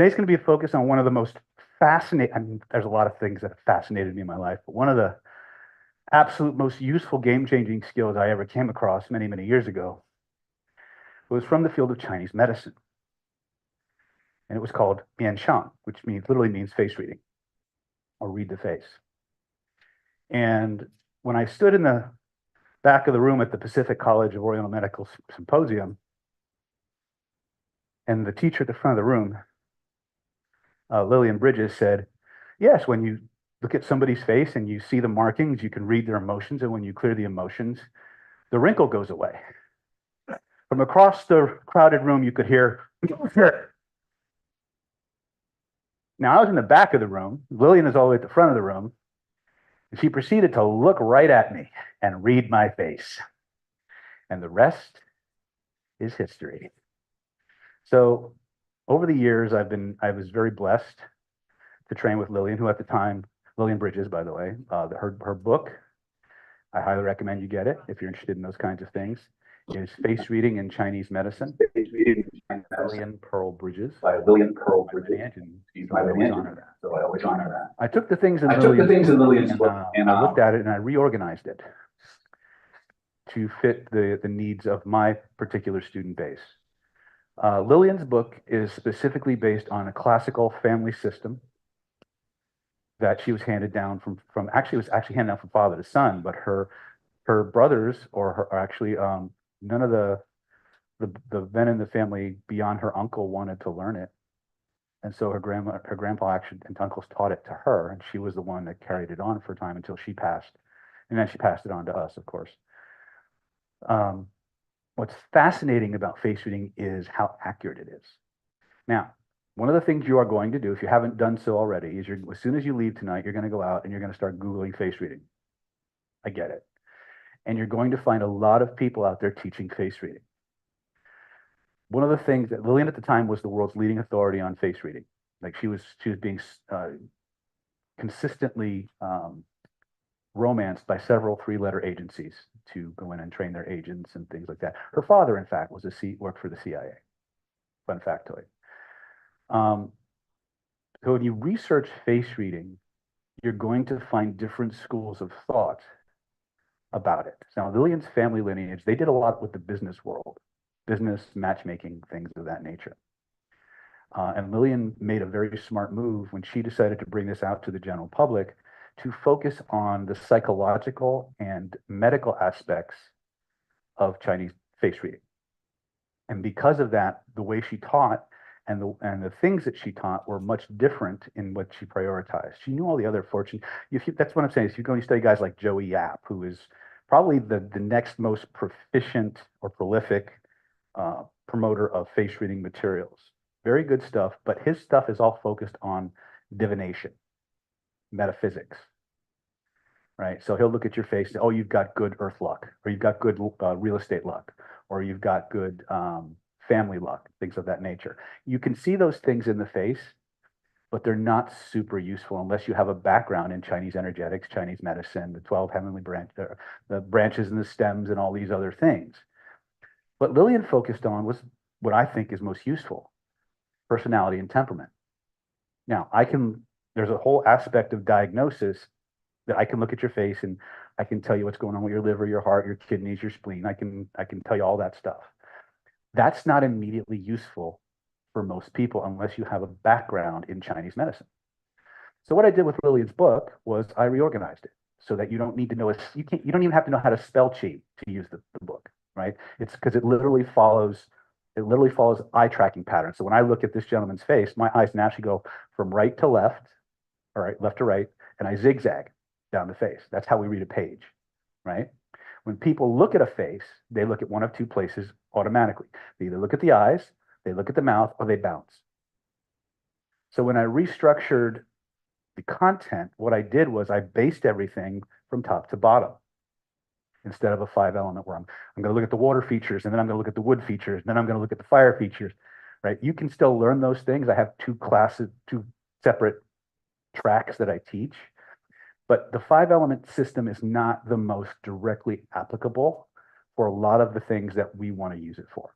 Today's going to be a focus on one of the most fascinating, I mean, there's a lot of things that have fascinated me in my life, but one of the absolute most useful game-changing skills I ever came across many, many years ago was from the field of Chinese medicine. And it was called Mianshang, which literally means face reading or read the face. And when I stood in the back of the room at the Pacific College of Oriental Medical Symposium, and the teacher at the front of the room, Lillian Bridges, said, yes, when you look at somebody's face and you see the markings, you can read their emotions. And when you clear the emotions, the wrinkle goes away. From across the crowded room, you could hear, now I was in the back of the room. Lillian is all the way at the front of the room. And she proceeded to look right at me and read my face. And the rest is history. So over the years, I was very blessed to train with Lillian, who at the time, Lillian Bridges, by the way, her book, I highly recommend you get it if you're interested in those kinds of things, is Face Reading in Chinese Medicine. Face Reading in Chinese Lillian Pearl Bridges. By Lillian Pearl Bridges. So I always honor that. So I always honor that. I took the things in Lillian's book and I looked at it and I reorganized it to fit the needs of my particular student base. Lillian's book is specifically based on a classical family system that she was handed down from actually it was actually handed down from father to son, but her brothers or actually none of the men in the family beyond her uncle wanted to learn it, and so her grandpa actually and uncles taught it to her, and she was the one that carried it on for a time until she passed, and then she passed it on to us, of course. What's fascinating about face reading is how accurate it is. Now, one of the things you are going to do, if you haven't done so already, is as soon as you leave tonight, you're going to go out and you're going to start Googling face reading. I get it. And you're going to find a lot of people out there teaching face reading. One of the things that Lillian at the time was the world's leading authority on face reading. Like she was being consistently romanced by several three-letter agencies to go in and train their agents and things like that. Her father, in fact, worked for the CIA. Fun factoid. So when you research face reading, you're going to find different schools of thought about it. Now, Lillian's family lineage, they did a lot with the business world, business, matchmaking, things of that nature. And Lillian made a very smart move when she decided to bring this out to the general public to focus on the psychological and medical aspects of Chinese face reading. And because of that, the way she taught and the things that she taught were much different in what she prioritized. She knew all the other fortune. That's what I'm saying. If you go and you study guys like Joey Yap, who is probably the next most proficient or prolific promoter of face reading materials. Very good stuff, but his stuff is all focused on divination, metaphysics, right? So he'll look at your face and say, oh, you've got good earth luck, or you've got good real estate luck, or you've got good family luck, things of that nature. You can see those things in the face, but they're not super useful unless you have a background in Chinese energetics, Chinese medicine, the 12 heavenly the branches and the stems and all these other things. What Lillian focused on was what I think is most useful, personality and temperament. Now, there's a whole aspect of diagnosis that I can look at your face and I can tell you what's going on with your liver, your heart, your kidneys, your spleen. I can tell you all that stuff. That's not immediately useful for most people unless you have a background in Chinese medicine. So what I did with Lillian's book was I reorganized it so that you don't need to know, you don't even have to know how to spell cheat to use the book, right? It's because it literally follows eye tracking patterns. So when I look at this gentleman's face, my eyes naturally go from right to left, all right, left to right, and I zigzag down the face. That's how we read a page, right? When people look at a face, they look at one of two places automatically. They either look at the eyes, they look at the mouth, or they bounce. So when I restructured the content, what I did was I based everything from top to bottom instead of a 5-element where I'm going to look at the water features, and then I'm going to look at the wood features, and then I'm going to look at the fire features, right? You can still learn those things. I have two separate tracks that I teach, but the 5-element system is not the most directly applicable for a lot of the things that we want to use it for,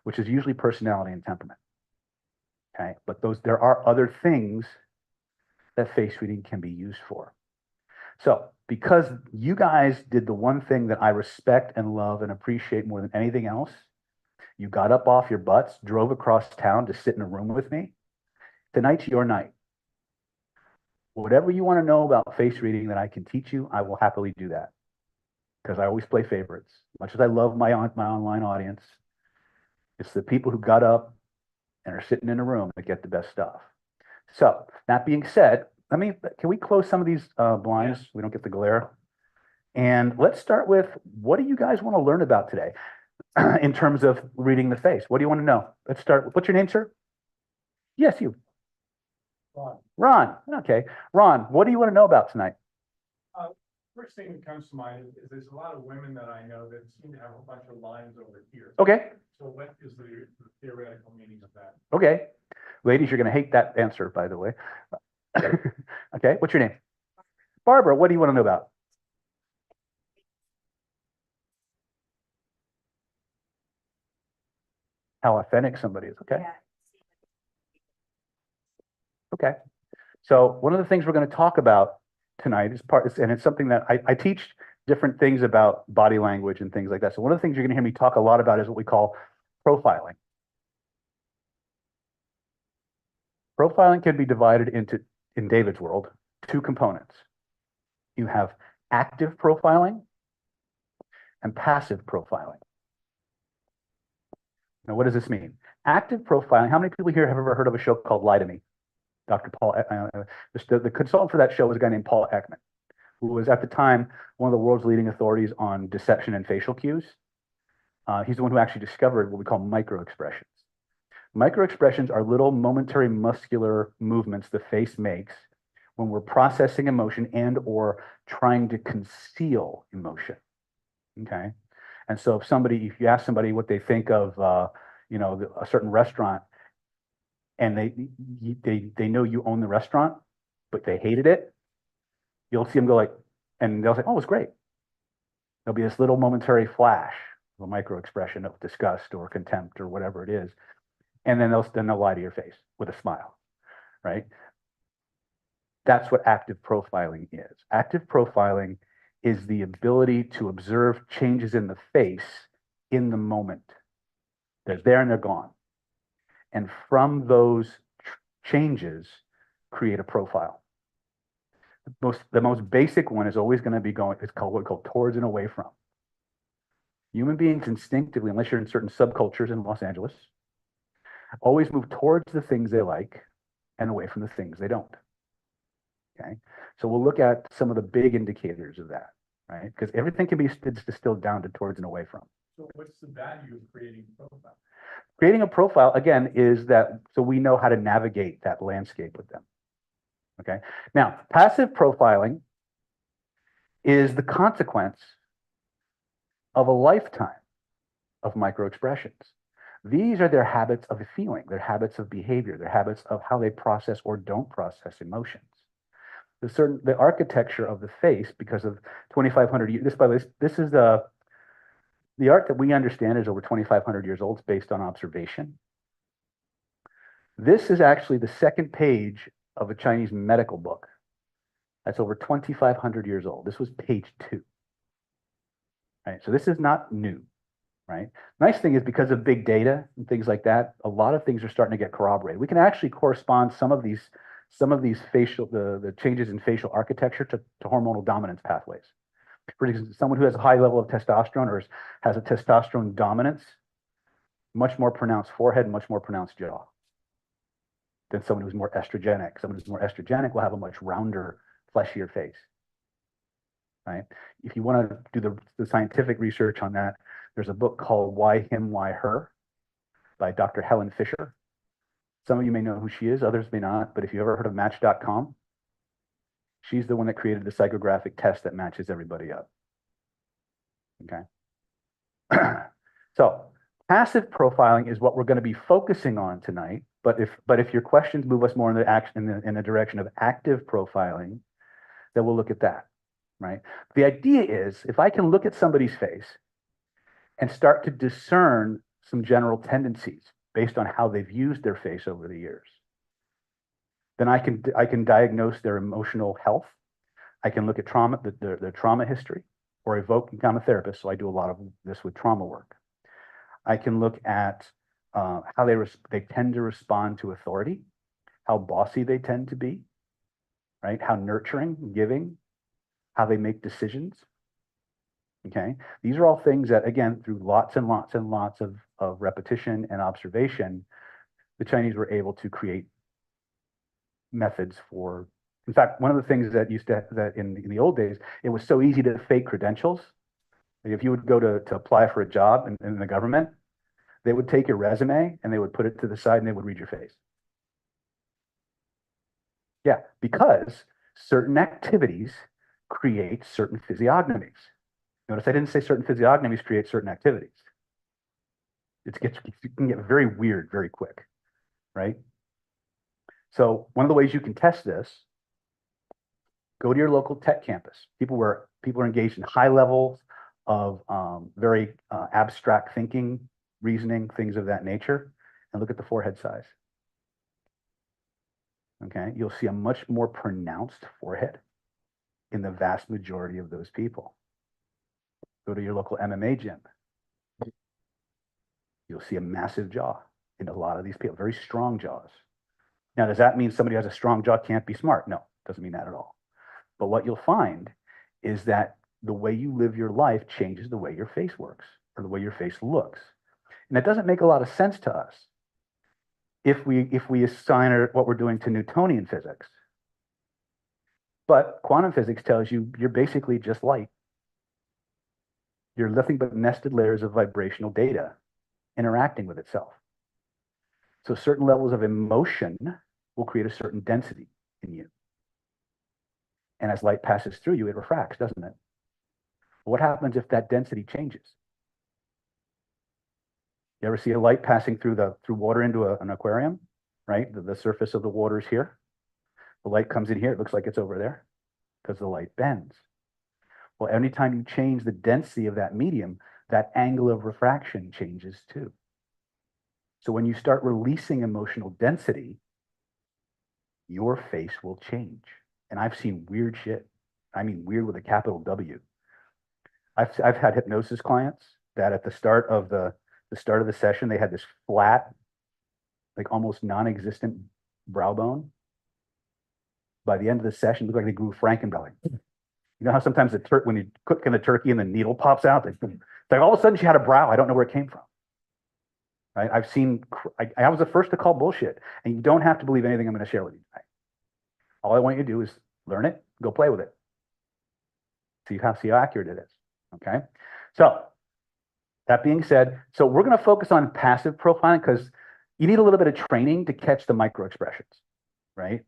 which is usually personality and temperament. okay? But there are other things that face reading can be used for. So because you guys did the one thing that I respect and love and appreciate more than anything else, you got up off your butts, drove across town to sit in a room with me. Tonight's your night. Whatever you want to know about face reading that I can teach you, I will happily do that because I always play favorites. Much as I love my online audience, it's the people who got up and are sitting in a room that get the best stuff. So that being said, can we close some of these blinds? Yeah. We don't get the glare. And let's start with, what do you guys want to learn about today in terms of reading the face? What do you want to know? Let's start. What's your name, sir? Yes, you. Ron. Ron. Okay. Ron, what do you want to know about tonight? First thing that comes to mind is there's a lot of women that I know that seem to have a bunch of lines over here. Okay. So what is the theoretical meaning of that? Okay. Ladies, you're going to hate that answer, by the way. Okay. What's your name? Barbara, what do you want to know about? How authentic somebody is. Okay. Okay. So one of the things we're going to talk about tonight and it's something that I teach different things about body language and things like that. So one of the things you're going to hear me talk a lot about is what we call profiling. Profiling can be divided into, in David's world, two components. You have active profiling and passive profiling. Now, what does this mean? Active profiling, how many people here have ever heard of a show called Lie to Me? Dr. Paul, the consultant for that show was a guy named Paul Ekman, who was at the time one of the world's leading authorities on deception and facial cues. He's the one who actually discovered what we call microexpressions. Microexpressions are little momentary muscular movements the face makes when we're processing emotion and or trying to conceal emotion. Okay. And so if you ask somebody what they think of, a certain restaurant, and they know you own the restaurant, but they hated it, you'll see them go like, and they'll say, oh, it's great. There'll be this little momentary flash of a micro expression of disgust or contempt or whatever it is. And then they'll lie to your face with a smile, right? That's what active profiling is. Active profiling is the ability to observe changes in the face in the moment. They're there and they're gone. And from those changes, create a profile. The most basic one is always going to be what we call towards and away from. Human beings instinctively, unless you're in certain subcultures in Los Angeles, always move towards the things they like and away from the things they don't. Okay, so we'll look at some of the big indicators of that, right? Because everything can be distilled down to towards and away from. So what's the value of creating a profile? Creating a profile, again, is that so we know how to navigate that landscape with them. Okay, now passive profiling is the consequence of a lifetime of microexpressions. These are their habits of feeling, their habits of behavior, their habits of how they process or don't process emotions. The architecture of the face, because of 2,500 years, this, by the way, this is the art that we understand is over 2,500 years old. It's based on observation. This is actually the second page of a Chinese medical book. That's over 2,500 years old. This was page 2. Right? So this is not new, right? Nice thing is because of big data and things like that, a lot of things are starting to get corroborated. We can actually correspond some of these facial, the changes in facial architecture to hormonal dominance pathways. For example, someone who has a high level of testosterone or has a testosterone dominance, much more pronounced forehead, much more pronounced jaw than someone who's more estrogenic. Someone who's more estrogenic will have a much rounder, fleshier face, right? If you want to do the scientific research on that, there's a book called Why Him, Why Her by Dr. Helen Fisher. Some of you may know who she is, others may not, but if you ever heard of Match.com, she's the one that created the psychographic test that matches everybody up. Okay. So passive profiling is what we're going to be focusing on tonight. But if your questions move us more in the direction of active profiling, then we'll look at that. Right. The idea is if I can look at somebody's face and start to discern some general tendencies, based on how they've used their face over the years. Then I can diagnose their emotional health. I can look at trauma, their trauma history, or evoke. I'm a therapist, so I do a lot of this with trauma work. I can look at how they tend to respond to authority, how bossy they tend to be, right? How nurturing, giving, how they make decisions. Okay, these are all things that, again, through lots and lots and lots of repetition and observation, the Chinese were able to create methods for. In fact, one of the things that in the old days, it was so easy to fake credentials. Like if you would go to apply for a job in the government, they would take your resume and they would put it to the side and they would read your face. Yeah, because certain activities create certain physiognomies. Notice I didn't say certain physiognomies create certain activities. It can get very weird very quick, right? So one of the ways you can test this, go to your local tech campus. People are engaged in high levels of very abstract thinking, reasoning, things of that nature, and look at the forehead size. Okay, you'll see a much more pronounced forehead in the vast majority of those people. Go to your local MMA gym. You'll see a massive jaw in a lot of these people, very strong jaws. Now, does that mean somebody who has a strong jaw can't be smart? No, doesn't mean that at all. But what you'll find is that the way you live your life changes the way your face works or the way your face looks. And that doesn't make a lot of sense to us if we assign what we're doing to Newtonian physics. But quantum physics tells you you're basically just light. You're nothing but nested layers of vibrational data interacting with itself. So certain levels of emotion will create a certain density in you. And as light passes through you, it refracts, doesn't it? What happens if that density changes? You ever see a light passing through water into an aquarium, right? The surface of the water is here. The light comes in here, it looks like it's over there because the light bends. Well, anytime you change the density of that medium, that angle of refraction changes too. So when you start releasing emotional density, your face will change. And I've seen weird shit. I mean, weird with a capital W. I've had hypnosis clients that at the start of the session, they had this flat, like almost non-existent brow bone. By the end of the session, it looked like they grew Frankenbelly. You know how sometimes when you cook in the turkey and the needle pops out, it's like all of a sudden she had a brow. I don't know where it came from. Right? I was the first to call bullshit, and you don't have to believe anything I'm going to share with you tonight. All I want you to do is learn it, go play with it, see how accurate it is. Okay, so that being said, so we're going to focus on passive profiling because you need a little bit of training to catch the micro expressions, right?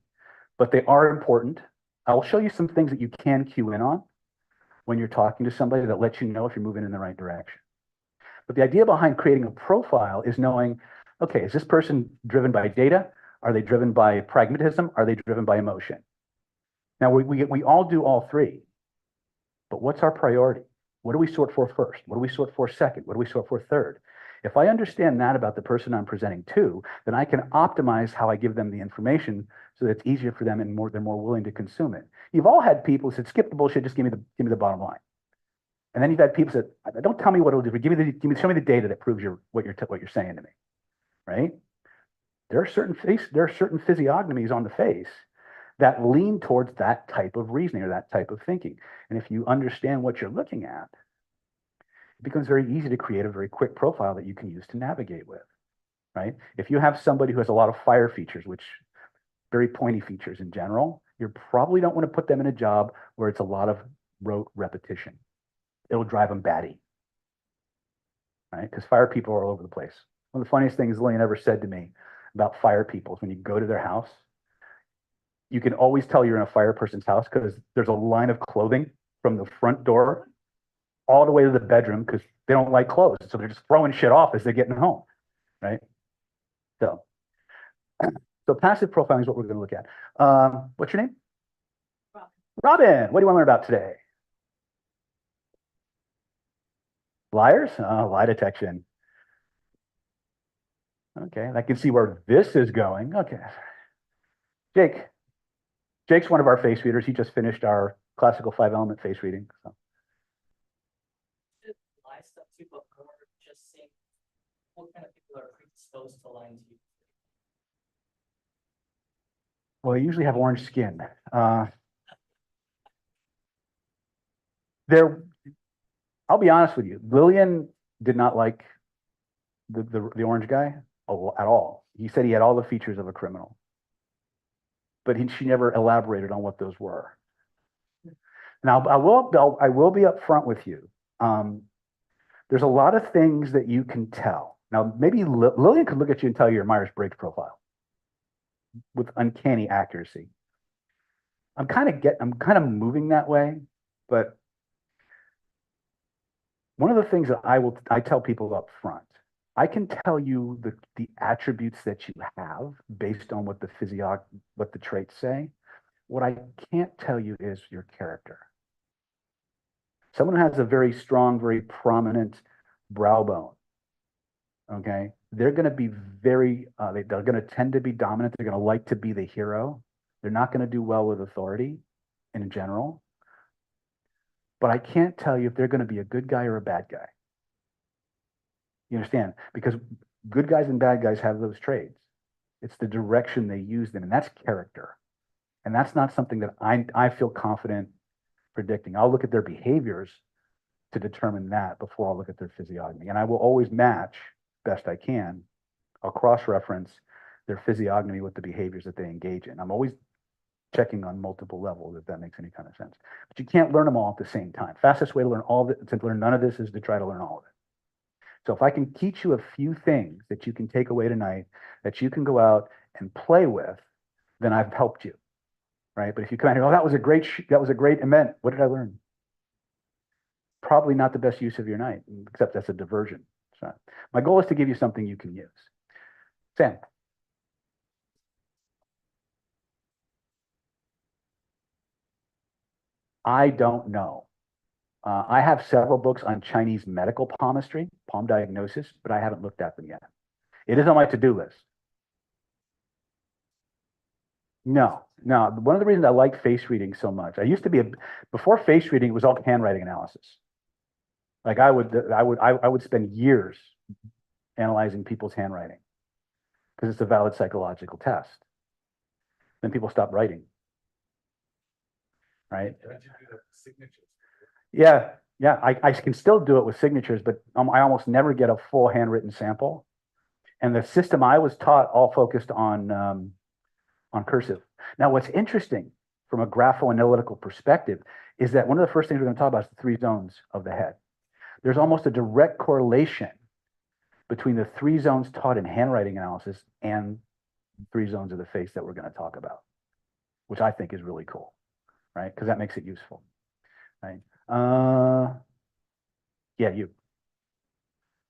But they are important. I will show you some things that you can cue in on when you're talking to somebody that lets you know if you're moving in the right direction. But the idea behind creating a profile is knowing, okay, is this person driven by data? Are they driven by pragmatism? Are they driven by emotion? Now, we all do all three, but what's our priority? What do we sort for first? What do we sort for second? What do we sort for third? If I understand that about the person I'm presenting to, then I can optimize how I give them the information so that it's easier for them and they're more willing to consume it. You've all had people who said, skip the bullshit, just give me the bottom line. And then you've had people say, don't tell me what it'll do, but show me the data that proves what you're saying to me, right? There are certain physiognomies on the face that lean towards that type of reasoning or that type of thinking. And if you understand what you're looking at, it becomes very easy to create a very quick profile that you can use to navigate with, right? If you have somebody who has a lot of fire features, which very pointy features in general, you probably don't want to put them in a job where it's a lot of rote repetition. It'll drive them batty, right? Because fire people are all over the place. One of the funniest things Lillian ever said to me about fire people is when you go to their house, you can always tell you're in a fire person's house because there's a line of clothing from the front door all the way to the bedroom because they don't like clothes. So they're just throwing shit off as they're getting home, right? So passive profiling is what we're going to look at. What's your name? Robin. What do you want to learn about today? Liars? Lie detection. Okay, I can see where this is going. Okay. Jake. Jake's one of our face readers. He just finished our classical five element face reading. So. Line stuff too, but more just seeing what kind of people are predisposed to lying to you. Well, they usually have orange skin. I'll be honest with you. Lillian did not like the orange guy at all. He said he had all the features of a criminal, but she never elaborated on what those were. Now, I will be upfront with you. There's a lot of things that you can tell. Now, maybe Lillian could look at you and tell you your Myers-Briggs profile with uncanny accuracy. I'm kind of moving that way, but one of the things that I tell people up front, I can tell you the attributes that you have based on what the traits say. What I can't tell you is your character. Someone who has a very strong, very prominent brow bone, okay, they're going to be they're going to tend to be dominant. They're going to like to be the hero. They're not going to do well with authority in general. But I can't tell you if they're going to be a good guy or a bad guy. You understand? Because good guys and bad guys have those traits. It's the direction they use them, and that's character. And that's not something that I feel confident predicting. I'll look at their behaviors to determine that before I'll look at their physiognomy. And I will always match best I can. I'll cross-reference their physiognomy with the behaviors that they engage in. I'm always checking on multiple levels, if that makes any kind of sense. But you can't learn them all at the same time. Fastest way to learn to learn none of this is to try to learn all of it. So if I can teach you a few things that you can take away tonight, that you can go out and play with, then I've helped you, right? But if you come out here, oh, that was a great event. What did I learn? Probably not the best use of your night, except that's a diversion. So my goal is to give you something you can use. Sam. I don't know. I have several books on Chinese medical palmistry, palm diagnosis, but I haven't looked at them yet. It is on my to-do list. No. One of the reasons I like face reading so much, before face reading, it was all handwriting analysis. Like I would spend years analyzing people's handwriting because it's a valid psychological test. Then people stop writing, right? Yeah, I can still do it with signatures, but I almost never get a full handwritten sample. And the system I was taught all focused on cursive. Now, what's interesting from a graphoanalytical perspective is that one of the first things we're going to talk about is the three zones of the head. There's almost a direct correlation between the three zones taught in handwriting analysis and the three zones of the face that we're going to talk about, which I think is really cool, right? Because that makes it useful, right? Yeah, you.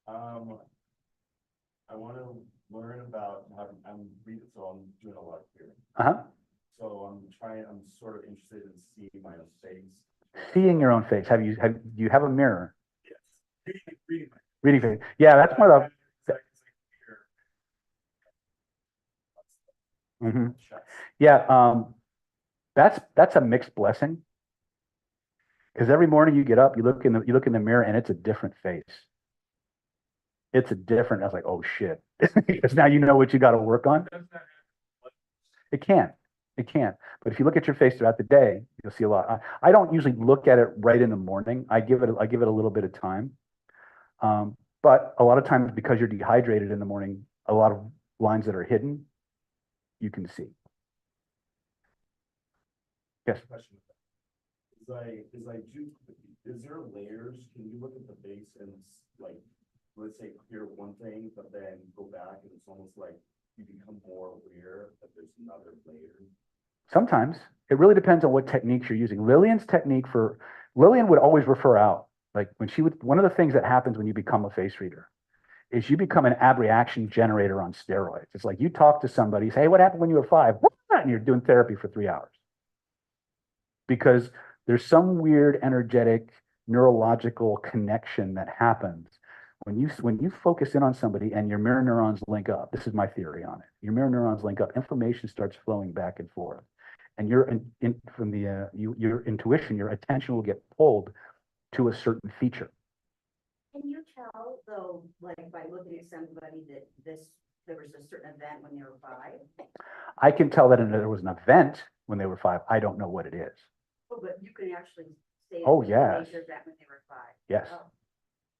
I want to learn about I'm reading, so I'm doing a lot of hearing. Uh-huh. So I'm sort of interested in seeing my own face. Seeing your own face. Do you have a mirror? Yes. Reading. Reading face. Yeah, that's one of the. Mm-hmm. Yeah, that's a mixed blessing. Because every morning you get up, you look in the mirror, and it's a different face. It's a different. I was like, oh shit, because now you know what you got to work on. It can. But if you look at your face throughout the day, you'll see a lot. I don't usually look at it right in the morning. I give it a little bit of time. But a lot of times, because you're dehydrated in the morning, a lot of lines that are hidden, you can see. Yes. Is there layers? Can you look at the base and like, let's say clear one thing, but then go back and it's almost like you become more aware that there's another layer? Sometimes. It really depends on what techniques you're using. Lillian would always refer out. Like one of the things that happens when you become a face reader is you become an abreaction generator on steroids. It's like you talk to somebody, say, hey, what happened when you were 5? And you're doing therapy for 3 hours. Because there's some weird energetic neurological connection that happens when you focus in on somebody and your mirror neurons link up, this is my theory on it. Your mirror neurons link up, information starts flowing back and forth, and from the your intuition, your attention will get pulled to a certain feature. Can you tell though, like by looking at somebody that there was a certain event when they were 5? I can tell that there was an event when they were 5. I don't know what it is. Oh, but you can actually say. Oh, that yes. They did that when they were 5. Yes, Oh.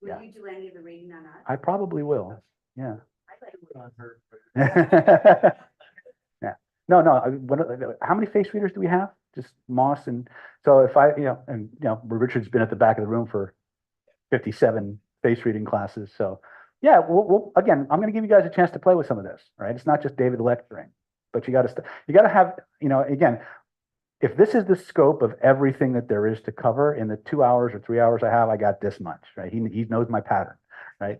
Will Yeah. you do any of the reading on us? I probably will. Yeah. I'd like to. On her, but Yeah. No, no. How many face readers do we have? Just Moss and so if I, Richard's been at the back of the room for 57 face reading classes. So yeah, again, I'm going to give you guys a chance to play with some of this, right? It's not just David lecturing, but you got to have, again, if this is the scope of everything that there is to cover in the 2 hours or 3 hours I have, I got this much, right? He knows my pattern, right?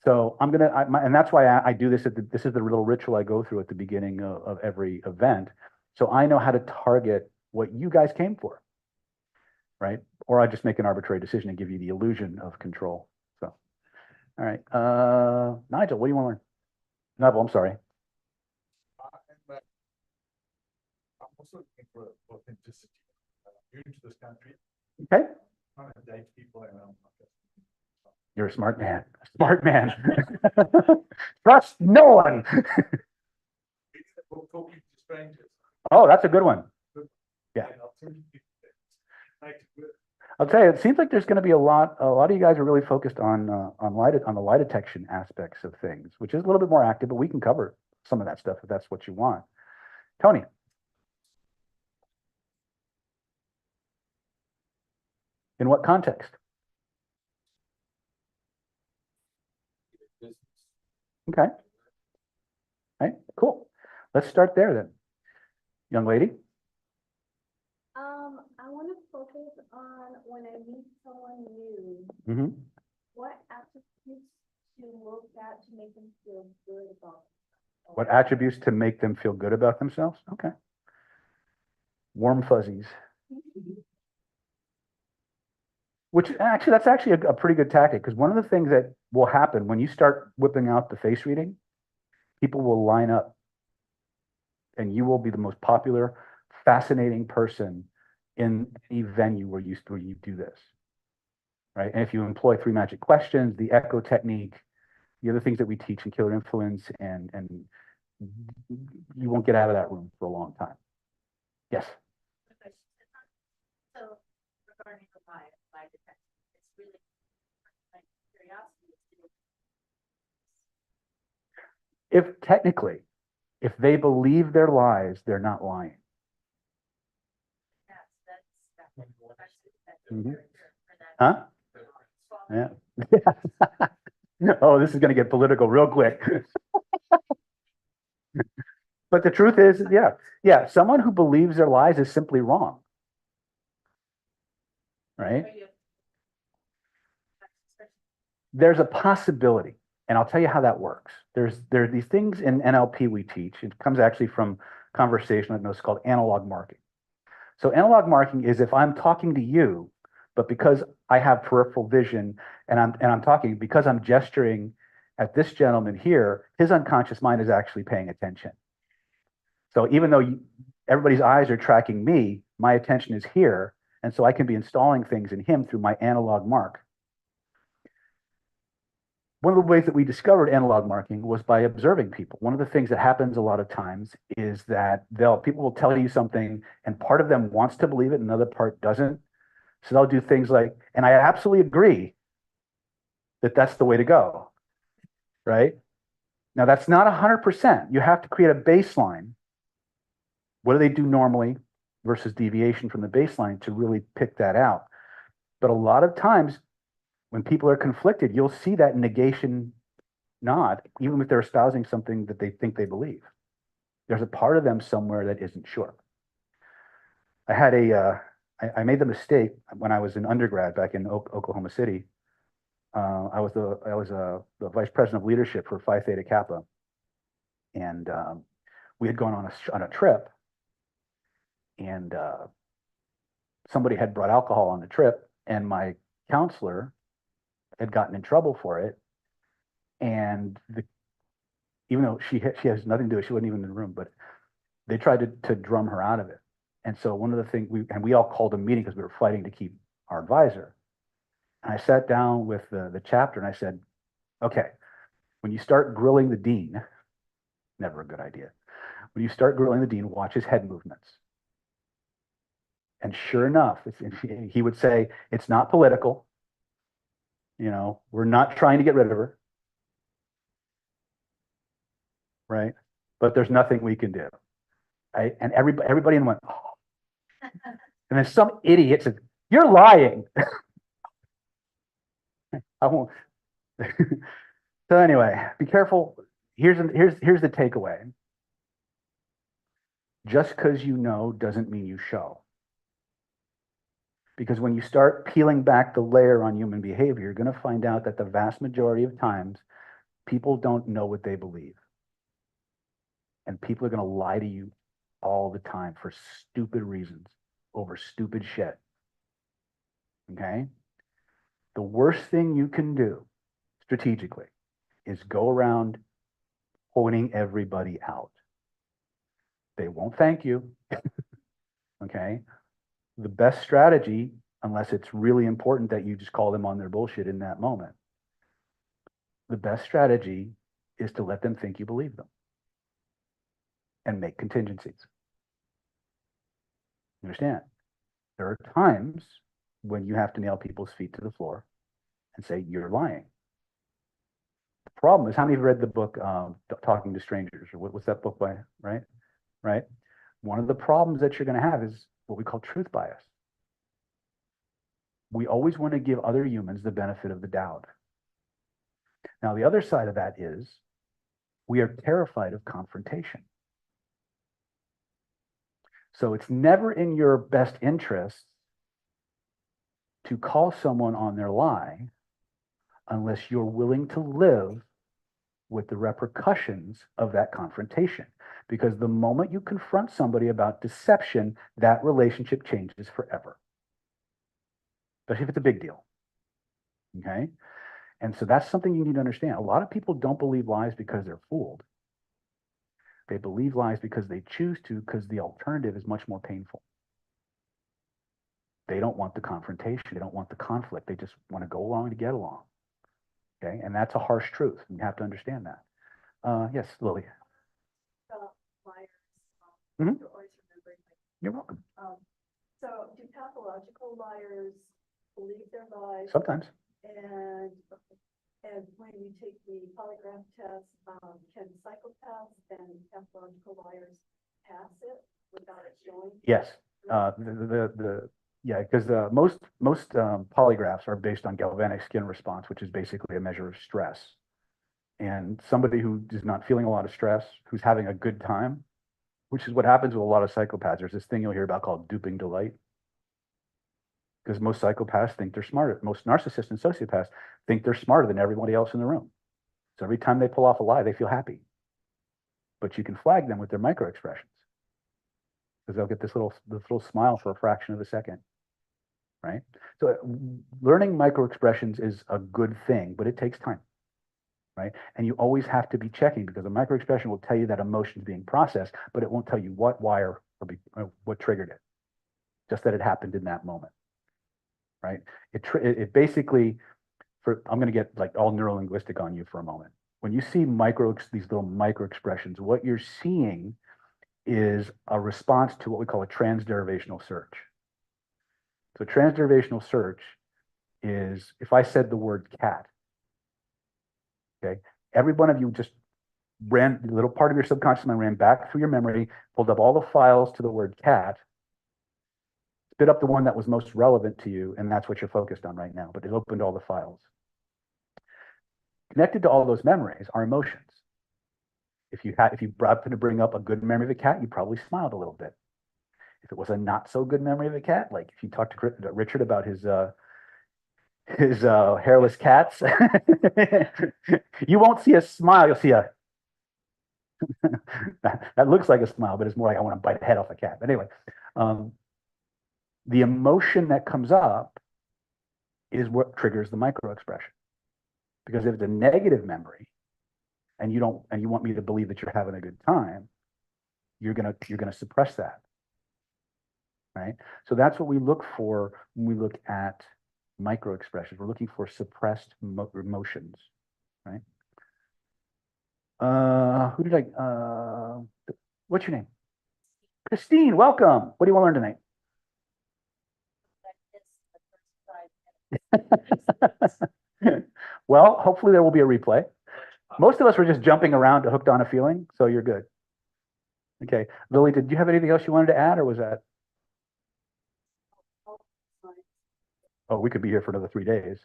So and that's why I do this this is the little ritual I go through at the beginning of every event. So I know how to target what you guys came for, right? Or I just make an arbitrary decision and give you the illusion of control. So, all right. Nigel, what do you want to learn? Neville, I'm sorry. I'm also looking for authenticity. I'm new to this country. Okay. I'm trying to date people and I'm not just. You're a smart man. Smart man. Trust no one. Talking to strangers. Oh, that's a good one. Yeah. And I'll tell you like to work. I'll tell you, it seems like there's going to be a lot of you guys are really focused on the lie detection aspects of things, which is a little bit more active, but we can cover some of that stuff if that's what you want. Tony. In what context? Okay. All right, cool. Let's start there then. Young lady. I want to focus on when I meet someone new, Mm-hmm. what attributes to look at to make them feel good about themselves. What attributes to make them feel good about themselves? Okay. Warm fuzzies. Which actually, that's actually a pretty good tactic, because one of the things that will happen when you start whipping out the face reading, people will line up and you will be the most popular, fascinating person in any venue where you do this, right? And if you employ 3 magic questions, the echo technique, the other things that we teach in Killer Influence, and you won't get out of that room for a long time. Yes. So regarding the lie detection, it's really like curiosity. If technically, if they believe their lies, they're not lying. Mhm. Huh? Yeah. Oh, this is going to get political real quick. But the truth is, yeah, someone who believes their lies is simply wrong. Right? There's a possibility, and I'll tell you how that works. There are these things in NLP we teach. It comes actually from conversation that knows called analog marking. So analog marking is if I'm talking to you, but because I have peripheral vision and I'm talking, because I'm gesturing at this gentleman here, his unconscious mind is actually paying attention. So even though everybody's eyes are tracking me, my attention is here, and so I can be installing things in him through my analog mark. One of the ways that we discovered analog marking was by observing people. One of the things that happens a lot of times is that people will tell you something and part of them wants to believe it and another part doesn't. So they'll do things like, and I absolutely agree that that's the way to go, right? Now that's not 100%. You have to create a baseline. What do they do normally versus deviation from the baseline to really pick that out? But a lot of times, when people are conflicted, you'll see that negation nod, even if they're espousing something that they think they believe. There's a part of them somewhere that isn't sure. I made the mistake when I was an undergrad back in Oklahoma City. I was the vice president of leadership for Phi Theta Kappa, and we had gone on a trip, and somebody had brought alcohol on the trip, and my counselor had gotten in trouble for it And even though she has nothing to do with it, she wasn't even in the room, but they tried to drum her out of it. And so one of the things we all called a meeting because we were fighting to keep our advisor. And I sat down with the chapter and I said, okay, when you start grilling the dean, never a good idea. When you start grilling the dean, watch his head movements. And sure enough, he would say, it's not political. We're not trying to get rid of her. Right? But there's nothing we can do. Right? And everybody went, oh. And then some idiot said, you're lying. I won't. So anyway, be careful. Here's the takeaway. Just because you know doesn't mean you show. Because when you start peeling back the layer on human behavior, you're going to find out that the vast majority of times, people don't know what they believe. And people are going to lie to you all the time for stupid reasons over stupid shit. Okay? The worst thing you can do strategically is go around pointing everybody out. They won't thank you. Okay? The best strategy, unless it's really important that you just call them on their bullshit in that moment, the best strategy is to let them think you believe them and make contingencies. You understand? There are times when you have to nail people's feet to the floor and say, you're lying. The problem is, how many have read the book Talking to Strangers? Or what's that book by, right? Right? One of the problems that you're going to have is what we call truth bias. We always want to give other humans the benefit of the doubt. Now, the other side of that is we are terrified of confrontation. So it's never in your best interest to call someone on their lie unless you're willing to live with the repercussions of that confrontation. Because the moment you confront somebody about deception, that relationship changes forever. Especially if it's a big deal. Okay? And so that's something you need to understand. A lot of people don't believe lies because they're fooled. They believe lies because they choose to, because the alternative is much more painful. They don't want the confrontation. They don't want the conflict. They just want to go along to get along. Okay? And that's a harsh truth. You have to understand that. Yes, Lily. Liars, Mhm. you're always remembering. You're welcome. So do pathological liars believe their lies? Sometimes. And when you take the polygraph test, can psychopaths and pathological liars pass it without it showing? Yes. Yeah, because most polygraphs are based on galvanic skin response, which is basically a measure of stress. And somebody who is not feeling a lot of stress, who's having a good time, which is what happens with a lot of psychopaths. There's this thing you'll hear about called duping delight. Because most psychopaths think they're smarter. Most narcissists and sociopaths think they're smarter than everybody else in the room. So every time they pull off a lie, they feel happy. But you can flag them with their micro expressions. Because they'll get this little smile for a fraction of a second. Right? So learning micro expressions is a good thing, but it takes time. Right? And you always have to be checking, because a micro expression will tell you that emotion is being processed, but it won't tell you what, why, or what triggered it. Just that it happened in that moment. Right? It basically, I'm going to get like all neurolinguistic on you for a moment. When you see these little micro expressions, what you're seeing is a response to what we call a transderivational search. So transderivational search is, if I said the word cat, okay, every one of you just ran, a little part of your subconscious mind ran back through your memory, pulled up all the files to the word cat, spit up the one that was most relevant to you, and that's what you're focused on right now, but it opened all the files. Connected to all those memories are emotions. If you happened to bring up a good memory of a cat, you probably smiled a little bit. If it was a not so good memory of a cat, like if you talked to Richard about his hairless cats, you won't see a smile. You'll see a that looks like a smile, but it's more like I want to bite the head off a cat. But anyway, the emotion that comes up is what triggers the micro expression. Because if it's a negative memory, and you want me to believe that you're having a good time, you're gonna suppress that. Right? So that's what we look for when we look at micro expressions. We're looking for suppressed emotions, right? Who did what's your name? Christine, welcome. What do you want to learn tonight? Well, hopefully there will be a replay. Most of us were just jumping around to Hooked on a Feeling, so you're good. Okay. Lily, did you have anything else you wanted to add, or was that? Oh, we could be here for another 3 days.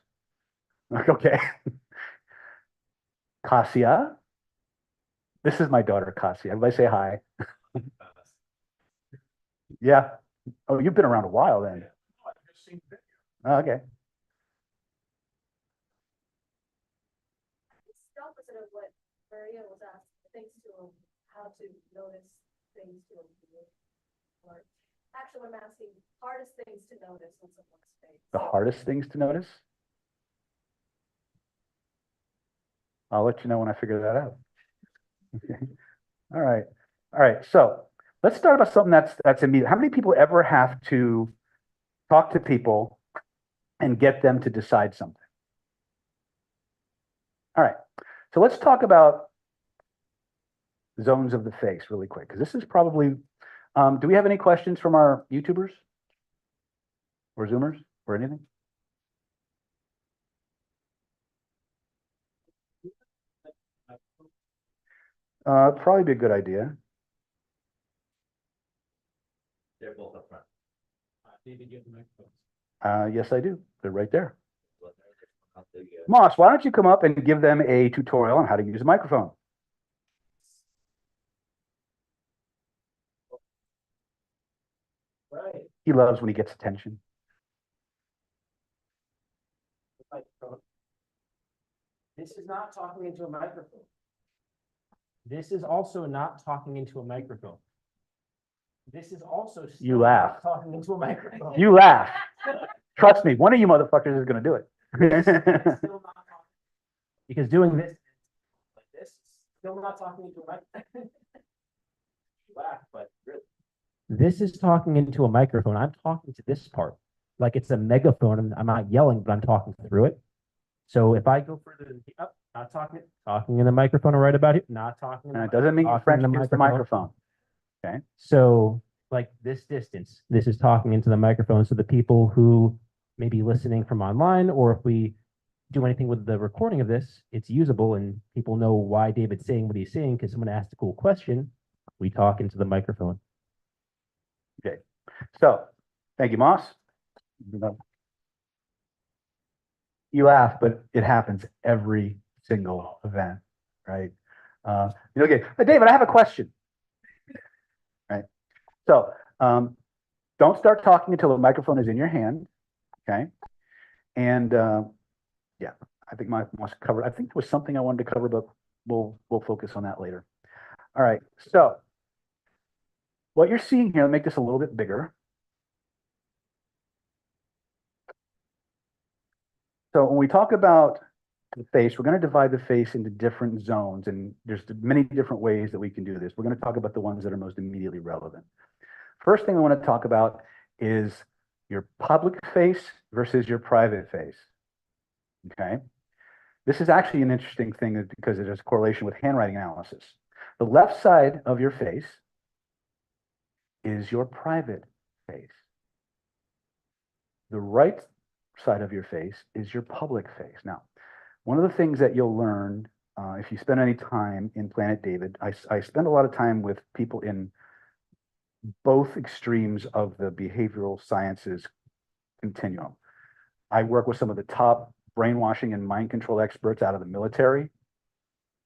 Okay. Cassia. This is my daughter, Cassia. Everybody say hi. Yeah. Oh, you've been around a while then. I've just seen video. Oh, okay. It's the opposite of what Maria was asking, things to them, how to notice things to them. Or actually, I'm asking hardest things to notice in someone's face. The hardest things to notice? I'll let you know when I figure that out. Okay. All right. All right. So let's start about something that's immediate. How many people ever have to talk to people and get them to decide something? All right. So let's talk about zones of the face really quick, because this is probably, do we have any questions from our YouTubers or Zoomers or anything? Probably be a good idea. They're both up front. David, you have the microphones. Yes, I do. They're right there. I'll do you. Moss, why don't you come up and give them a tutorial on how to use a microphone? Right. He loves when he gets attention. Microphone. This is not talking into a microphone. This is also not talking into a microphone. This is also You still laugh. not talking into a microphone. You laugh. Trust me, one of you motherfuckers is going to do it. Still not talking. Because doing this like this is still not talking into a microphone. You laugh, but really. This is talking into a microphone. I'm talking to this part like it's a megaphone, and I'm not yelling, but I'm talking through it. So if I go further than up, not talking in the microphone right about here, not talking. And it doesn't mean you French against the microphone. Okay. So like this distance, this is talking into the microphone. So the people who may be listening from online, or if we do anything with the recording of this, it's usable and people know why David's saying what he's saying because someone asked a cool question. We talk into the microphone. Okay. So thank you, Moss. You laugh, but it happens every single event, right? Okay, David, I have a question. Right. So don't start talking until the microphone is in your hand. Okay. And yeah, I think my wants to cover. I think there was something I wanted to cover, but we'll focus on that later. All right. So what you're seeing here, I'll make this a little bit bigger. So when we talk about the face, we're going to divide the face into different zones, and there's many different ways that we can do this. We're going to talk about the ones that are most immediately relevant. First thing I want to talk about is your public face versus your private face. Okay. This is actually an interesting thing because it has correlation with handwriting analysis. The left side of your face is your private face. The right side of your face is your public face. Now, one of the things that you'll learn if you spend any time in Planet David, I spend a lot of time with people in both extremes of the behavioral sciences continuum. I work with some of the top brainwashing and mind control experts out of the military.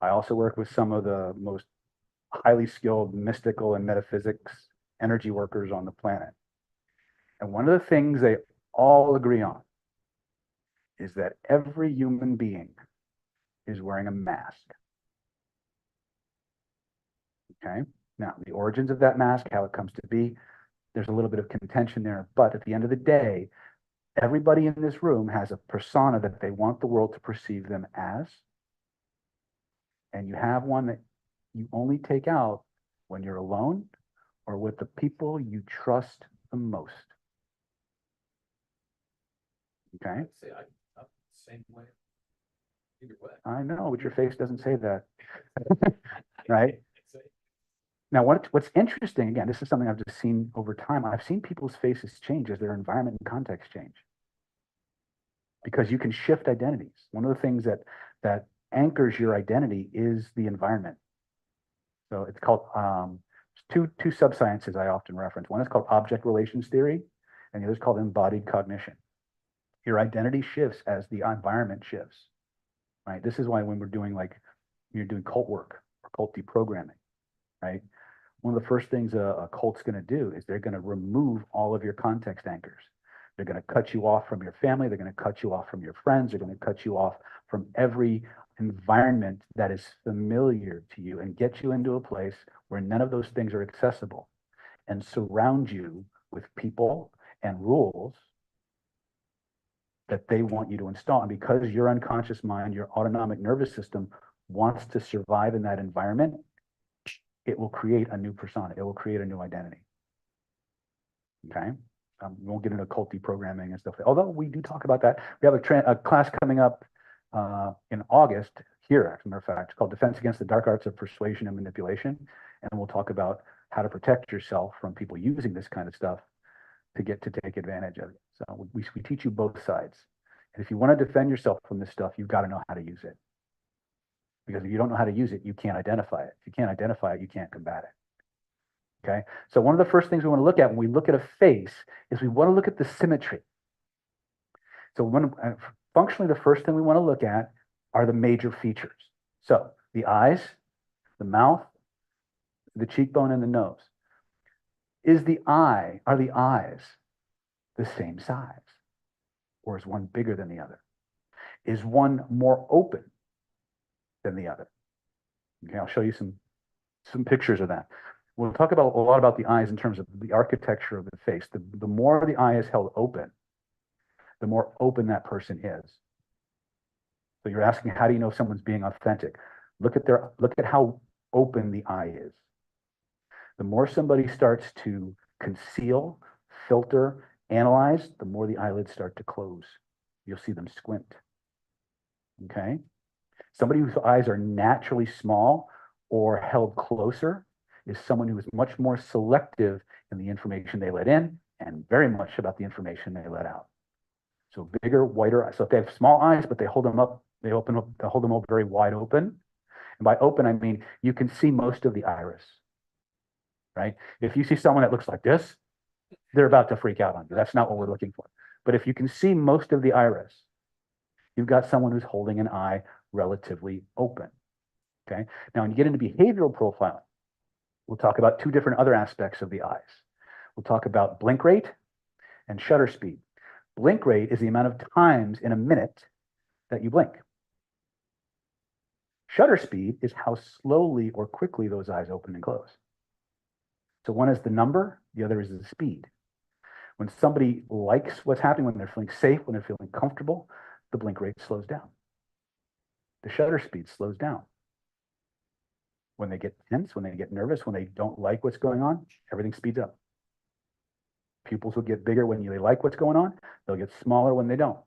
I also work with some of the most highly skilled mystical and metaphysics energy workers on the planet. And one of the things they all agree on is that every human being is wearing a mask. Okay. Now, the origins of that mask, how it comes to be, there's a little bit of contention there, but at the end of the day, everybody in this room has a persona that they want the world to perceive them as. And you have one that you only take out when you're alone or with the people you trust the most. Okay? I'd say I'm the same way. Either way. I know, but your face doesn't say that. Right? I'd say, Now, what's interesting, again, this is something I've just seen over time. I've seen people's faces change as their environment and context change. Because you can shift identities. One of the things that anchors your identity is the environment. So it's called two subsciences I often reference. One is called object relations theory, and the other is called embodied cognition. Your identity shifts as the environment shifts. Right? This is why when we're doing you're doing cult work or cult deprogramming, right? One of the first things a cult's going to do is they're going to remove all of your context anchors. They're going to cut you off from your family. They're going to cut you off from your friends. They're going to cut you off from every environment that is familiar to you and get you into a place where none of those things are accessible and surround you with people and rules that they want you to install. And because your unconscious mind, your autonomic nervous system wants to survive in that environment, it will create a new persona. It will create a new identity. Okay? We won't get into cult deprogramming and stuff. Although we do talk about that. We have a class coming up in August here, as a matter of fact. It's called Defense Against the Dark Arts of Persuasion and Manipulation. And we'll talk about how to protect yourself from people using this kind of stuff to take advantage of it. So we teach you both sides. And if you want to defend yourself from this stuff, you've got to know how to use it. Because if you don't know how to use it, you can't identify it. If you can't identify it, you can't combat it. Okay? So one of the first things we want to look at when we look at a face is we want to look at the symmetry. So functionally, the first thing we want to look at are the major features. So the eyes, the mouth, the cheekbone, and the nose. Are the eyes the same size? Or is one bigger than the other? Is one more open than the other? Okay, I'll show you some pictures of that. We'll talk a lot about the eyes in terms of the architecture of the face. The more the eye is held open, the more open that person is. So you're asking, how do you know if someone's being authentic? Look at how open the eye is. The more somebody starts to conceal, filter, analyze, the more the eyelids start to close. You'll see them squint. Okay? Somebody whose eyes are naturally small or held closer is someone who is much more selective in the information they let in and very much about the information they let out. So bigger, wider eyes. So if they have small eyes, but they hold them up, they hold them up very wide open. And by open, I mean you can see most of the iris. Right? If you see someone that looks like this, they're about to freak out on you. That's not what we're looking for. But if you can see most of the iris, you've got someone who's holding an eye relatively open. Okay. Now, when you get into behavioral profiling, we'll talk about two different other aspects of the eyes. We'll talk about blink rate and shutter speed. Blink rate is the amount of times in a minute that you blink. Shutter speed is how slowly or quickly those eyes open and close. So one is the number, the other is the speed. When somebody likes what's happening, when they're feeling safe, when they're feeling comfortable, the blink rate slows down. The shutter speed slows down. When they get tense, when they get nervous, when they don't like what's going on, everything speeds up. Pupils will get bigger when they like what's going on. They'll get smaller when they don't.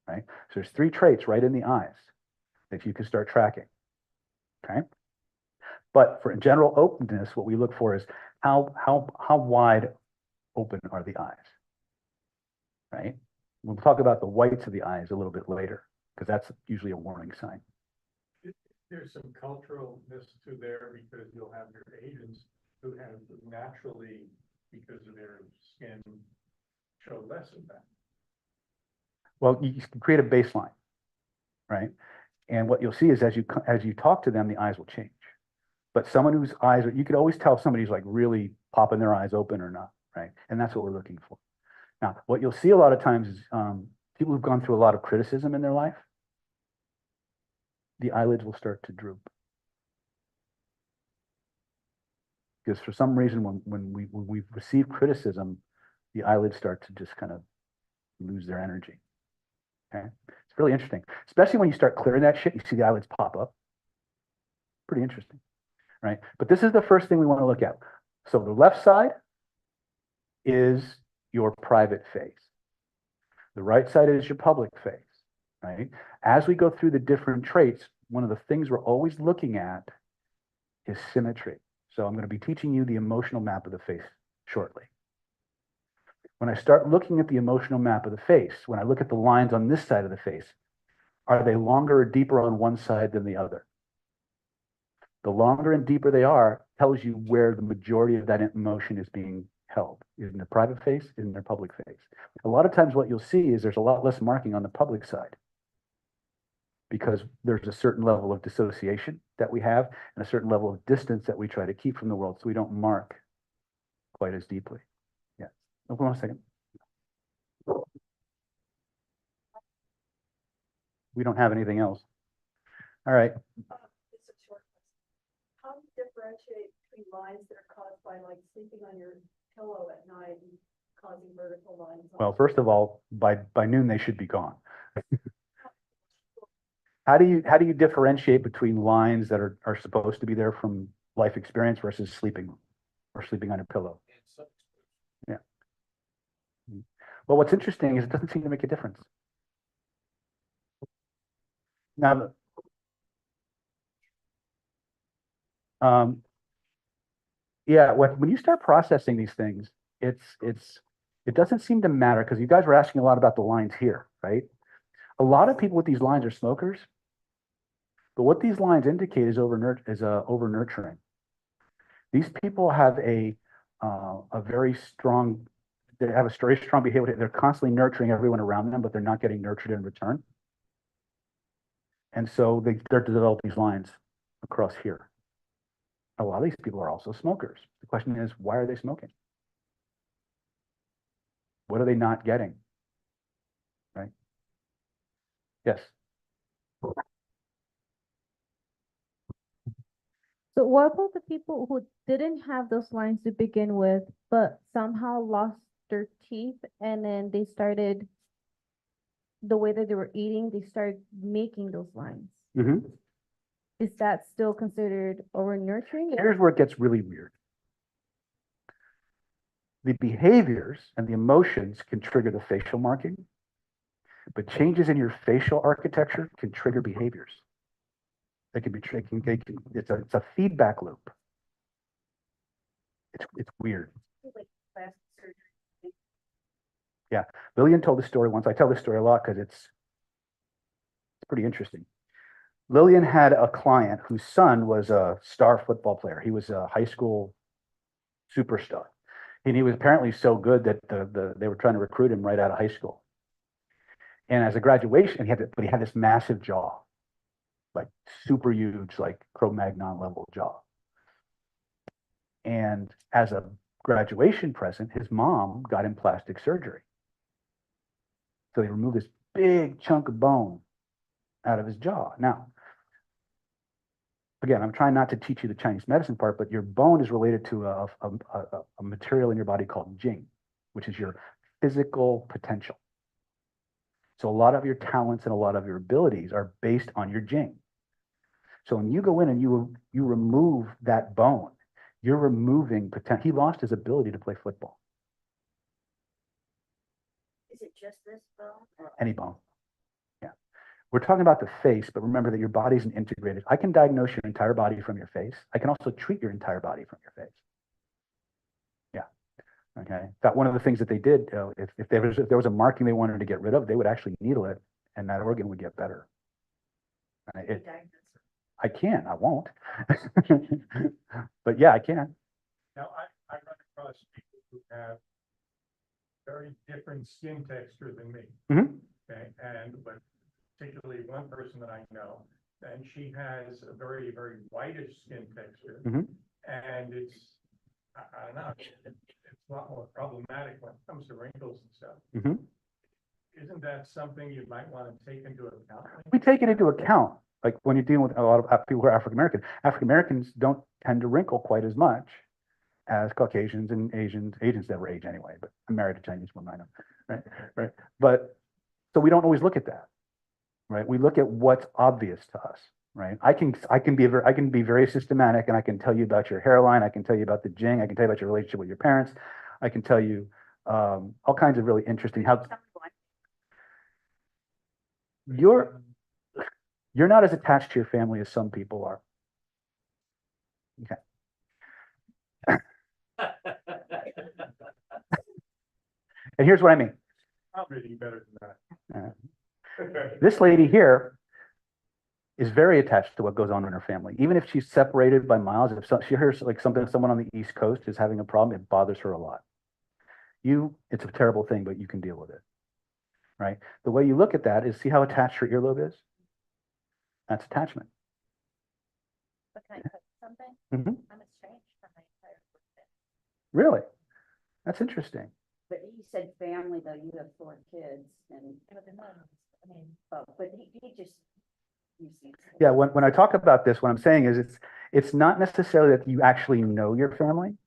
Right? So there's three traits right in the eyes that you can start tracking. Okay? But for general openness, what we look for is how wide open are the eyes, right? We'll talk about the whites of the eyes a little bit later, because that's usually a warning sign. There's some culturalness to there because you'll have your Asians who have naturally, because of their skin, show less of that. Well, you can create a baseline, right? And what you'll see is as you talk to them, the eyes will change. But someone whose eyes, you could always tell if somebody's like really popping their eyes open or not, right? And that's what we're looking for. Now, what you'll see a lot of times is people who've gone through a lot of criticism in their life, the eyelids will start to droop. Because for some reason, when we receive criticism, the eyelids start to just kind of lose their energy. Okay, it's really interesting, especially when you start clearing that shit. You see the eyelids pop up. pretty interesting, right? But this is the first thing we want to look at. So the left side is your private face. The right side is your public face, right? As we go through the different traits, one of the things we're always looking at is symmetry. So I'm going to be teaching you the emotional map of the face shortly. When I start looking at the emotional map of the face, when I look at the lines on this side of the face, are they longer or deeper on one side than the other? The longer and deeper they are tells you where the majority of that emotion is being held. Is in the private face, is in their public face. A lot of times what you'll see is there's a lot less marking on the public side because there's a certain level of dissociation that we have and a certain level of distance that we try to keep from the world so we don't mark quite as deeply. Yeah. Hold on a second. We don't have anything else. All right. It's a short question. How do you differentiate between lines that are caused by like sleeping on your pillow at night and causing vertical lines? Well, first of all, by noon they should be gone. How do you differentiate between lines that are supposed to be there from life experience versus sleeping or sleeping on a pillow? Yeah. Well, what's interesting is it doesn't seem to make a difference. Now, yeah, when you start processing these things, it doesn't seem to matter because you guys were asking a lot about the lines here, right? A lot of people with these lines are smokers, but what these lines indicate is over nurturing. These people have a very strong, they have a very strong behavior. They're constantly nurturing everyone around them, but they're not getting nurtured in return. And so they start to develop these lines across here. A lot of these people are also smokers. The question is, why are they smoking? What are they not getting? Right? Yes. So what about the people who didn't have those lines to begin with, but somehow lost their teeth and then they started, the way that they were eating, they started making those lines? Mm-hmm. Is that still considered over nurturing? Here's where it gets really weird. The behaviors and the emotions can trigger the facial marking, but changes in your facial architecture can trigger behaviors. They can be it's a feedback loop. It's weird. Like plastic surgery. Yeah, Lillian told the story once. I tell this story a lot because it's pretty interesting. Lillian had a client whose son was a star football player. He was a high school superstar. And he was apparently so good that they were trying to recruit him right out of high school. And as a graduation, he had this massive jaw, like super huge, like Cro-Magnon level jaw. And as a graduation present, his mom got him plastic surgery. So they removed this big chunk of bone out of his jaw. Now, again, I'm trying not to teach you the Chinese medicine part, but your bone is related to a material in your body called jing, which is your physical potential. So a lot of your talents and a lot of your abilities are based on your jing. So when you go in and you remove that bone, you're removing potential. He lost his ability to play football. Is it just this bone? Or Any bone. Yeah. We're talking about the face, but remember that your body's an integrated. I can diagnose your entire body from your face. I can also treat your entire body from your face. Yeah. Okay. That one of the things that they did, if there was a marking they wanted to get rid of, they would actually needle it, and that organ would get better. I can. I won't. But yeah, I can. Now, I run across people who have very different skin texture than me. Mhm. Okay, but particularly one person that I know, and she has a very, very whitish skin texture. Mhm. And I don't know, it's a lot more problematic when it comes to wrinkles and stuff. Mhm. Isn't that something you might want to take into account? We take it into account. Like when you're dealing with a lot of people who are African American, African Americans don't tend to wrinkle quite as much as Caucasians and Asians. Asians never age anyway, but I'm married to a Chinese woman, I know, right? Right. But so we don't always look at that, right? We look at what's obvious to us. right? I can be very systematic, and I can tell you about your hairline. I can tell you about the jing. I can tell you about your relationship with your parents. I can tell you all kinds of really interesting how you're not as attached to your family as some people are. Okay. And here's what I mean. I'm reading better than that. This lady here is very attached to what goes on in her family. Even if she's separated by miles, if she hears like someone on the East Coast is having a problem, it bothers her a lot. It's a terrible thing, but you can deal with it, right? The way you look at that is see how attached her earlobe is? That's attachment. But can I put something? Mhm. I'm estranged from my entire birthday. Really? That's interesting. But he said family, though, you have 4 kids and, But then, I mean, but he just. you see- Yeah, when I talk about this, what I'm saying is it's not necessarily that you actually know your family.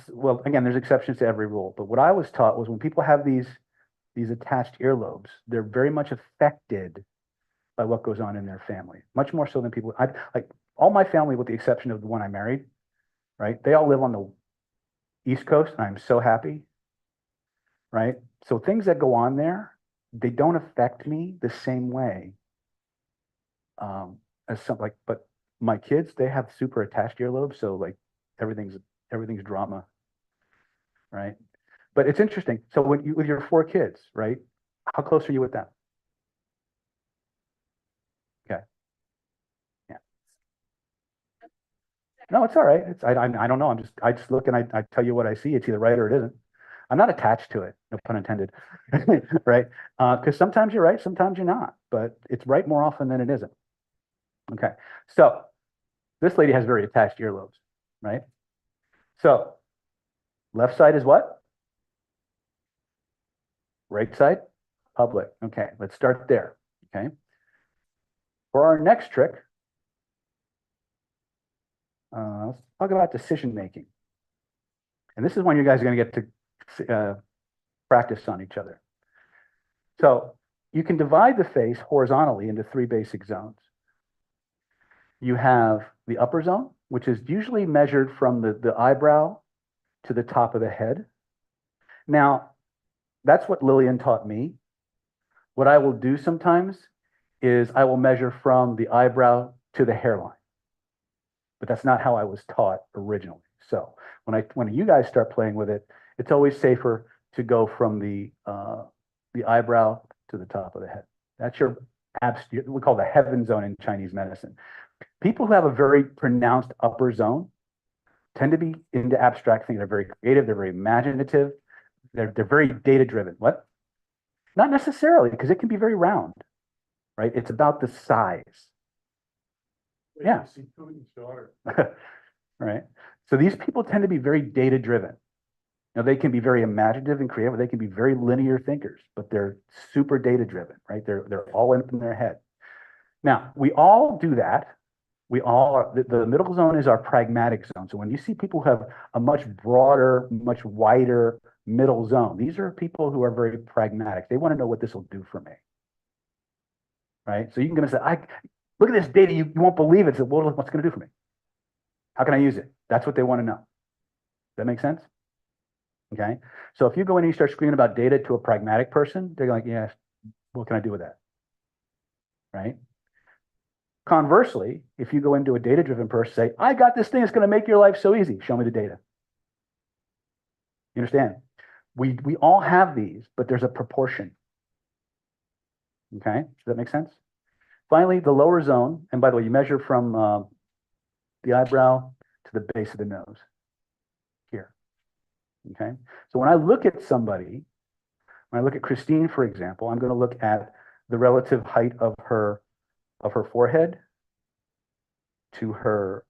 Well, again, there's exceptions to every rule, but what I was taught was when people have these attached earlobes, they're very much affected by what goes on in their family, much more so than people. Like all my family, with the exception of the one I married, right? They all live on the East Coast, and I'm so happy, right? So things that go on there, they don't affect me the same way as some like. But my kids, they have super attached earlobes, so like everything's drama, right? But it's interesting. So with your 4 kids, right? How close are you with them? Okay. Yeah. No, it's all right. I don't know. I just look and I tell you what I see. It's either right or it isn't. I'm not attached to it, no pun intended, right? Because sometimes you're right, sometimes you're not, but it's right more often than it isn't. Okay. So this lady has very attached earlobes, right? So left side is what? Right side? Public. Okay, let's start there. Okay. For our next trick, let's talk about decision making. And this is when you guys are going to get to practice on each other. So you can divide the face horizontally into 3 basic zones. You have the upper zone, which is usually measured from the eyebrow to the top of the head. Now, that's what Lillian taught me. What I will do sometimes is I will measure from the eyebrow to the hairline. But that's not how I was taught originally. So when you guys start playing with it, it's always safer to go from the eyebrow to the top of the head. That's your we call the heaven zone in Chinese medicine. People who have a very pronounced upper zone tend to be into abstract things. They're very creative. They're very imaginative. They're very data driven. What? Not necessarily, because it can be very round, right? It's about the size. Wait, Yeah. you see Putin's daughter. Right. So these people tend to be very data driven. Now they can be very imaginative and creative, or they can be very linear thinkers, but they're super data driven, right? They're all in their head. Now we all do that. We all are, the middle zone is our pragmatic zone. So when you see people who have a much broader, much wider middle zone, these are people who are very pragmatic. They want to know what this will do for me. Right. So you can go and say, look at this data, you won't believe it. So what's going to do for me? How can I use it? That's what they want to know. Does that make sense? Okay. So if you go in and you start screaming about data to a pragmatic person, they're like, yeah, what can I do with that? Right. Conversely, if you go into a data-driven person, say, I got this thing that's going to make your life so easy. Show me the data. You understand? We all have these, but there's a proportion. Okay. Does that make sense? Finally, the lower zone, and by the way, you measure from the eyebrow to the base of the nose here. Okay. So when I look at somebody, when I look at Christine, for example, I'm going to look at the relative height of her forehead to her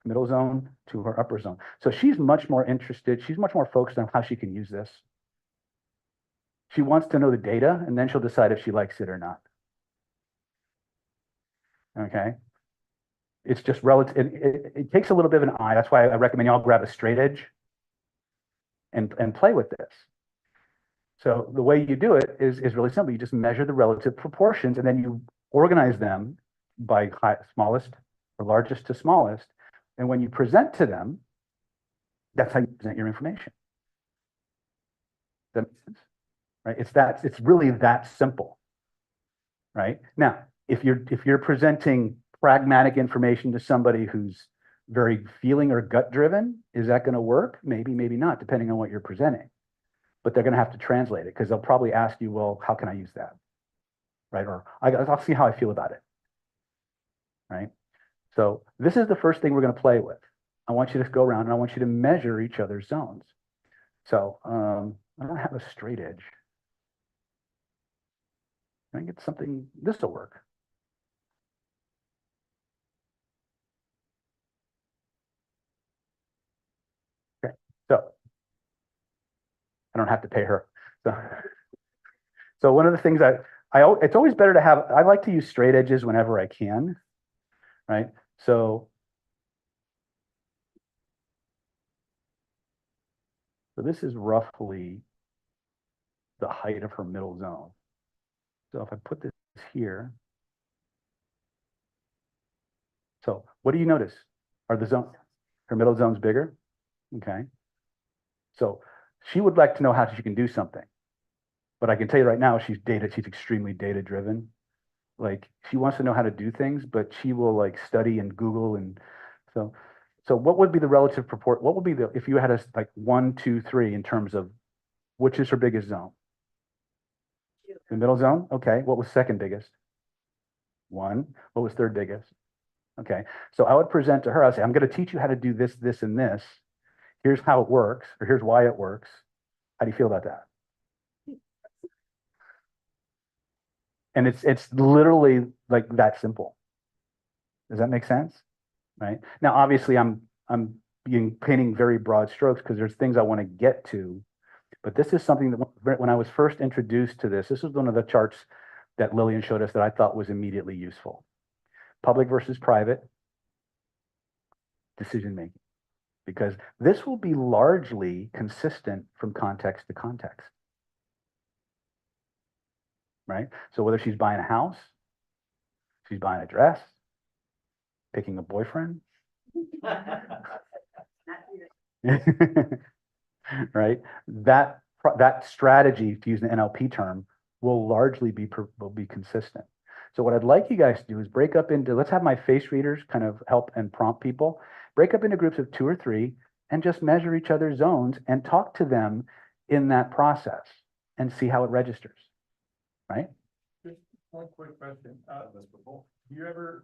middle zone to her upper zone. So she's much more interested. She's much more focused on how she can use this. She wants to know the data, and then she'll decide if she likes it or not. Okay. It's just relative. It takes a little bit of an eye. That's why I recommend you all grab a straight edge and play with this. So the way you do it is really simple. You just measure the relative proportions, and then you organize them by smallest or largest to smallest. And when you present to them, that's how you present your information. That makes sense, right? It's really that simple, right? Now, if you're presenting pragmatic information to somebody who's very feeling or gut driven, is that going to work? Maybe, maybe not, depending on what you're presenting. But they're going to have to translate it because they'll probably ask you, well, how can I use that? Right? Or I'll see how I feel about it. Right? So this is the first thing we're going to play with. I want you to go around and I want you to measure each other's zones. So I don't have a straight edge. Can I get something? This will work. Okay. So I don't have to pay her. So one of the things it's always better to have, I like to use straight edges whenever I can, right? So this is roughly the height of her middle zone. So if I put this here, so what do you notice? Are her middle zones bigger? Okay. So she would like to know how she can do something. But I can tell you right now, she's extremely data driven. Like she wants to know how to do things, but she will like study and Google. And so what would be the relative proportion? What would be if you had like 1, 2, 3 in terms of which is her biggest zone? The middle zone? Okay. What was second biggest? 1. What was third biggest? Okay. So I would present to her, I'd say, I'm going to teach you how to do this, this, and this. Here's how it works, or here's why it works. How do you feel about that? And it's literally like that simple. Does that make sense? Right. Now, obviously, I'm painting very broad strokes because there's things I want to get to. But this is something that when I was first introduced to this was one of the charts that Lillian showed us that I thought was immediately useful. Public versus private decision making. Because this will be largely consistent from context to context. Right? So whether she's buying a house, she's buying a dress, picking a boyfriend, right? That strategy, to use an NLP term, will largely be consistent. So what I'd like you guys to do is break up into, let's have my face readers kind of help and prompt people, break up into groups of 2 or 3 and just measure each other's zones and talk to them in that process and see how it registers, right? Just one quick question. Do you ever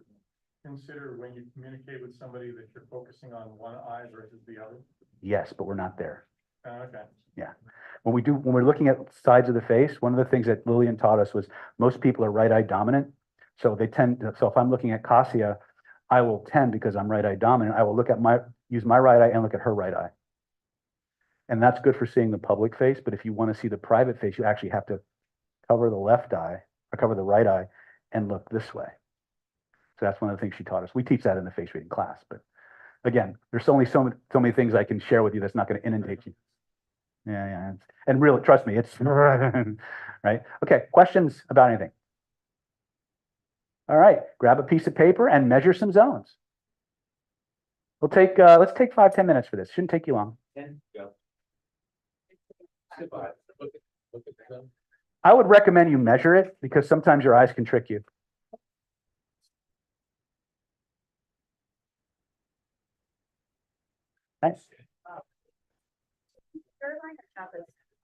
consider when you communicate with somebody that you're focusing on one eye versus the other? Yes, but we're not there. Okay. Yeah. When we're looking at sides of the face, one of the things that Lillian taught us was most people are right eye dominant. So if I'm looking at Cassia, I will tend, because I'm right eye dominant, I will use my right eye and look at her right eye. And that's good for seeing the public face. But if you want to see the private face, you actually have to cover the left eye or cover the right eye and look this way. So that's one of the things she taught us. We teach that in the face reading class, but again, there's only so many things I can share with you that's not going to inundate you. Yeah. And really, trust me, it's right. Okay, questions about anything? All right, grab a piece of paper and measure some zones. Let's take 5-10 minutes for this. Shouldn't take you long. I would recommend you measure it because sometimes your eyes can trick you. Nice.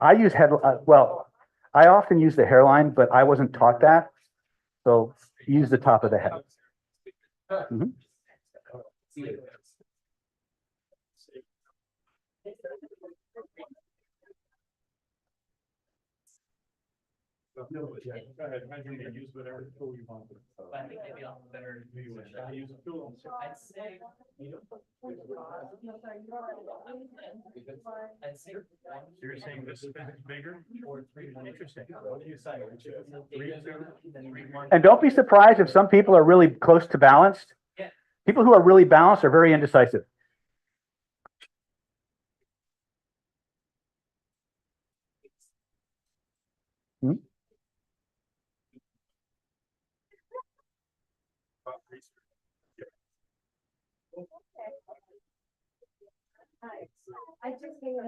I use I often use the hairline, but I wasn't taught that. So use the top of the head. Mhm. Go ahead, measure and use whatever tool you want. But I think maybe I'll better. Use a tool. I'd say. I'd say. You're saying this is bigger or 3? Interesting. What do you say? 3, 2, 3, 1. And don't be surprised if some people are really close to balanced. Yeah. People who are really balanced are very indecisive.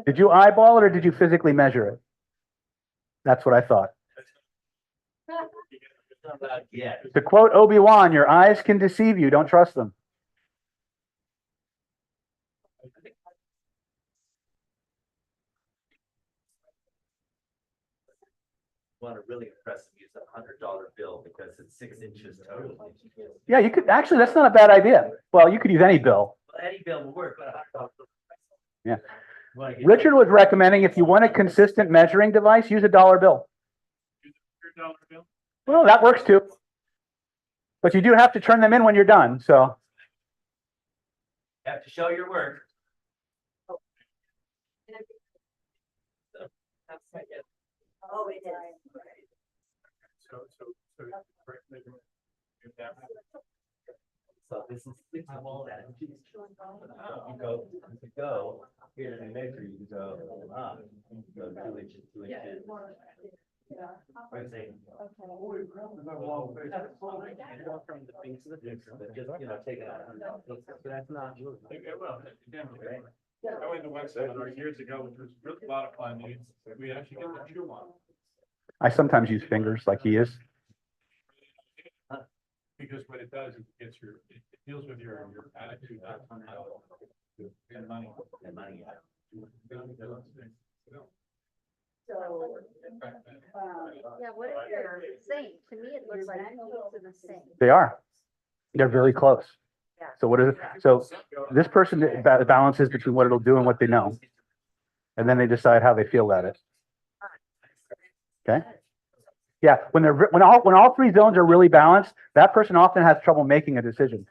Did you eyeball it or did you physically measure it? That's what I thought. Yeah. To quote Obi-Wan, your eyes can deceive you. Don't trust them. Want to really impress them, use a $100 bill because it's 6 inches total. Yeah, you could actually, that's not a bad idea. Well, you could use any bill. Well, any bill will work, but $100. Yeah. Richard was recommending if you want a consistent measuring device, use a dollar bill. $100 bill? Well, that works too. But you do have to turn them in when you're done, so. You have to show your work. Oh, it is. So, correct measurement. Do that. So this is all that. You go, here and measure, you go, you go 2 inches, 2 inches. Or say, but just, take it out. But that's not. Well, again, I went to one seminar years ago, which was really a lot of fun. We actually get the chew on. I sometimes use fingers like he is. Because what it does is it deals with your attitude, and money. And money. So, Yeah, what if they're the same? To me, it looks like both are the same. They are. They're very close. Yeah. So what is it? So this person balances between what it'll do and what they know. And then they decide how they feel about it. Okay. Yeah. When all three zones are really balanced, that person often has trouble making a decision.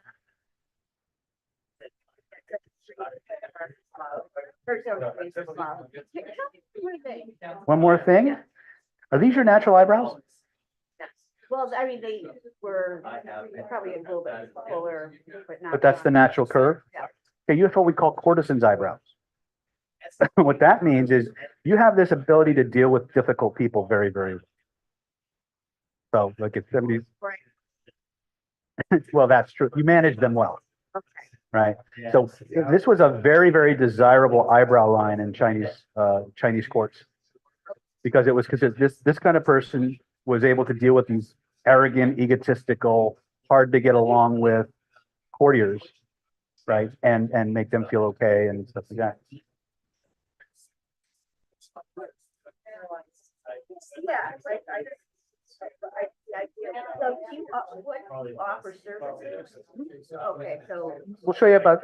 One more thing. Are these your natural eyebrows? well, I mean, they were probably a little bit fuller, but not. But that's the natural curve. Yeah. Okay, you have what we call courtesan's eyebrows. What that means is you have this ability to deal with difficult people very, very well. So like if somebody's, Right. well, that's true. You manage them well, Okay. right? So this was a very, very desirable eyebrow line in Chinese courts because this kind of person was able to deal with these arrogant, egotistical, hard to get along with courtiers, right? And make them feel okay and stuff like that. Yeah, right, so what do you offer services? Okay, so. We'll tell you about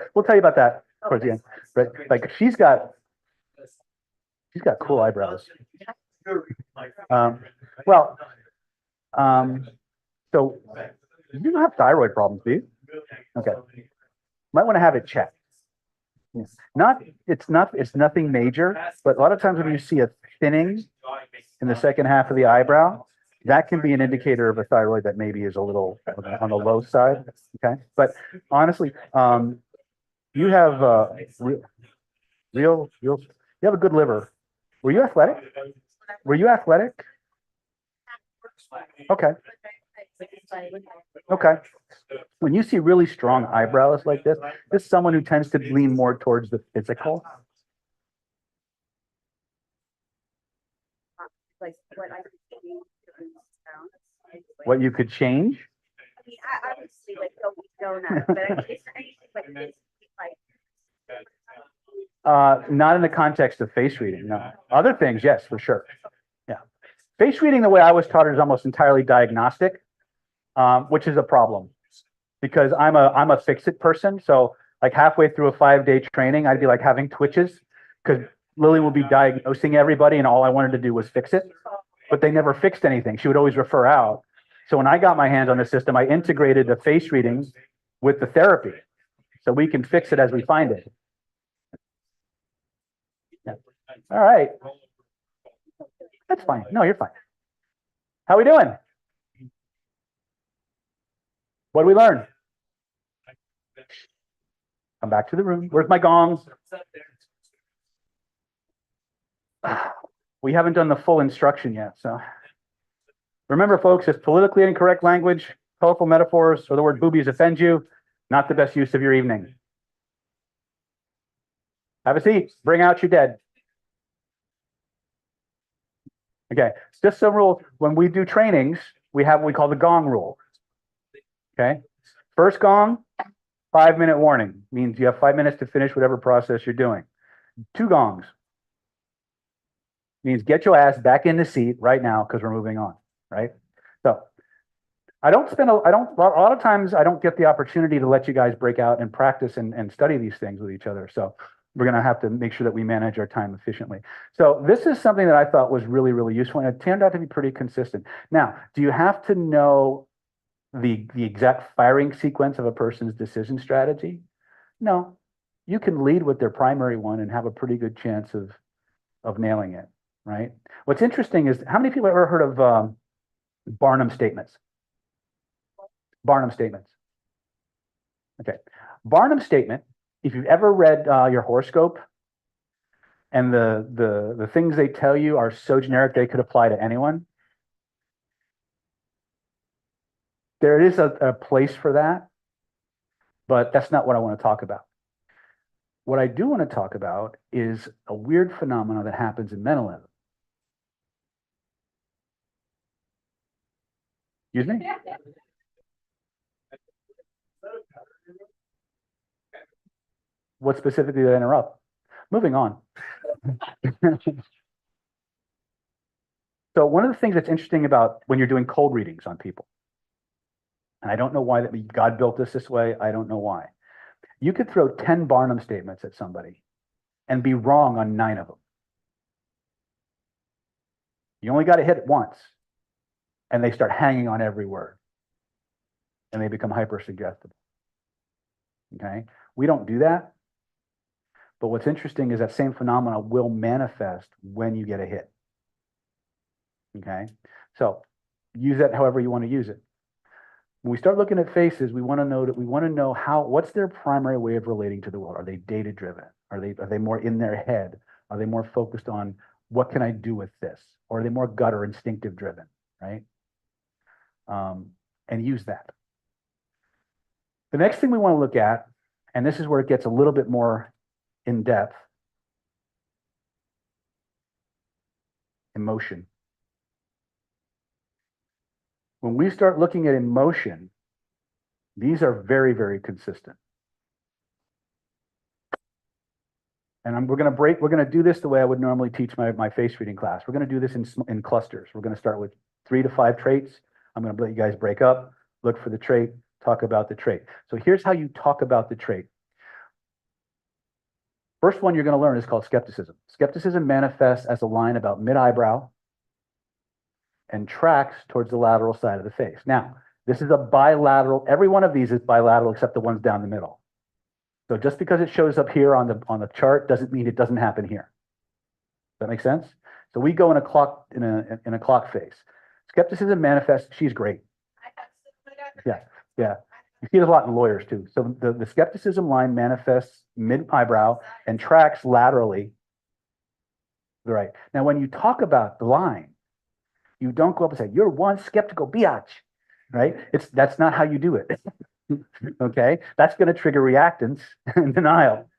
that towards the end. But like she's got cool eyebrows. So you don't have thyroid problems, do you? Okay. Might want to have it checked. It's nothing major, but a lot of times when you see a thinning in the second half of the eyebrow, that can be an indicator of a thyroid that maybe is a little on the low side. Okay. But honestly, you have you have a good liver. Were you athletic? Okay. Okay. When you see really strong eyebrows like this is someone who tends to lean more towards the physical. Like What you could change? I mean, I obviously like don't know, but I mean, is there anything like Not in the context of face reading, no. Other things, yes, for sure. Yeah. Face reading, the way I was taught it, is almost entirely diagnostic, which is a problem because I'm a fix-it person. So like halfway through a 5-day training, I'd be like having twitches because Lily will be diagnosing everybody and all I wanted to do was fix it, but they never fixed anything. She would always refer out. So when I got my hands on the system, I integrated the face readings with the therapy so we can fix it as we find it. Yeah. All right. That's fine. No, you're fine. How we doing? What did we learn? Come back to the room. Where's my gongs? We haven't done the full instruction yet. So remember, folks, it's politically incorrect language. colorful metaphors or the word boobies offend you, not the best use of your evening. Have a seat. Bring out your dead. Okay, just some rules. When we do trainings, we have what we call the gong rule. Okay, first gong, 5-minute warning, means you have 5 minutes to finish whatever process you're doing. 2 gongs means get your ass back in the seat right now because we're moving on, right? So a lot of times I don't get the opportunity to let you guys break out and practice and study these things with each other. So we're going to have to make sure that we manage our time efficiently. So this is something that I thought was really, really useful, and it turned out to be pretty consistent. Now, do you have to know the exact firing sequence of a person's decision strategy? No, you can lead with their primary one and have a pretty good chance of nailing it, right? What's interesting is, how many people have ever heard of Barnum statements? Barnum statements. Okay, Barnum statement. If you've ever read your horoscope, and the things they tell you are so generic they could apply to anyone, there is a place for that, but that's not what I want to talk about. What I do want to talk about is a weird phenomenon that happens in mentalism. Excuse me? What specifically did I interrupt? Moving on. So one of the things that's interesting about when you're doing cold readings on people, and I don't know why that God built this way, I don't know why. You could throw 10 Barnum statements at somebody and be wrong on 9 of them. You only got to hit it once, and they start hanging on every word, and they become hyper suggestible. Okay, we don't do that. But what's interesting is that same phenomena will manifest when you get a hit. Okay, so use that however you want to use it. When we start looking at faces, we want to know what's their primary way of relating to the world. Are they data driven? Are they more in their head? Are they more focused on what can I do with this? Or are they more gut or instinctive driven, right? And use that. The next thing we want to look at, and this is where it gets a little bit more in depth, emotion. When we start looking at emotion, these are very, very consistent. And we're going to do this the way I would normally teach my face reading class. We're going to do this in clusters. We're going to start with 3 to 5 traits. I'm going to let you guys break up, look for the trait, talk about the trait. So here's how you talk about the trait. First one you're going to learn is called skepticism. Skepticism manifests as a line about mid-eyebrow and tracks towards the lateral side of the face. Now, this is a bilateral. Every one of these is bilateral except the ones down the middle. So just because it shows up here on the chart doesn't mean it doesn't happen here. Does that make sense? So we go in a clock face. Skepticism manifests. She's great. Yeah, yeah. You see it a lot in lawyers too. So the skepticism line manifests mid-eyebrow and tracks laterally. Right. Now, when you talk about the line, you don't go up and say, "You're one skeptical biatch," right? That's not how you do it. Okay, that's going to trigger reactance and denial,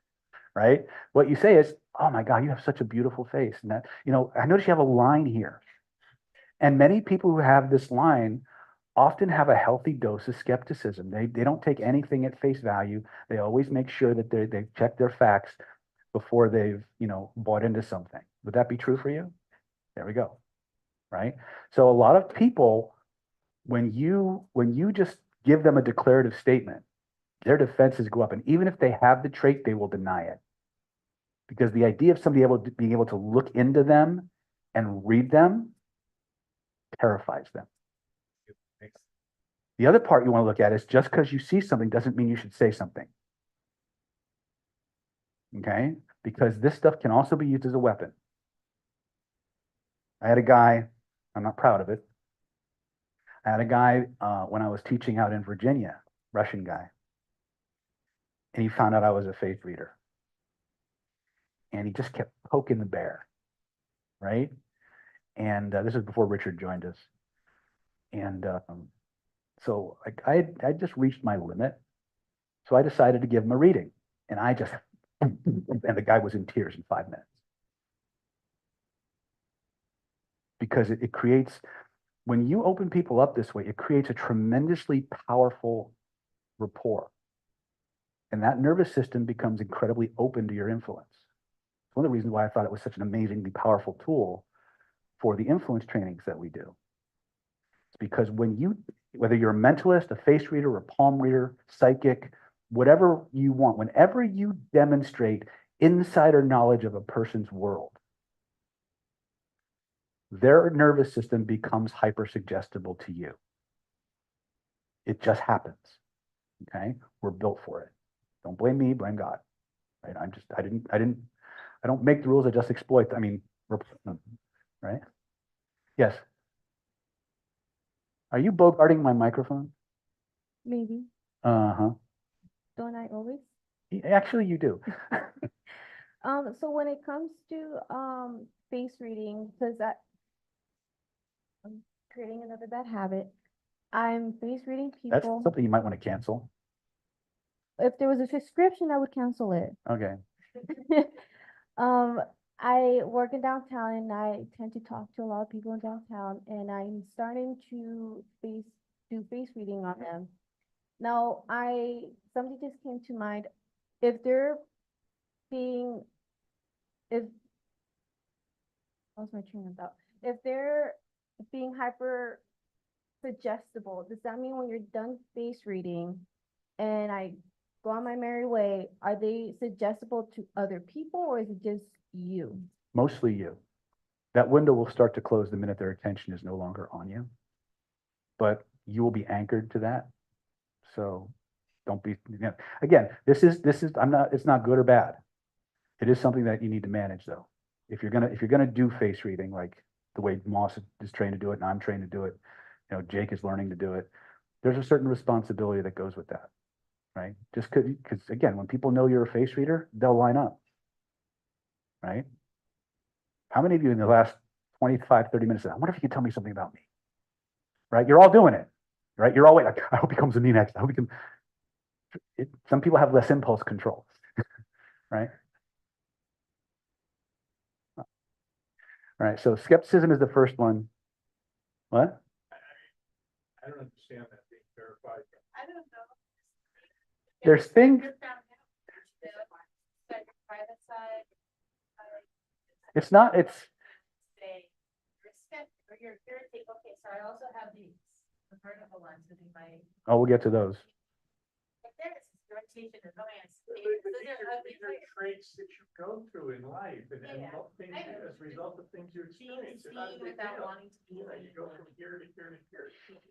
right? What you say is, "Oh my God, you have such a beautiful face," and that, I notice you have a line here. And many people who have this line often have a healthy dose of skepticism. They don't take anything at face value. They always make sure that they check their facts before they've bought into something. Would that be true for you? There we go. Right. So a lot of people, when you just give them a declarative statement, their defenses go up, and even if they have the trait, they will deny it, because the idea of somebody being able to look into them and read them terrifies them. The other part you want to look at is, just because you see something doesn't mean you should say something. Okay, because this stuff can also be used as a weapon. I had a guy, I'm not proud of it. I had a guy when I was teaching out in Virginia, Russian guy, and he found out I was a faith reader. And he just kept poking the bear, right? And this is before Richard joined us. And So like I just reached my limit. So I decided to give him a reading, and I just, and the guy was in tears in 5 minutes. Because it creates, when you open people up this way, it creates a tremendously powerful rapport. And that nervous system becomes incredibly open to your influence. It's one of the reasons why I thought it was such an amazingly powerful tool for the influence trainings that we do. It's because when you, whether you're a mentalist, a face reader, a palm reader, psychic, whatever you want, whenever you demonstrate insider knowledge of a person's world, their nervous system becomes hypersuggestible to you. It just happens. Okay, we're built for it. Don't blame me, blame God. Right? I don't make the rules. I just exploit. I mean, right? Yes. Are you bogarting my microphone? Maybe. Uh-huh. Don't I always? Actually, you do. So when it comes to face reading, because I'm creating another bad habit. I'm face reading That's people. something you might want to cancel. If there was a subscription, I would cancel it. Okay. I work in downtown and I tend to talk to a lot of people in downtown, and I'm starting to do face reading on them. Now, something just came to mind. If they're being, if, what's my train of thought? If they're being hyper suggestible, does that mean when you're done face reading and I go on my merry way, are they suggestible to other people or is it just you? Mostly you. That window will start to close the minute their attention is no longer on you. But you will be anchored to that. So don't be, again, this is, it's not good or bad. It is something that you need to manage though. If you're gonna do face reading, like the way Moss is trained to do it and I'm trained to do it, Jake is learning to do it, there's a certain responsibility that goes with that, right? Just because again, when people know you're a face reader, they'll line up, right? How many of you in the last 25, 30 minutes said, I wonder if you could tell me something about me, right? You're all doing it, right? You're all waiting, I hope he comes to me next. I hope he can. Some people have less impulse control, right? All right, so skepticism is the first one. What? I don't understand that being verified. I don't know. There's things. Private side. It's not, it's. Say, you're skeptic, or you're irritated, okay, so I also have these, the vertical ones that in my. Oh, we'll get to those. But there is irritation, annoyance. These are traits that you go through in life and Yeah. things as a result of things you experience. They're not a big Without deal. wanting to be. You go from here to here to here.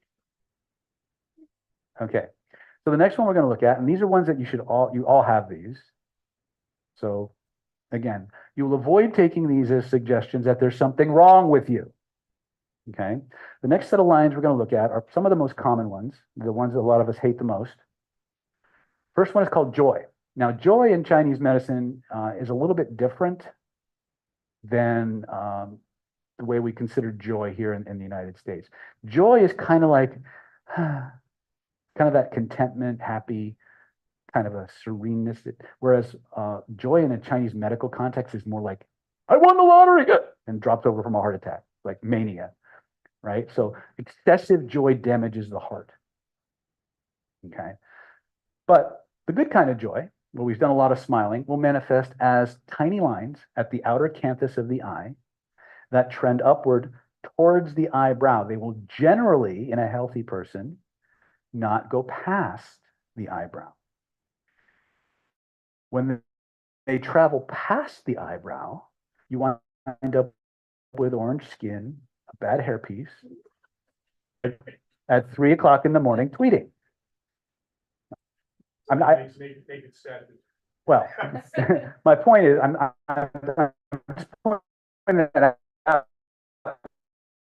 Okay, so the next one we're going to look at, and these are ones that you all have these. So again, you will avoid taking these as suggestions that there's something wrong with you. Okay, the next set of lines we're going to look at are some of the most common ones, the ones that a lot of us hate the most. First one is called joy. Now, joy in Chinese medicine is a little bit different than the way we consider joy here in the United States. Joy is kind of like, kind of that contentment, happy, kind of a sereneness. Whereas joy in a Chinese medical context is more like, I won the lottery, and drops over from a heart attack, like mania, right? So excessive joy damages the heart. Okay. But the good kind of joy, where we've done a lot of smiling, will manifest as tiny lines at the outer canthus of the eye that trend upward towards the eyebrow. They will generally, in a healthy person, not go past the eyebrow. When they travel past the eyebrow, you wind up with orange skin, a bad hairpiece, at 3 o'clock in the morning tweeting. Make it sad. Well, my point is, I'm just pointing that out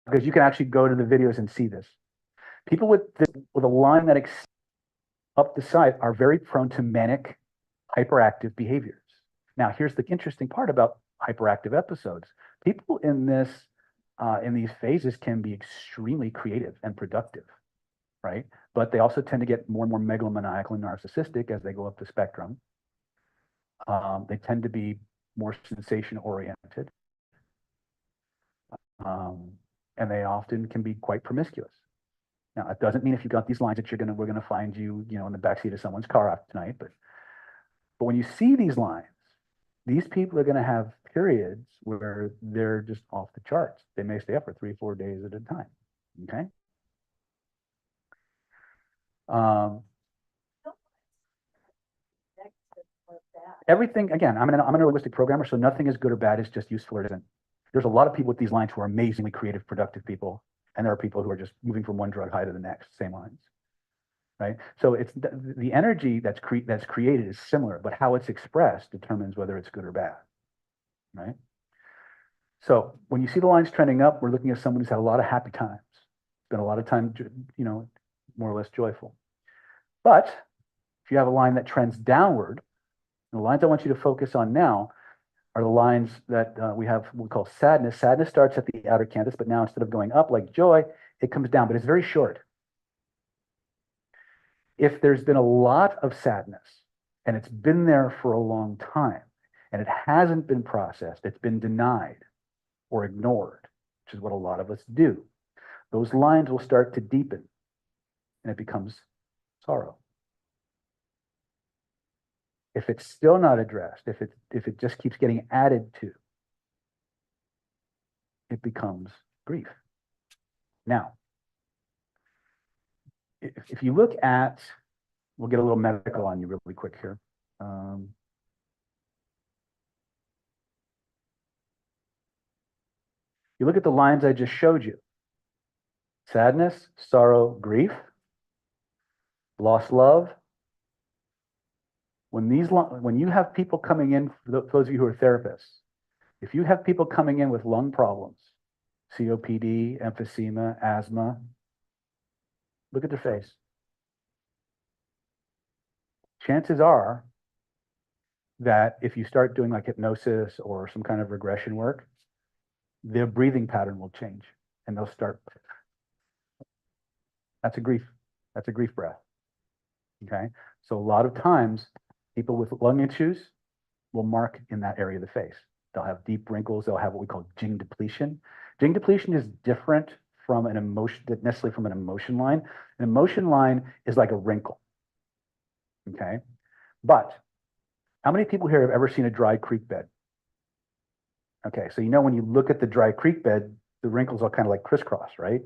because you can actually go to the videos and see this. People with a line that extends up the side are very prone to manic, hyperactive behaviors. Now, here's the interesting part about hyperactive episodes. People in these phases can be extremely creative and productive, right? But they also tend to get more and more megalomaniacal and narcissistic as they go up the spectrum. They tend to be more sensation oriented. And they often can be quite promiscuous. Now, it doesn't mean if you've got these lines that we're gonna find you, in the backseat of someone's car after tonight, but when you see these lines, these people are gonna have periods where they're just off the charts. They may stay up for 3-4 days at a time, okay? Everything, again, I'm an analytic programmer, so nothing is good or bad, it's just useful or isn't. There's a lot of people with these lines who are amazingly creative, productive people, and there are people who are just moving from one drug high to the next, same lines, right? So it's the energy that's created is similar, but how it's expressed determines whether it's good or bad, right? So when you see the lines trending up, we're looking at someone who's had a lot of happy times, spent a lot of time, more or less joyful. But if you have a line that trends downward, the lines I want you to focus on now are the lines that we call sadness. Sadness starts at the outer canvas, but now instead of going up like joy, it comes down, but it's very short. If there's been a lot of sadness and it's been there for a long time and it hasn't been processed, it's been denied or ignored, which is what a lot of us do, those lines will start to deepen and it becomes sorrow. If it's still not addressed, if it just keeps getting added to, it becomes grief. Now, if you look at, we'll get a little medical on you really quick here. You look at the lines I just showed you. Sadness, sorrow, grief, lost love. When you have people coming in, for those of you who are therapists, if you have people coming in with lung problems, COPD, emphysema, asthma, look at their face. Chances are that if you start doing like hypnosis or some kind of regression work, their breathing pattern will change and they'll start. That's a grief breath. Okay. So a lot of times people with lung issues will mark in that area of the face. They'll have deep wrinkles. They'll have what we call Jing depletion. Jing depletion is different from an emotion, necessarily from an emotion line. An emotion line is like a wrinkle. Okay. But how many people here have ever seen a dry creek bed? Okay. So, when you look at the dry creek bed, the wrinkles are kind of like crisscross, right?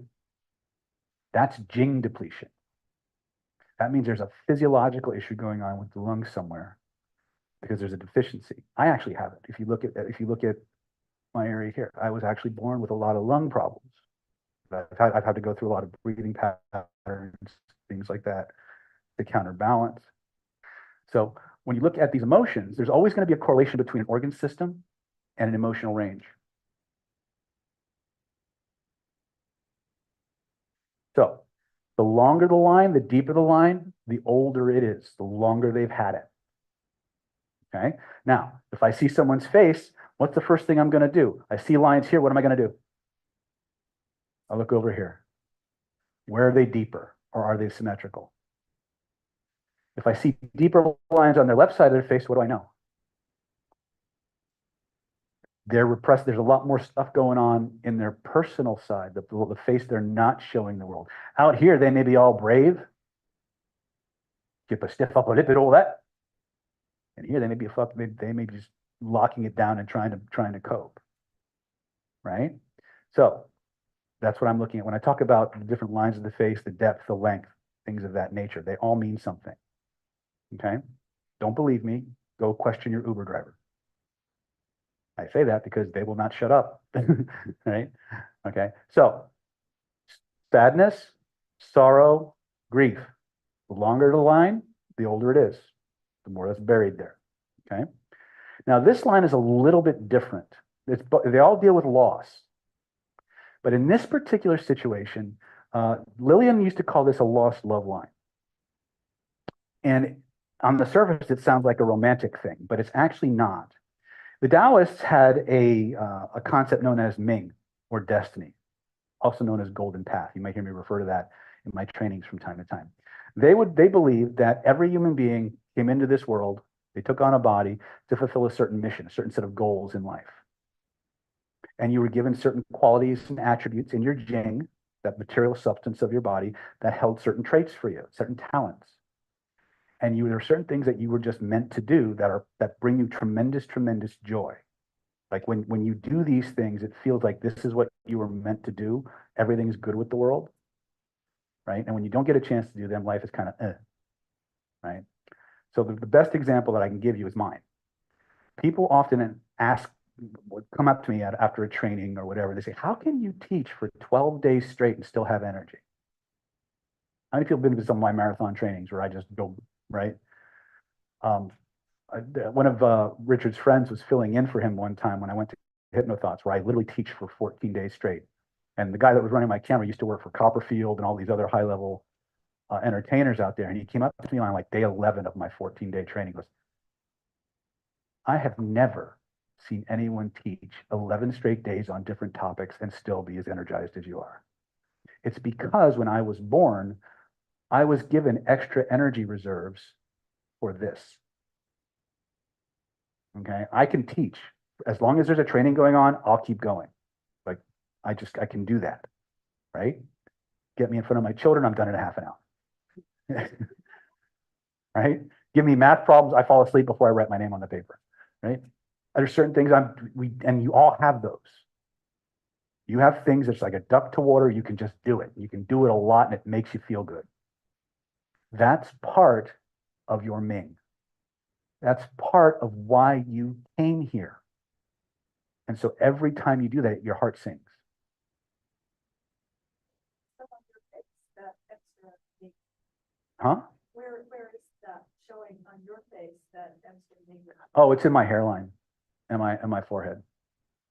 That's Jing depletion. That means there's a physiological issue going on with the lungs somewhere because there's a deficiency. I actually have it. If you look at my area here, I was actually born with a lot of lung problems. I've had to go through a lot of breathing patterns, things like that to counterbalance. So when you look at these emotions, there's always going to be a correlation between an organ system and an emotional range. So the longer the line, the deeper the line, the older it is, the longer they've had it. Okay. Now, if I see someone's face, what's the first thing I'm going to do? I see lines here. What am I going to do? I'll look over here. Where are they deeper or are they symmetrical? If I see deeper lines on their left side of their face, what do I know? They're repressed. There's a lot more stuff going on in their personal side, the face they're not showing the world. Out here, they may be all brave, keep a stiff upper lip and all that. And here they may be they may be just locking it down and trying to cope. Right? So that's what I'm looking at. When I talk about the different lines of the face, the depth, the length, things of that nature, they all mean something. Okay? Don't believe me, go question your Uber driver. I say that because they will not shut up, right? Okay, so sadness, sorrow, grief. The longer the line, the older it is, the more that's buried there, okay? Now, this line is a little bit different. They all deal with loss. But in this particular situation, Lillian used to call this a lost love line. And on the surface, it sounds like a romantic thing, but it's actually not. The Taoists had a concept known as Ming, or destiny, also known as golden path. You might hear me refer to that in my trainings from time to time. They believed that every human being came into this world, they took on a body to fulfill a certain mission, a certain set of goals in life. And you were given certain qualities and attributes in your jing, that material substance of your body, that held certain traits for you, certain talents. And there are certain things that you were just meant to do that bring you tremendous, tremendous joy. Like when you do these things, it feels like this is what you were meant to do. Everything's good with the world, right? And when you don't get a chance to do them, life is kind of, right? So the best example that I can give you is mine. People often come up to me after a training or whatever. They say, how can you teach for 12 days straight and still have energy? How many people have been to some of my marathon trainings where I just go, right? One of Richard's friends was filling in for him one time when I went to Hypnothoughts, where I literally teach for 14 days straight. And the guy that was running my camera used to work for Copperfield and all these other high-level entertainers out there. And he came up to me on like day 11 of my 14-day training. He goes, I have never seen anyone teach 11 straight days on different topics and still be as energized as you are. It's because when I was born, I was given extra energy reserves for this. Okay, I can teach. As long as there's a training going on, I'll keep going. Like, I can do that, right? Get me in front of my children, I'm done in a half an hour. Right? Give me math problems, I fall asleep before I write my name on the paper, right? There's certain things and you all have those. You have things that's like a duck to water, you can just do it. You can do it a lot and it makes you feel good. That's part of your Ming. That's part of why you came here. And so every time you do that, your heart sings. That extra ink. Huh? Where is that showing on your face, that extra ink? Oh, it's in my hairline and my forehead.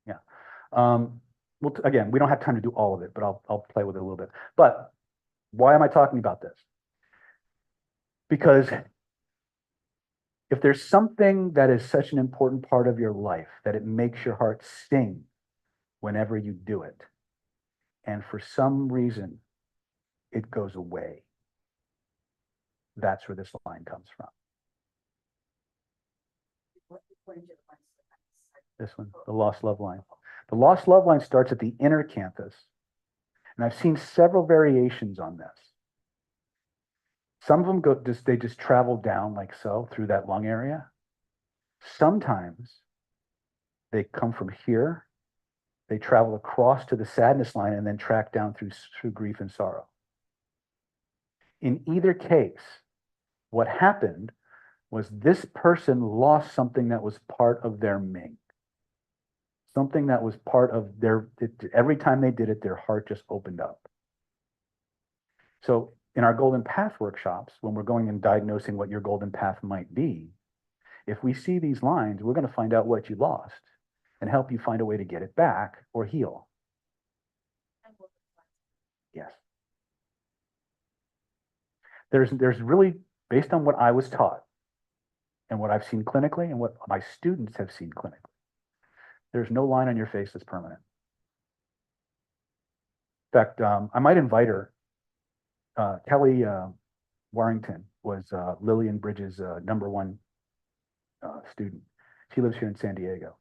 Yeah. Well, again, we don't have time to do all of it, but I'll play with it a little bit. But why am I talking about this? Because if there's something that is such an important part of your life that it makes your heart sing whenever you do it, and for some reason it goes away, that's where this line comes from. This one, the lost love line. The lost love line starts at the inner canthus, and I've seen several variations on this. Some of them they just travel down like so through that lung area. Sometimes they come from here, they travel across to the sadness line and then track down through grief and sorrow. In either case, what happened was this person lost something that was part of their Ming. Something that was part of every time they did it, their heart just opened up. So in our Golden Path workshops, when we're going and diagnosing what your Golden Path might be, if we see these lines, we're going to find out what you lost and help you find a way to get it back or heal. Yes. There's really, based on what I was taught and what I've seen clinically and what my students have seen clinically, there's no line on your face that's permanent. In fact, I might invite her. Kelly Warrington was Lillian Bridges' #1 student. She lives here in San Diego.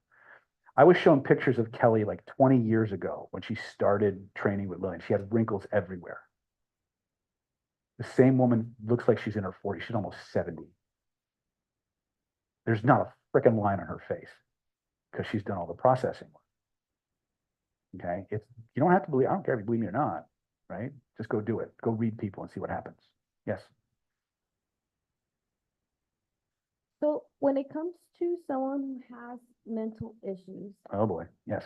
I was shown pictures of Kelly like 20 years ago when she started training with Lillian. She had wrinkles everywhere. The same woman looks like she's in her 40s. She's almost 70. There's not a freaking line on her face because she's done all the processing work. Okay, you don't have to believe. I don't care if you believe me or not, right? Just go do it. Go read people and see what happens. Yes. So when it comes to someone who has mental issues, Oh boy. Yes.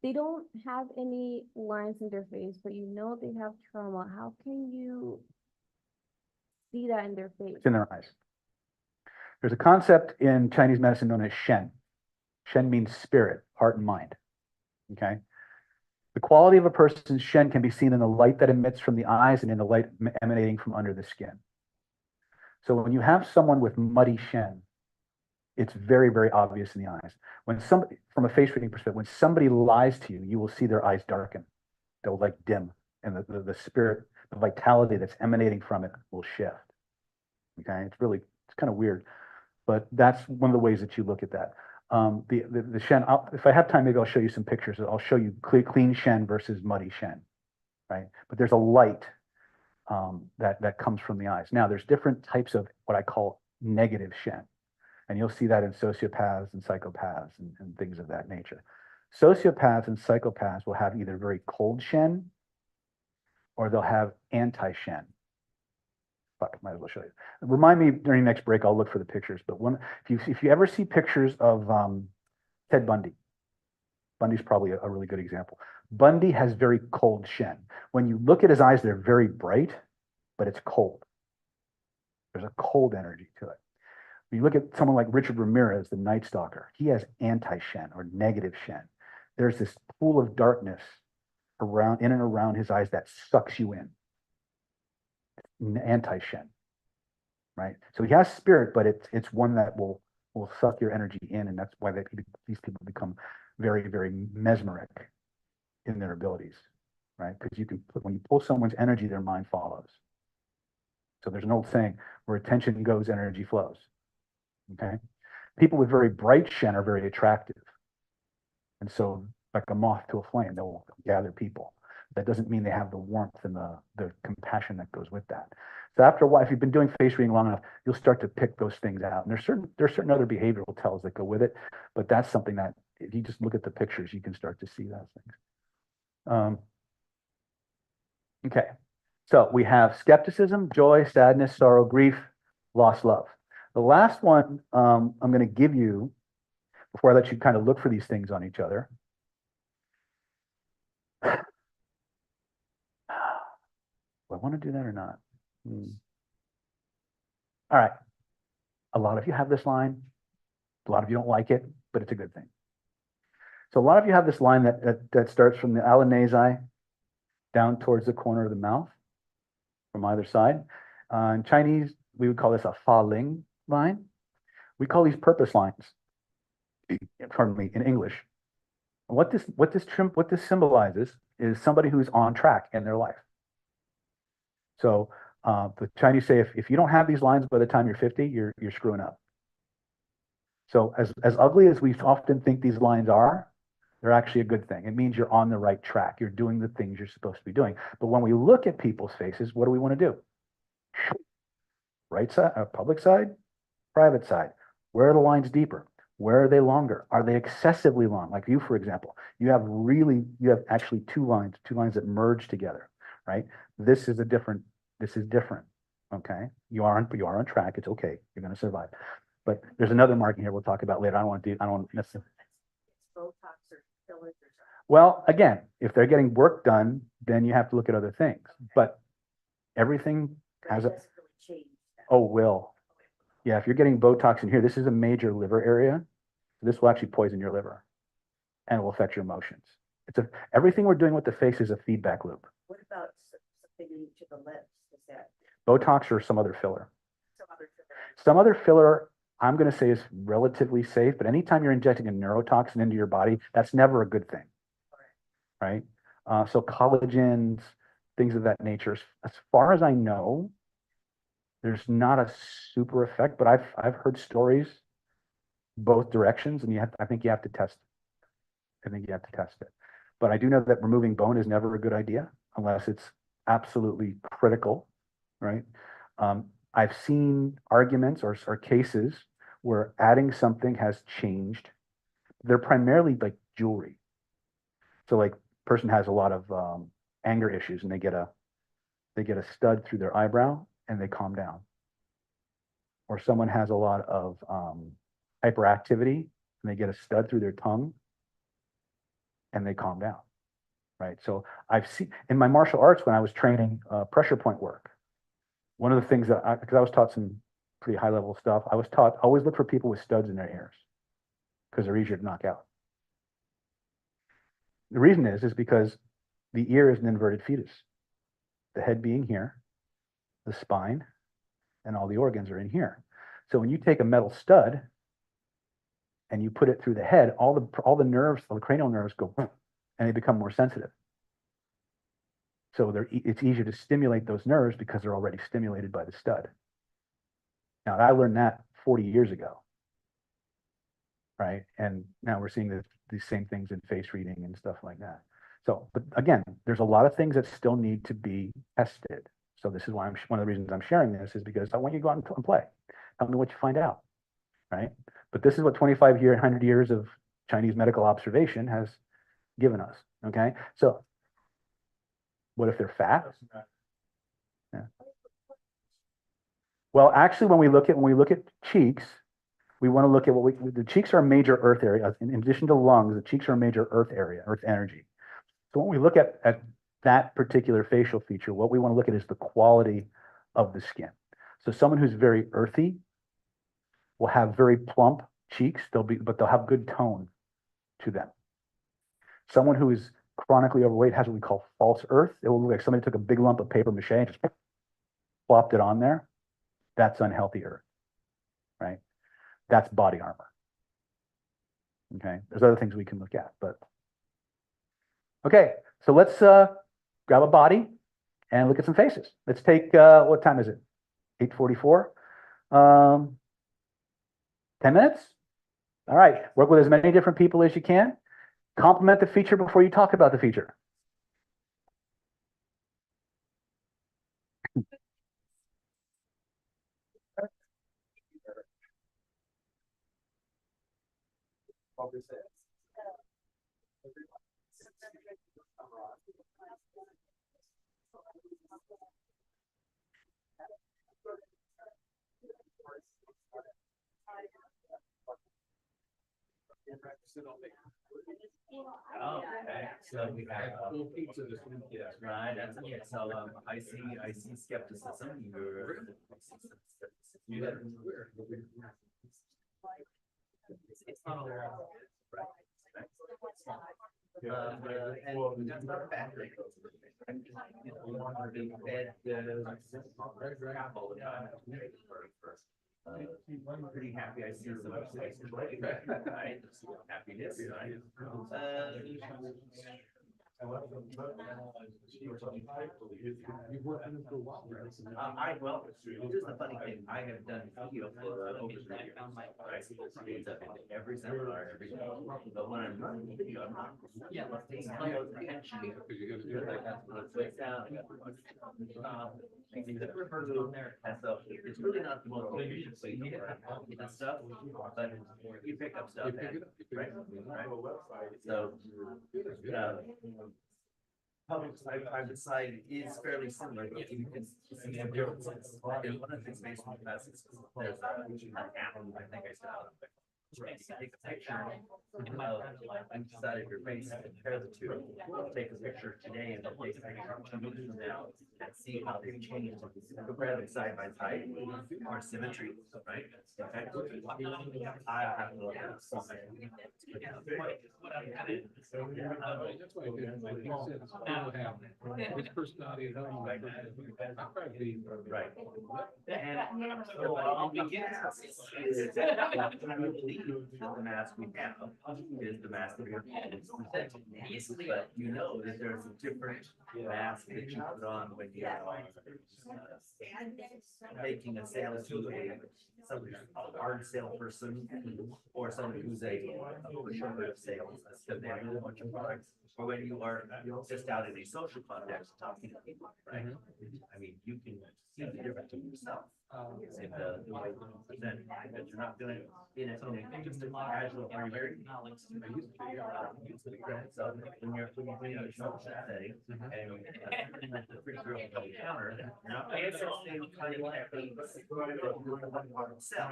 they don't have any lines in their face, but you know they have trauma. How can you see that in their face? It's in their eyes. There's a concept in Chinese medicine known as Shen. Shen means spirit, heart, and mind. Okay. The quality of a person's Shen can be seen in the light that emits from the eyes and in the light emanating from under the skin. So when you have someone with muddy Shen, it's very, very obvious in the eyes. When somebody, from a face reading perspective, when somebody lies to you, you will see their eyes darken. They'll like dim. and the spirit, the vitality that's emanating from it will shift. Okay, it's kind of weird, but that's one of the ways that you look at that. The Shen, if I have time, maybe I'll show you some pictures. I'll show you clean Shen versus muddy Shen, right? But there's a light that comes from the eyes. Now, there's different types of what I call negative Shen, and you'll see that in sociopaths and psychopaths and things of that nature. Sociopaths and psychopaths will have either very cold Shen or they'll have anti-Shen. Fuck, might as well show you. Remind me during next break, I'll look for the pictures. But if you ever see pictures of Ted Bundy, Bundy's probably a really good example. Bundy has very cold Shen. When you look at his eyes, they're very bright, but it's cold. There's a cold energy to it. When you look at someone like Richard Ramirez, the Night Stalker, he has anti-Shen or negative Shen. There's this pool of darkness in and around his eyes that sucks you in. Anti-Shen, right? So he has spirit, but it's one that will suck your energy in, and that's why these people become very, very mesmeric in their abilities, right? Because when you pull someone's energy, their mind follows. So there's an old saying, where attention goes, energy flows. Okay, people with very bright Shen are very attractive, and so like a moth to a flame, they'll gather people. That doesn't mean they have the warmth and the compassion that goes with that. So after a while, if you've been doing face reading long enough, you'll start to pick those things out. And there's certain other behavioral tells that go with it, but that's something that if you just look at the pictures, you can start to see those things. Okay, so we have skepticism, joy, sadness, sorrow, grief, lost love. The last one I'm going to give you before I let you kind of look for these things on each other. Do I want to do that or not? All right. A lot of you have this line. A lot of you don't like it, but it's a good thing. So a lot of you have this line that starts from the Alanazai down towards the corner of the mouth from either side. In Chinese, we would call this a Fa Ling line. We call these purpose lines. Pardon me, in English. And what this symbolizes is somebody who's on track in their life. So the Chinese say if you don't have these lines by the time you're 50, you're screwing up. So as ugly as we often think these lines are, they're actually a good thing. It means you're on the right track. You're doing the things you're supposed to be doing. But when we look at people's faces, what do we want to do? Right side, public side, private side. Where are the lines deeper? Where are they longer? Are they excessively long? Like you, for example, you have actually two lines that merge together, right? This is different. Okay. You are on track. It's okay. You're going to survive. But there's another marking here we'll talk about later. I don't want to necessarily. It's Botox or fillers or something. Well, again, if they're getting work done, then you have to look at other things. But everything has But it doesn't really change that. Oh, will. Yeah, if you're getting Botox in here, this is a major liver area. This will actually poison your liver and it will affect your emotions. Everything we're doing with the face is a feedback loop. What about something to the lips? Is that Botox or some other filler. some other filler? Some other filler, I'm going to say is relatively safe, but anytime you're injecting a neurotoxin into your body, that's never a good thing, right? So collagens, things of that nature. As far as I know, there's not a super effect, but I've heard stories both directions, and I think you have to test it. But I do know that removing bone is never a good idea unless it's absolutely critical, right? I've seen arguments or cases where adding something has changed. They're primarily like jewelry. So like person has a lot of anger issues and they get a stud through their eyebrow and they calm down. Or someone has a lot of hyperactivity and they get a stud through their tongue and they calm down, right? So I've seen in my martial arts when I was training pressure point work, one of the things because I was taught some pretty high level stuff, I was taught always look for people with studs in their ears because they're easier to knock out. The reason is because the ear is an inverted fetus. The head being here, the spine, and all the organs are in here. So when you take a metal stud and you put it through the head, all the nerves, all the cranial nerves go and they become more sensitive. So it's easier to stimulate those nerves because they're already stimulated by the stud. Now, I learned that 40 years ago, right? And now we're seeing these same things in face reading and stuff like that. So, but again, there's a lot of things that still need to be tested. So this is why one of the reasons I'm sharing this is because I want you to go out and play. Tell me what you find out, right? But this is what 100 years of Chinese medical observation has given us, okay? So what if they're fat? Yeah. Well, actually, when we look at cheeks, we want to look at the cheeks are a major earth area. In addition to lungs, the cheeks are a major earth area, earth energy. So when we look at that particular facial feature, what we want to look at is the quality of the skin. So someone who's very earthy will have very plump cheeks, but they'll have good tone to them. Someone who is chronically overweight has what we call false earth. It will look like somebody took a big lump of paper mache and just plopped it on there. That's unhealthy earth, right? That's body armor. Okay, there's other things we can look at, but okay, so let's grab a body and look at some faces. Let's take, what time is it? 8:44. 10 minutes? All right, work with as many different people as you can. Compliment the feature before you talk about the feature. Oh, okay, so we have a little pizza this week, yes. Right, that's, yeah, so, I see skepticism, you're. Yeah. It's not a lot, right? And that's not a bad thing. You know, we want to be fed, crap all the time. I'm pretty happy I see some places like that, right? Happiness, right? Well, here's the funny thing, I have done video for over 3 years. Right? Every seminar, every, but when I'm running video, I'm not. Yeah, let's take attention. That's what it's like down. The reverse on there, and so it's really not the most efficient way to learn that stuff, but you pick up stuff, right? So, public side, private side is fairly similar, but you can see some differences. And one of the things based on the is there's an app, I think I saw. You take a picture of each side of your face and compare the two. Take a picture today and then take a picture 2 weeks from now and see how they've changed. Compare them side by side or symmetry, right? I have to look at something. That's why his personality and how you Right. And so I'll begin. I believe the mask we have is the mask that we're presenting. But you know that there's a different mask that you put on when you're making a sale to somebody, a hard salesperson, or somebody who's a pushover of sales, because they have a bunch of products. Or when you are just out in a social context talking to people, right? I mean, you can see the difference in yourself. In the way you present, because you're not doing it in a just a casual, are you very knowledge? So when you're in a social setting, and the pretty girl at the counter, you're not going to say the same kind of things that you're the one part itself.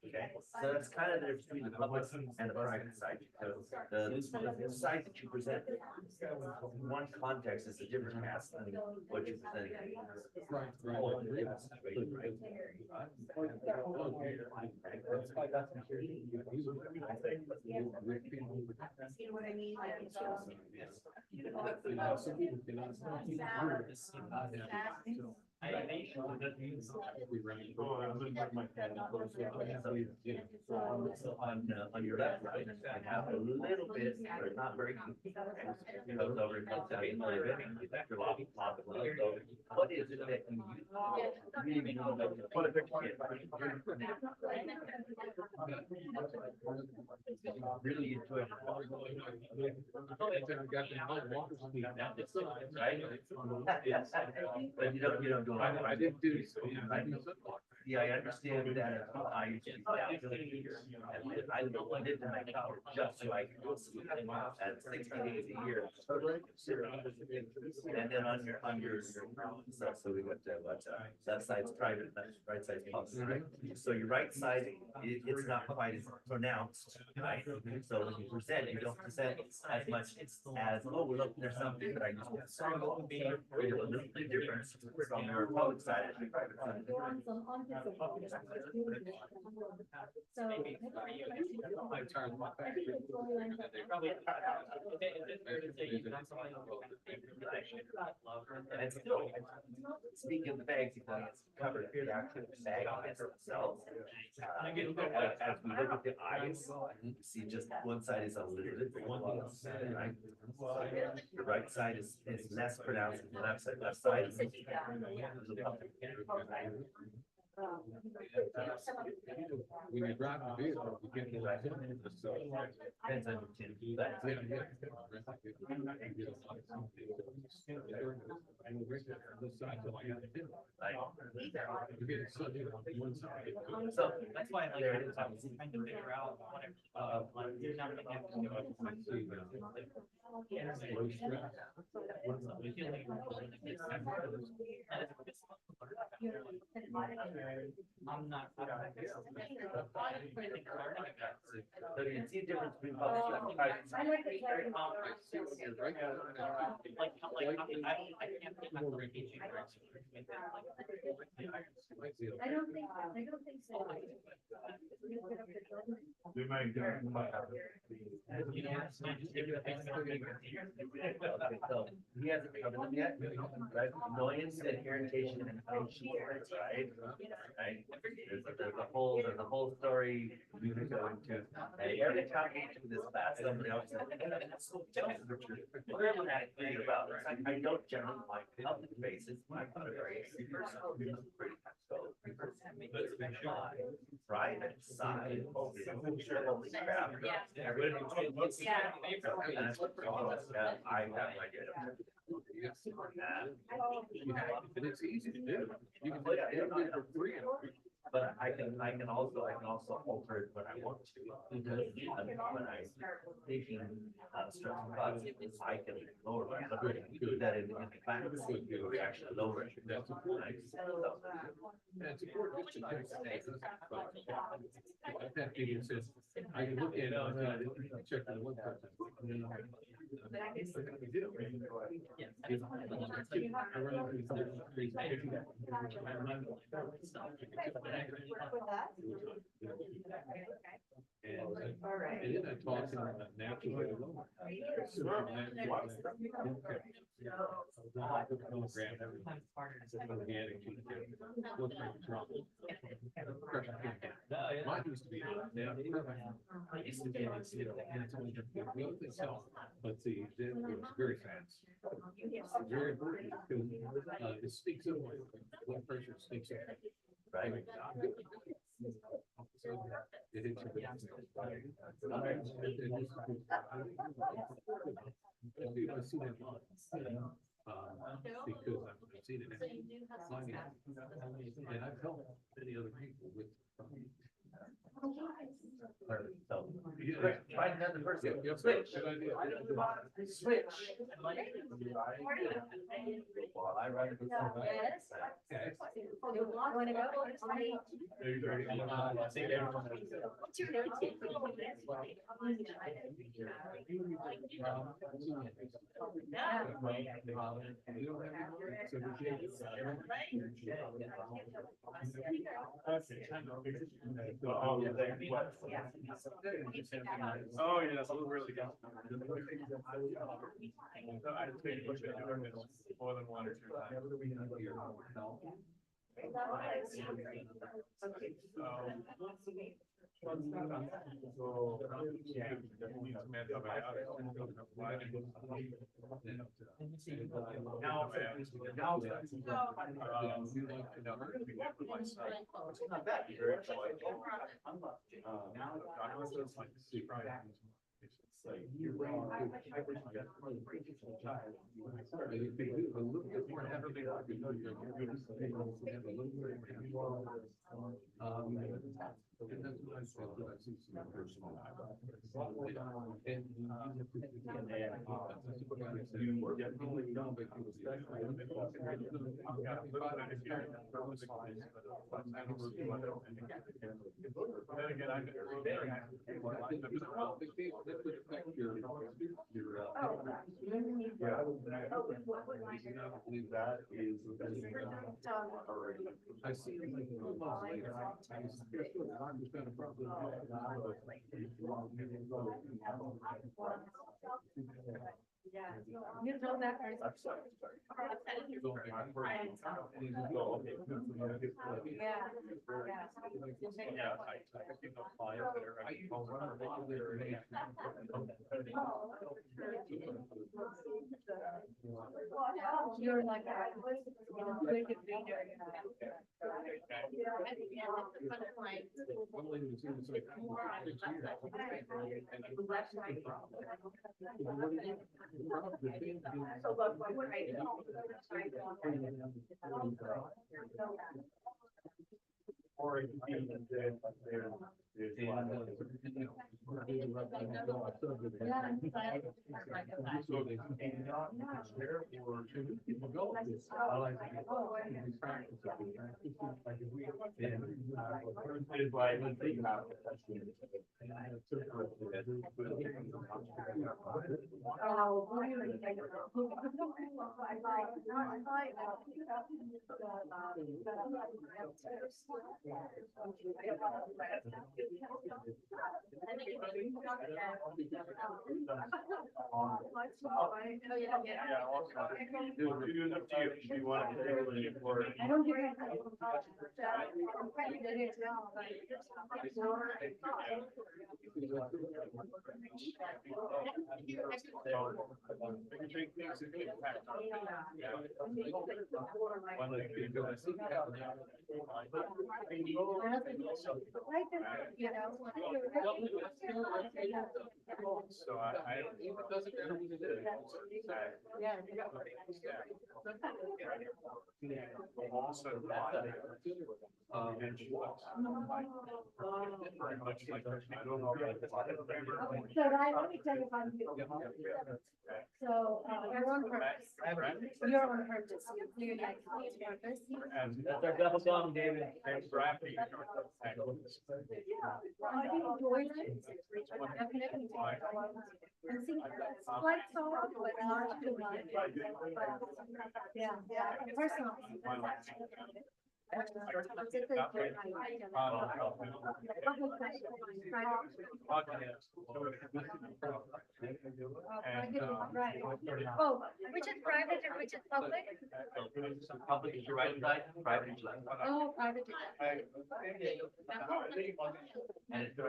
Okay, so that's kind of the difference between the public and the private side. The side that you present, one context is a different mask than what you present. See what I mean? Like, it's just- On your left side, I have a little bit, but not very. Goes over, comes down a little bit, your lobby, so what is it that you really know about the politics? Really enjoy it. Right? But you don't do it. I didn't do so. Yeah, I understand that. I used to be down for years. And I lived in my tower just so I could go see them at 60 days a year. And then on your stuff, so we got what, left side's private, right side's public. So your right side, it's not quite as pronounced, right? So when you present, you don't present as much as, oh, well, look, there's something that I used to say. A little bit different from your public side and your private side. And it's still, speaking of the bags, you know, it's covered the actual bag themselves. As we look at the eyes, you see just one side is a little bit, right? The right side is less pronounced than the left side. Left side is. When you drive the vehicle, you can't. Depends on your chin. So that's why I'm there. I'm trying to figure out I'm not. So you can see the difference between public and private. I like the Very I don't think so. We might go. So he hasn't covered them yet, right? Annoyance and irritation and patience, right? Right? There's a whole story we could go into. And every time we get to this class, somebody else says, whatever that thing about, it's like, I don't generally like public spaces. I'm not a very private side. Holy crap. I have no idea. And it's easy to do. You can put it for free. But I can also alter it when I want to. Because when I'm thinking structural thoughts, I can lower it. But do that in the class, we actually lower it. That's important. That's important. Just to I've had people say, I can look at it, check the one person. And then I talk to them naturally alone. Mine used to be. But the it was very fast. Very important because it sneaks up. Blood pressure sneaks up. Right. It hits you. I see that a lot. Because I've seen it in and I've helped many other people with. So, Yeah. try another person. Yep. Switch. Good idea. Switch. Well, I write it. Yes. Okay. Want to go? What's your name? Oh, Oh, yeah, that's really good. So I think we've been doing this more than one or two times. That is. I see. Yeah, you know that person. Yeah, Yeah, I think they'll fly up there. You're like. Or it could be that there's Yeah, also, do you want to do it for? I don't get it. So I. Also. And she looks. Very much like her. I don't know. So let me tell you how to do it. So, you're on purpose. You're on purpose. You're like, on purpose. And That's our double song, David. thanks for asking. I enjoy it. Definitely. And see, it's quite soft, but not too much. Yeah, personal. Right. Oh, which is private and which is public? Public is your right side, private is your left side. Oh, private. And it's,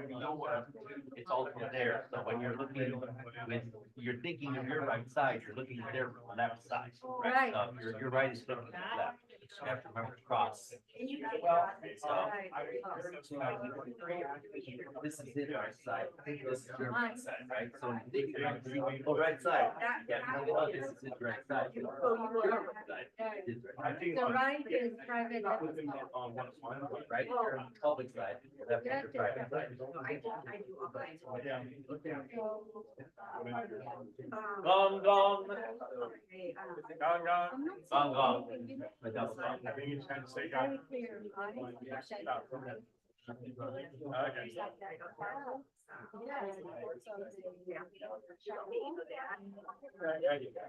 it's all from there, so when you're looking, when you're thinking of your right side, you're looking at their left side. Right. So your right is looking at left, so you have to remember to cross. So, this is his right side, this is your right side, right? So when you think about the right side, yeah, this is his right side. Your right side is The right is private. right, you're on the public side, left is your private side. Gong, gong. Gone, gone. Gong, gong. My double gong. I think it's time to say gone. Okay.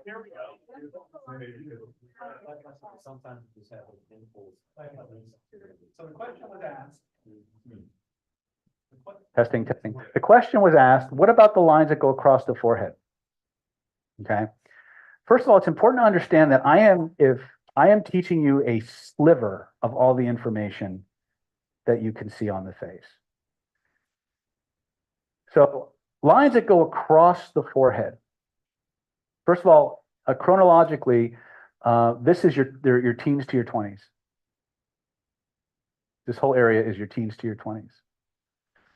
Here we go. Sometimes you just have an impulse. So the question was asked, Testing, testing. The question was asked, what about the lines that go across the forehead? Okay. First of all, it's important to understand that if I am teaching you a sliver of all the information that you can see on the face. So lines that go across the forehead. First of all, chronologically, this is your teens to your 20s. This whole area is your teens to your 20s.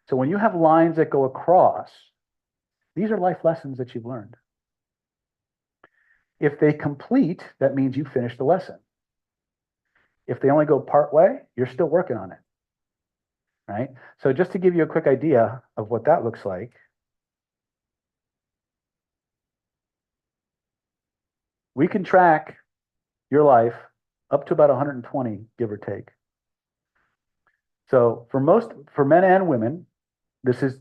So when you have lines that go across, these are life lessons that you've learned. If they complete, that means you finished the lesson. If they only go part way, you're still working on it, right? So just to give you a quick idea of what that looks like, we can track your life up to about 120, give or take. So for men and women, this is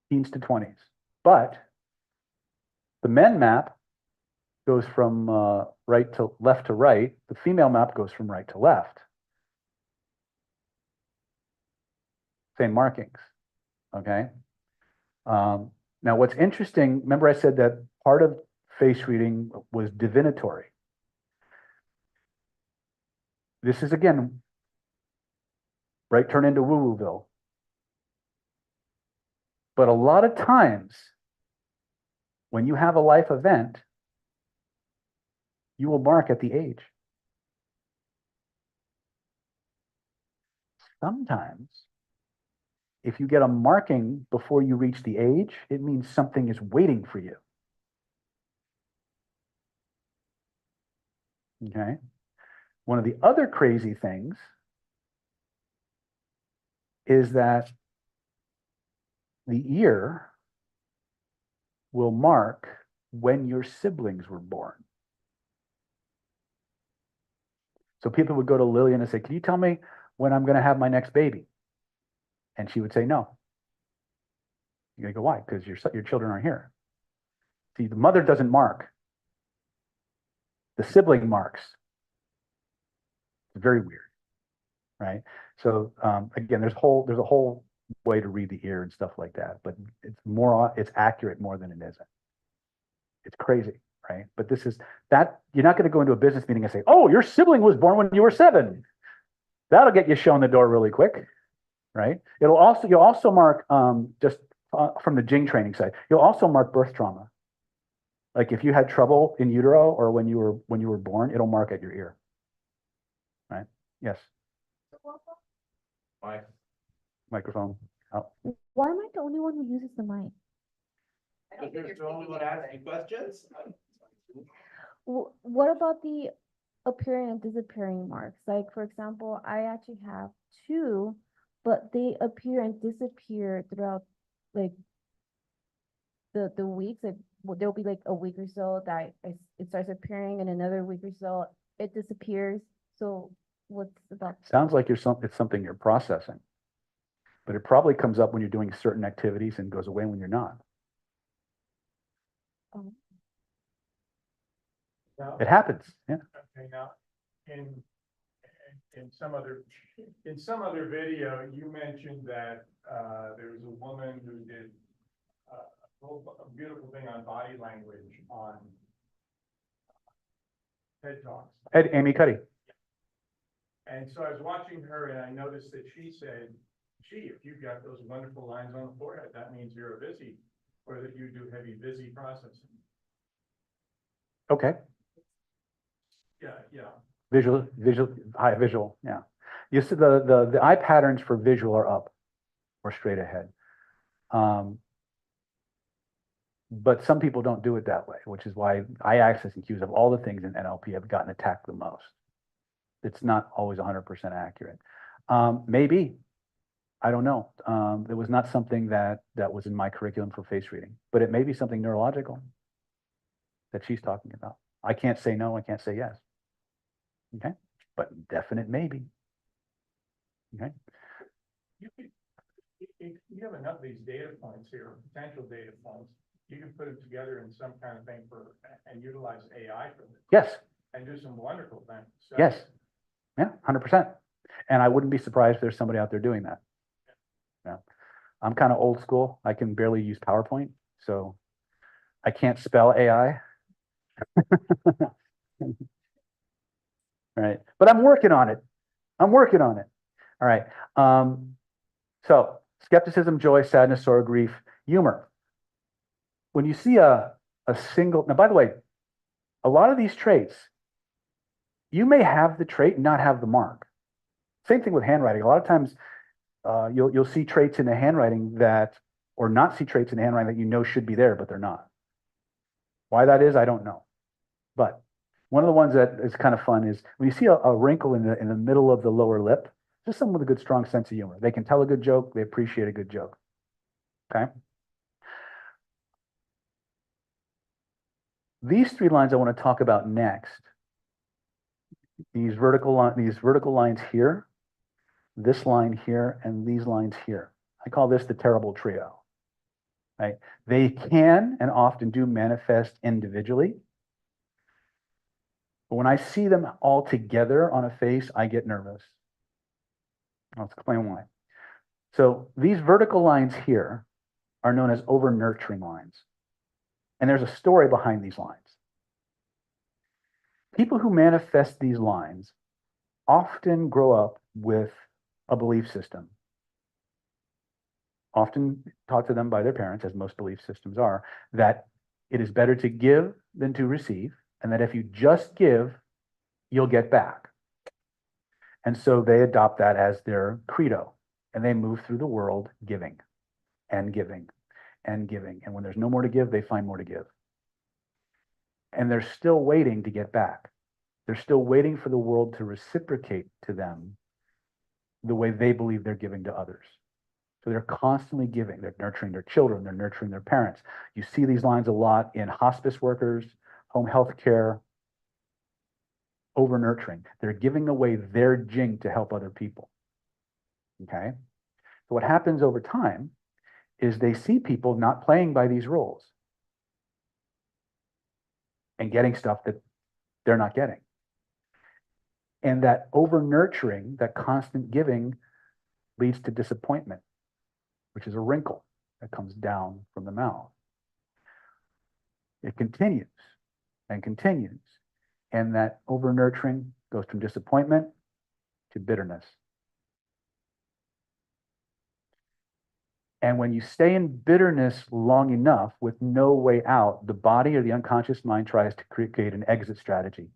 teens to 20s. But the men map goes from left to right. The female map goes from right to left. Same markings, okay? Now, what's interesting, remember I said that part of face reading was divinatory. This is, again, right turn into woo-wooville. But a lot of times, when you have a life event, you will mark at the age. Sometimes, if you get a marking before you reach the age, it means something is waiting for you. Okay? One of the other crazy things is that the ear will mark when your siblings were born. So people would go to Lillian and say, can you tell me when I'm going to have my next baby? And she would say, no. You're going to go, why? Because your children aren't here. See, the mother doesn't mark. The sibling marks. It's very weird, right? So again, there's a whole way to read the ear and stuff like that, but it's accurate more than it isn't. It's crazy, right? But you're not going to go into a business meeting and say, oh, your sibling was born when you were 7. That'll get you shown the door really quick, right? You'll also mark just from the Jing training side, you'll also mark birth trauma. Like if you had trouble in utero or when you were born, it'll mark at your ear. Right? Yes. Microphone. Oh. Why am I the only one who uses the mic? There's the only one asking questions. What about the appearing and disappearing marks? Like, for example, I actually have 2, but they appear and disappear throughout, like, the weeks. Like, there'll be like a week or so that it starts appearing, and another week or so it disappears. So what's about? Sounds like it's something you're processing, but it probably comes up when you're doing certain activities and goes away when you're not. Now, It happens. Yeah. okay, now, in some other video, you mentioned that there was a woman who did a beautiful thing on body language on TED Talks. Amy Cuddy. And so I was watching her and I noticed that she said, gee, if you've got those wonderful lines on the forehead, that means you're a busy, or that you do heavy busy processing. Okay. Yeah. Visual, high visual. Yeah. You see the eye patterns for visual are up or straight ahead. But some people don't do it that way, which is why eye access and cues of all the things in NLP have gotten attacked the most. It's not always 100% accurate. Maybe, I don't know. It was not something that was in my curriculum for face reading, but it may be something neurological that she's talking about. I can't say no, I can't say yes. Okay, but definite maybe. Okay. You have enough of these data points here, potential data points. You can put them together in some kind of thing and utilize AI for this. Yes. And do some wonderful things. So, yes. Yeah, 100%. And I wouldn't be surprised if there's somebody out there doing that. Yeah. I'm kind of old school. I can barely use PowerPoint, so I can't spell AI. Right, but I'm working on it. I'm working on it. All right. So skepticism, joy, sadness, sorrow, grief, humor. When you see a single, now by the way, a lot of these traits, you may have the trait and not have the mark. Same thing with handwriting. A lot of times you'll see traits in the handwriting that, or not see traits in the handwriting that you know should be there, but they're not. Why that is, I don't know. But one of the ones that is kind of fun is when you see a wrinkle in the middle of the lower lip, just someone with a good, strong sense of humor. They can tell a good joke. They appreciate a good joke. Okay. These three lines I want to talk about next. These vertical lines here, this line here, and these lines here. I call this the terrible trio. Right? They can and often do manifest individually. But when I see them all together on a face, I get nervous. I'll explain why. So these vertical lines here are known as over-nurturing lines. And there's a story behind these lines. People who manifest these lines often grow up with a belief system, often taught to them by their parents, as most belief systems are, that it is better to give than to receive, and that if you just give, you'll get back. And so they adopt that as their credo, and they move through the world giving and giving and giving. And when there's no more to give, they find more to give. And they're still waiting to get back. They're still waiting for the world to reciprocate to them the way they believe they're giving to others. So they're constantly giving. They're nurturing their children. They're nurturing their parents. You see these lines a lot in hospice workers, home health care, over nurturing. They're giving away their jing to help other people. Okay? So what happens over time is they see people not playing by these rules and getting stuff that they're not getting. And that over nurturing, that constant giving, leads to disappointment, which is a wrinkle that comes down from the mouth. It continues and continues. And that over nurturing goes from disappointment to bitterness. And when you stay in bitterness long enough with no way out, the body or the unconscious mind tries to create an exit strategy.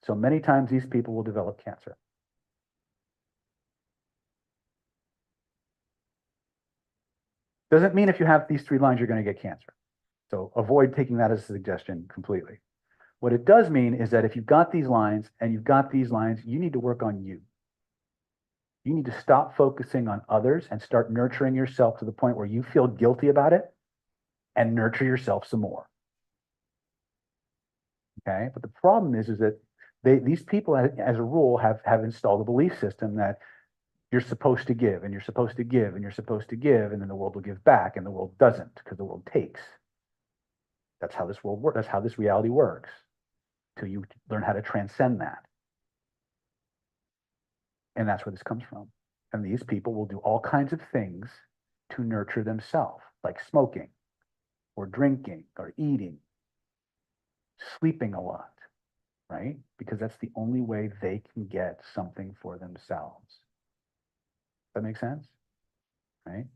So many times these people will develop cancer. Doesn't mean if you have these three lines, you're going to get cancer. So avoid taking that as a suggestion completely. What it does mean is that if you've got these lines and you've got these lines, you need to work on you. You need to stop focusing on others and start nurturing yourself to the point where you feel guilty about it and nurture yourself some more. Okay, but the problem is that these people, as a rule, have installed a belief system that you're supposed to give and you're supposed to give and you're supposed to give, and then the world will give back, and the world doesn't because the world takes. That's how this world works. That's how this reality works. Till you learn how to transcend that. And that's where this comes from. And these people will do all kinds of things to nurture themselves, like smoking or drinking or eating, sleeping a lot, right? Because that's the only way they can get something for themselves. That makes sense? Right?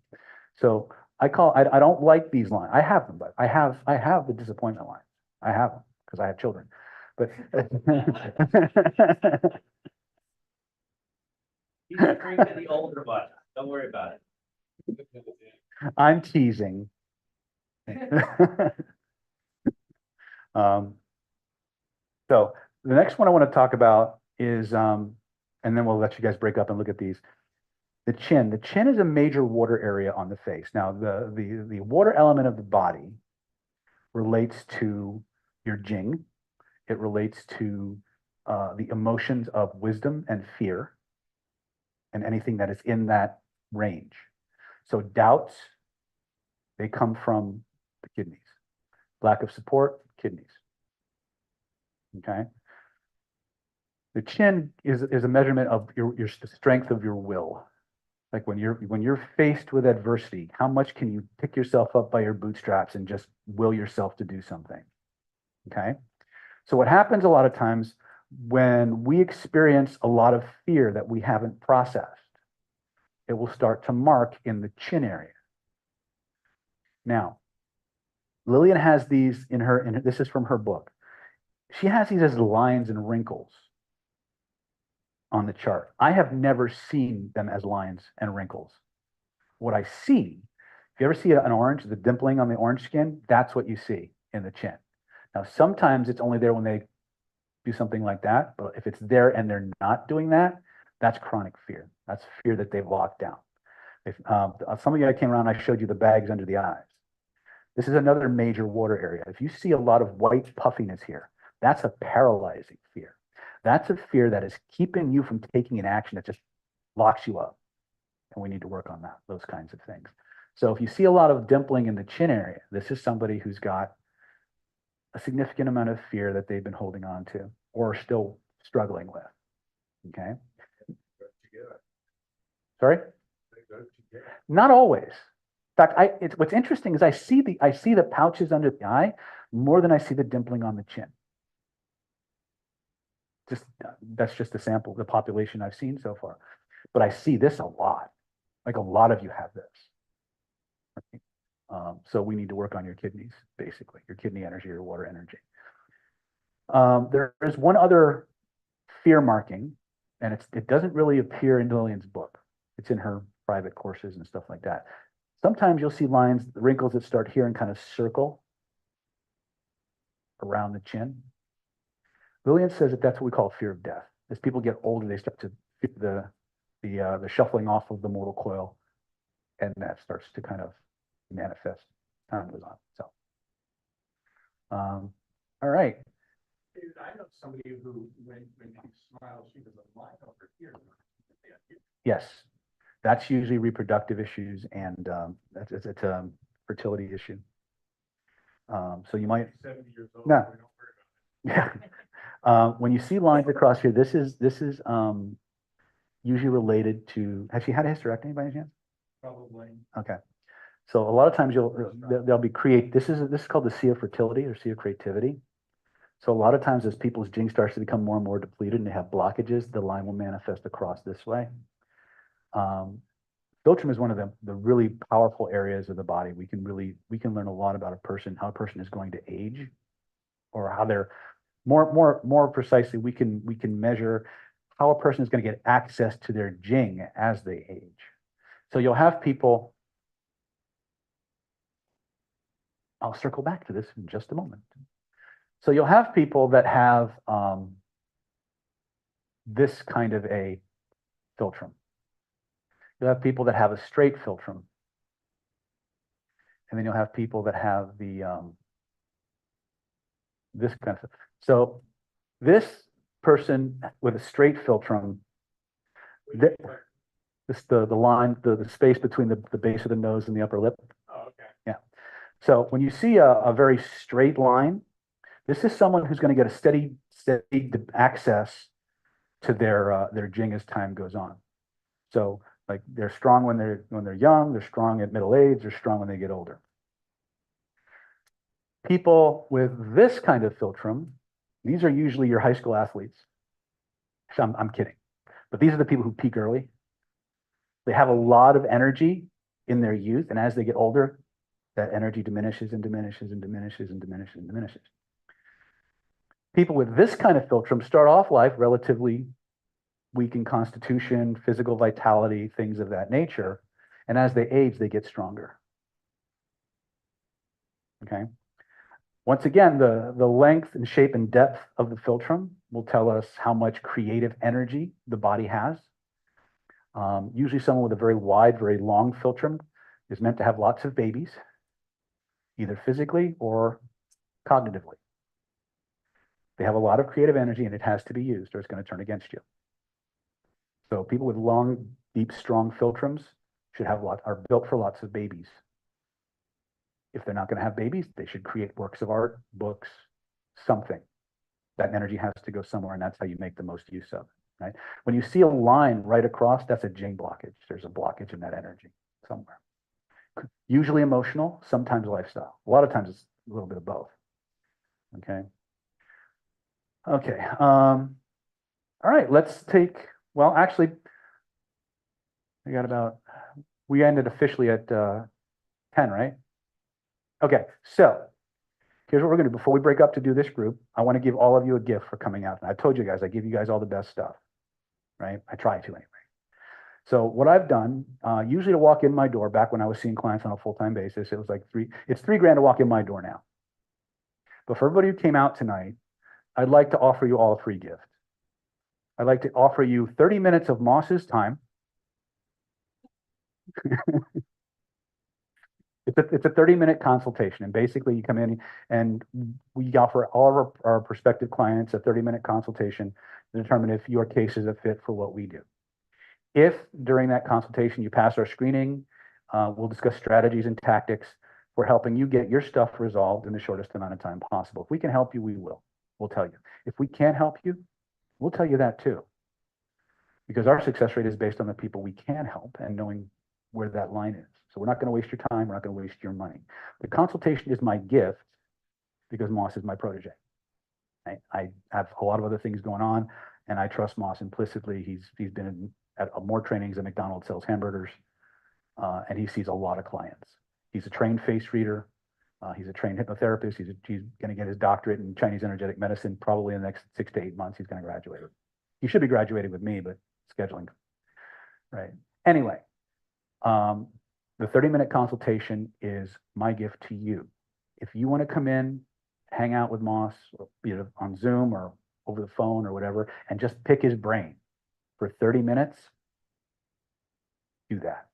So I don't like these lines. I have them, but I have the disappointment lines. I have them because I have children. But He's drinking the older one. Don't worry about it. I'm teasing. So the next one I want to talk about is, and then we'll let you guys break up and look at these. The chin. The chin is a major water area on the face. Now, the water element of the body relates to your jing. It relates to the emotions of wisdom and fear, and anything that is in that range. So doubts, they come from the kidneys. Lack of support, kidneys. Okay. The chin is a measurement of your strength of your will. Like when you're faced with adversity, how much can you pick yourself up by your bootstraps and just will yourself to do something? Okay. So what happens a lot of times when we experience a lot of fear that we haven't processed, it will start to mark in the chin area. Now, Lillian has these in her, this is from her book. She has these as lines and wrinkles on the chart. I have never seen them as lines and wrinkles. What I see, if you ever see an orange, the dimpling on the orange skin, that's what you see in the chin. Now, sometimes it's only there when they do something like that, but if it's there and they're not doing that, that's chronic fear. That's fear that they've locked down. If some of you, I came around, I showed you the bags under the eyes. This is another major water area. If you see a lot of white puffiness here, that's a paralyzing fear. That's a fear that is keeping you from taking an action that just locks you up. And we need to work on that, those kinds of things. So if you see a lot of dimpling in the chin area, this is somebody who's got a significant amount of fear that they've been holding on to or still struggling with. Okay. Sorry? Not always. In fact, what's interesting is I see the pouches under the eye more than I see the dimpling on the chin. That's just a sample, the population I've seen so far. But I see this a lot. Like a lot of you have this. Right? So we need to work on your kidneys, basically, your kidney energy, your water energy. There is one other fear marking, and it doesn't really appear in Lillian's book. It's in her private courses and stuff like that. Sometimes you'll see lines, wrinkles that start here and kind of circle around the chin. Lillian says that that's what we call fear of death. As people get older, they start to feel the shuffling off of the mortal coil, and that starts to kind of manifest. Time goes on. So, all right. I know somebody who, when she smiles, she does a line over here. Yes, that's usually reproductive issues, and it's a fertility issue. So you might 70 years old. No. We don't worry about it. Yeah. When you see lines across here, this is usually related to. Has she had a hysterectomy by any chance? Probably. Okay. So a lot of times they'll be this is called the sea of fertility or sea of creativity. So a lot of times as people's jing starts to become more and more depleted and they have blockages, the line will manifest across this way. Philtrum is one of the really powerful areas of the body. We can learn a lot about a person, how a person is going to age, or how they're more precisely, we can measure how a person is going to get access to their jing as they age. So you'll have people. I'll circle back to this in just a moment. So you'll have people that have this kind of a philtrum. You'll have people that have a straight philtrum. And then you'll have people that have the this kind of. So this person with a straight philtrum, the line, the space between the base of the nose and the upper lip. Oh, okay. Yeah. So when you see a very straight line, this is someone who's going to get a steady access to their jing as time goes on. So like they're strong when they're young, they're strong at middle age, they're strong when they get older. People with this kind of philtrum, these are usually your high school athletes. I'm kidding, but these are the people who peak early. They have a lot of energy in their youth, and as they get older, that energy diminishes and diminishes and diminishes and diminishes and diminishes. People with this kind of philtrum start off life relatively weak in constitution, physical vitality, things of that nature. And as they age, they get stronger. Okay. Once again, the length and shape and depth of the philtrum will tell us how much creative energy the body has. Usually someone with a very wide, very long philtrum is meant to have lots of babies, either physically or cognitively. They have a lot of creative energy and it has to be used or it's going to turn against you. So people with long, deep, strong philtrums are built for lots of babies. If they're not going to have babies, they should create works of art, books, something. That energy has to go somewhere, and that's how you make the most use of it. right? When you see a line right across, that's a Jing blockage. There's a blockage in that energy somewhere. Usually emotional, sometimes lifestyle. A lot of times it's a little bit of both. Okay. Okay. All right. Let's take, well, actually, we ended officially at 10, right? Okay. So here's what we're going to do. Before we break up to do this group, I want to give all of you a gift for coming out. And I told you guys, I give you guys all the best stuff, right? I try to anyway. So what I've done, usually to walk in my door, back when I was seeing clients on a full-time basis, it was like it's $3,000 to walk in my door now. But for everybody who came out tonight, I'd like to offer you all a free gift. I'd like to offer you 30 minutes of Moss's time. It's a 30-minute consultation, and basically you come in and we offer all of our prospective clients a 30-minute consultation to determine if your case is a fit for what we do. If during that consultation you pass our screening, we'll discuss strategies and tactics for helping you get your stuff resolved in the shortest amount of time possible. If we can help you, we will. We'll tell you. If we can't help you, we'll tell you that too. Because our success rate is based on the people we can help and knowing where that line is. So we're not going to waste your time. We're not going to waste your money. The consultation is my gift because Moss is my protege. I have a lot of other things going on, and I trust Moss implicitly. He's been at more trainings than McDonald's sells hamburgers, and he sees a lot of clients. He's a trained face reader. He's a trained hypnotherapist. He's going to get his doctorate in Chinese energetic medicine probably in the next 6 to 8 months. He's going to graduate. He should be graduating with me, but scheduling, right? Anyway, the 30-minute consultation is my gift to you. If you want to come in, hang out with Moss, be it on Zoom or over the phone or whatever, and just pick his brain for 30 minutes, do that.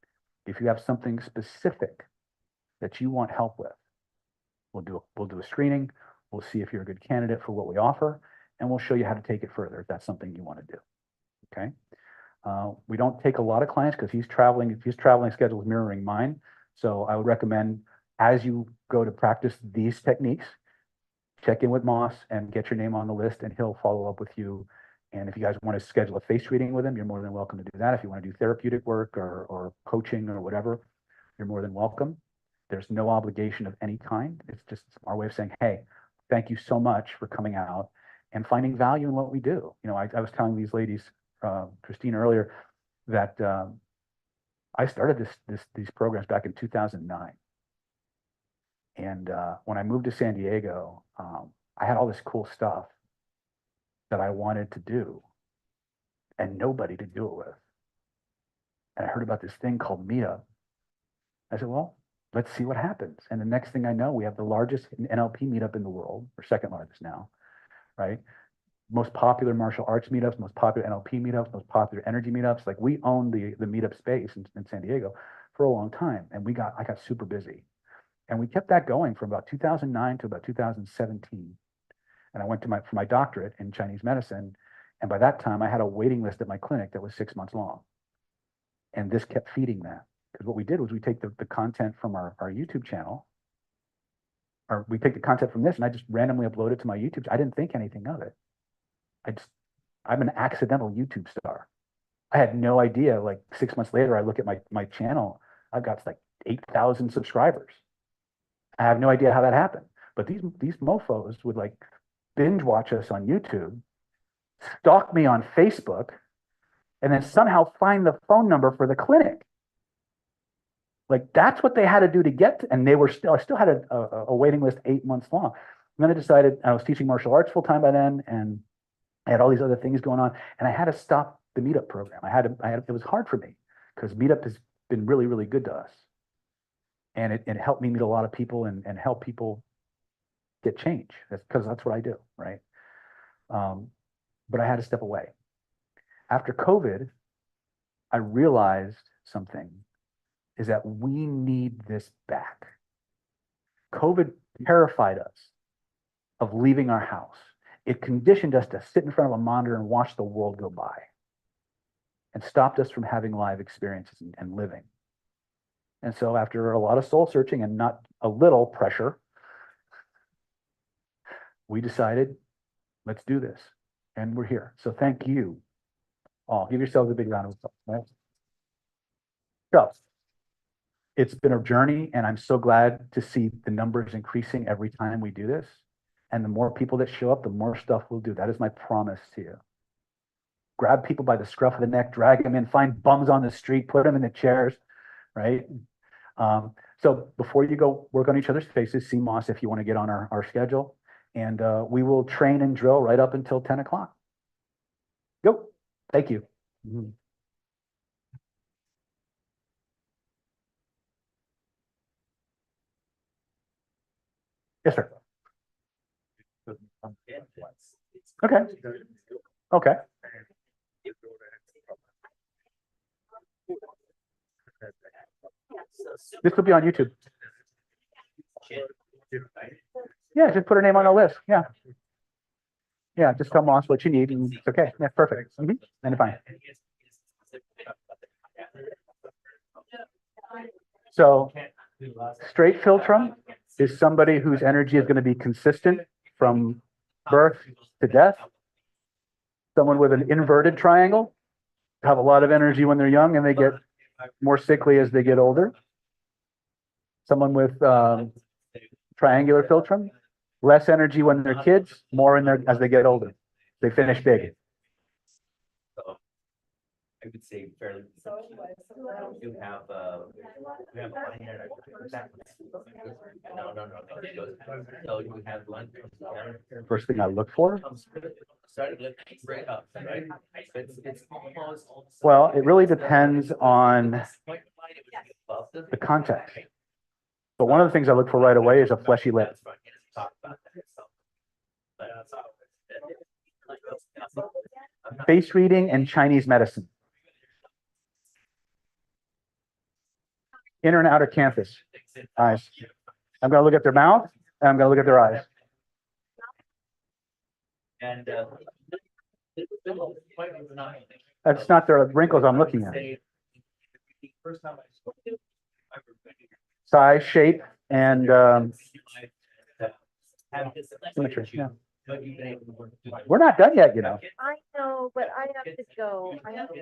If you have something specific that you want help with, we'll do a screening. We'll see if you're a good candidate for what we offer, and we'll show you how to take it further if that's something you want to do. Okay. We don't take a lot of clients because his traveling schedule is mirroring mine. So I would recommend as you go to practice these techniques, check in with Moss and get your name on the list, and he'll follow up with you. And if you guys want to schedule a face reading with him, you're more than welcome to do that. If you want to do therapeutic work or coaching or whatever, you're more than welcome. There's no obligation of any kind. It's just our way of saying, hey, thank you so much for coming out and finding value in what we do. You know, I was telling these ladies, Christine earlier, that I started these programs back in 2009. And when I moved to San Diego, I had all this cool stuff that I wanted to do and nobody to do it with. And I heard about this thing called Meetup. I said, well, let's see what happens. And the next thing I know, we have the largest NLP meetup in the world, or second largest now, right? Most popular martial arts meetups, most popular NLP meetups, most popular energy meetups. Like we own the meetup space in San Diego for a long time. And I got super busy. And we kept that going from about 2009 to about 2017. And I went for my doctorate in Chinese medicine. And by that time, I had a waiting list at my clinic that was 6 months long. And this kept feeding that. Because what we did was we take the content from our YouTube channel, or we take the content from this, and I just randomly upload it to my YouTube. I didn't think anything of it. I'm an accidental YouTube star. I had no idea. Like 6 months later, I look at my channel. I've got like 8,000 subscribers. I have no idea how that happened. But these mofos would like binge watch us on YouTube, stalk me on Facebook, and then somehow find the phone number for the clinic. Like that's what they had to do to get to, and I still had a waiting list 8 months long. And then I decided, I was teaching martial arts full time by then, and I had all these other things going on, and I had to stop the meetup program. It was hard for me because meetup has been really, really good to us. And it helped me meet a lot of people and help people get change. That's because that's what I do, right? But I had to step away. After COVID, I realized something, is that we need this back. COVID terrified us of leaving our house. It conditioned us to sit in front of a monitor and watch the world go by, and stopped us from having live experiences and living. And so after a lot of soul searching and not a little pressure, we decided, let's do this. And we're here. So thank you all. Give yourselves a big round of applause. Right? So it's been a journey, and I'm so glad to see the numbers increasing every time we do this. And the more people that show up, the more stuff we'll do. That is my promise to you. Grab people by the scruff of the neck, drag them in, find bums on the street, put them in the chairs, right? So before you go work on each other's faces, see Moss if you want to get on our schedule. And we will train and drill right up until 10 o'clock. Go. Thank you. Mhm. Yes, sir. Okay. Okay. This will be on YouTube. Yeah, just put her name on the list. Yeah. Yeah, just tell Moss what you need and it's okay. Yeah, perfect. And fine. So straight philtrum is somebody whose energy is going to be consistent from birth to death. Someone with an inverted triangle have a lot of energy when they're young and they get more sickly as they get older. Someone with triangular philtrum, less energy when they're kids, more in their as they get older. They finish big. I would say fairly. You have, we have one here. No. So you have one. First thing I look for? Starting lifting right up, right? It's almost. Well, it really depends on the context. But one of the things I look for right away is a fleshy lip. Face reading and Chinese medicine. Inner and outer canthus. Eyes. I'm going to look at their mouth and I'm going to look at their eyes. And That's not their wrinkles I'm looking at. Size, shape, and symmetry. Yeah. We're not done yet, you know. I know, but I have to go. I have to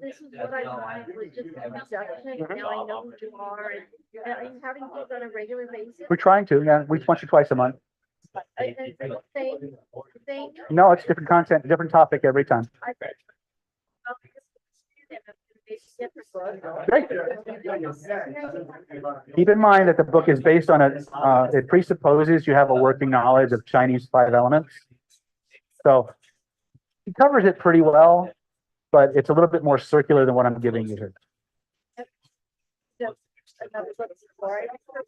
This is what I wanted, was just an introduction. Now I know who you are, and are you having these on a regular basis? We're trying to, yeah, once or twice a month. And same thing? No, it's different content, different topic every time. Great. Keep in mind that the book is based on it presupposes you have a working knowledge of Chinese 5 elements. So he covers it pretty well, but it's a little bit more circular than what I'm giving you here.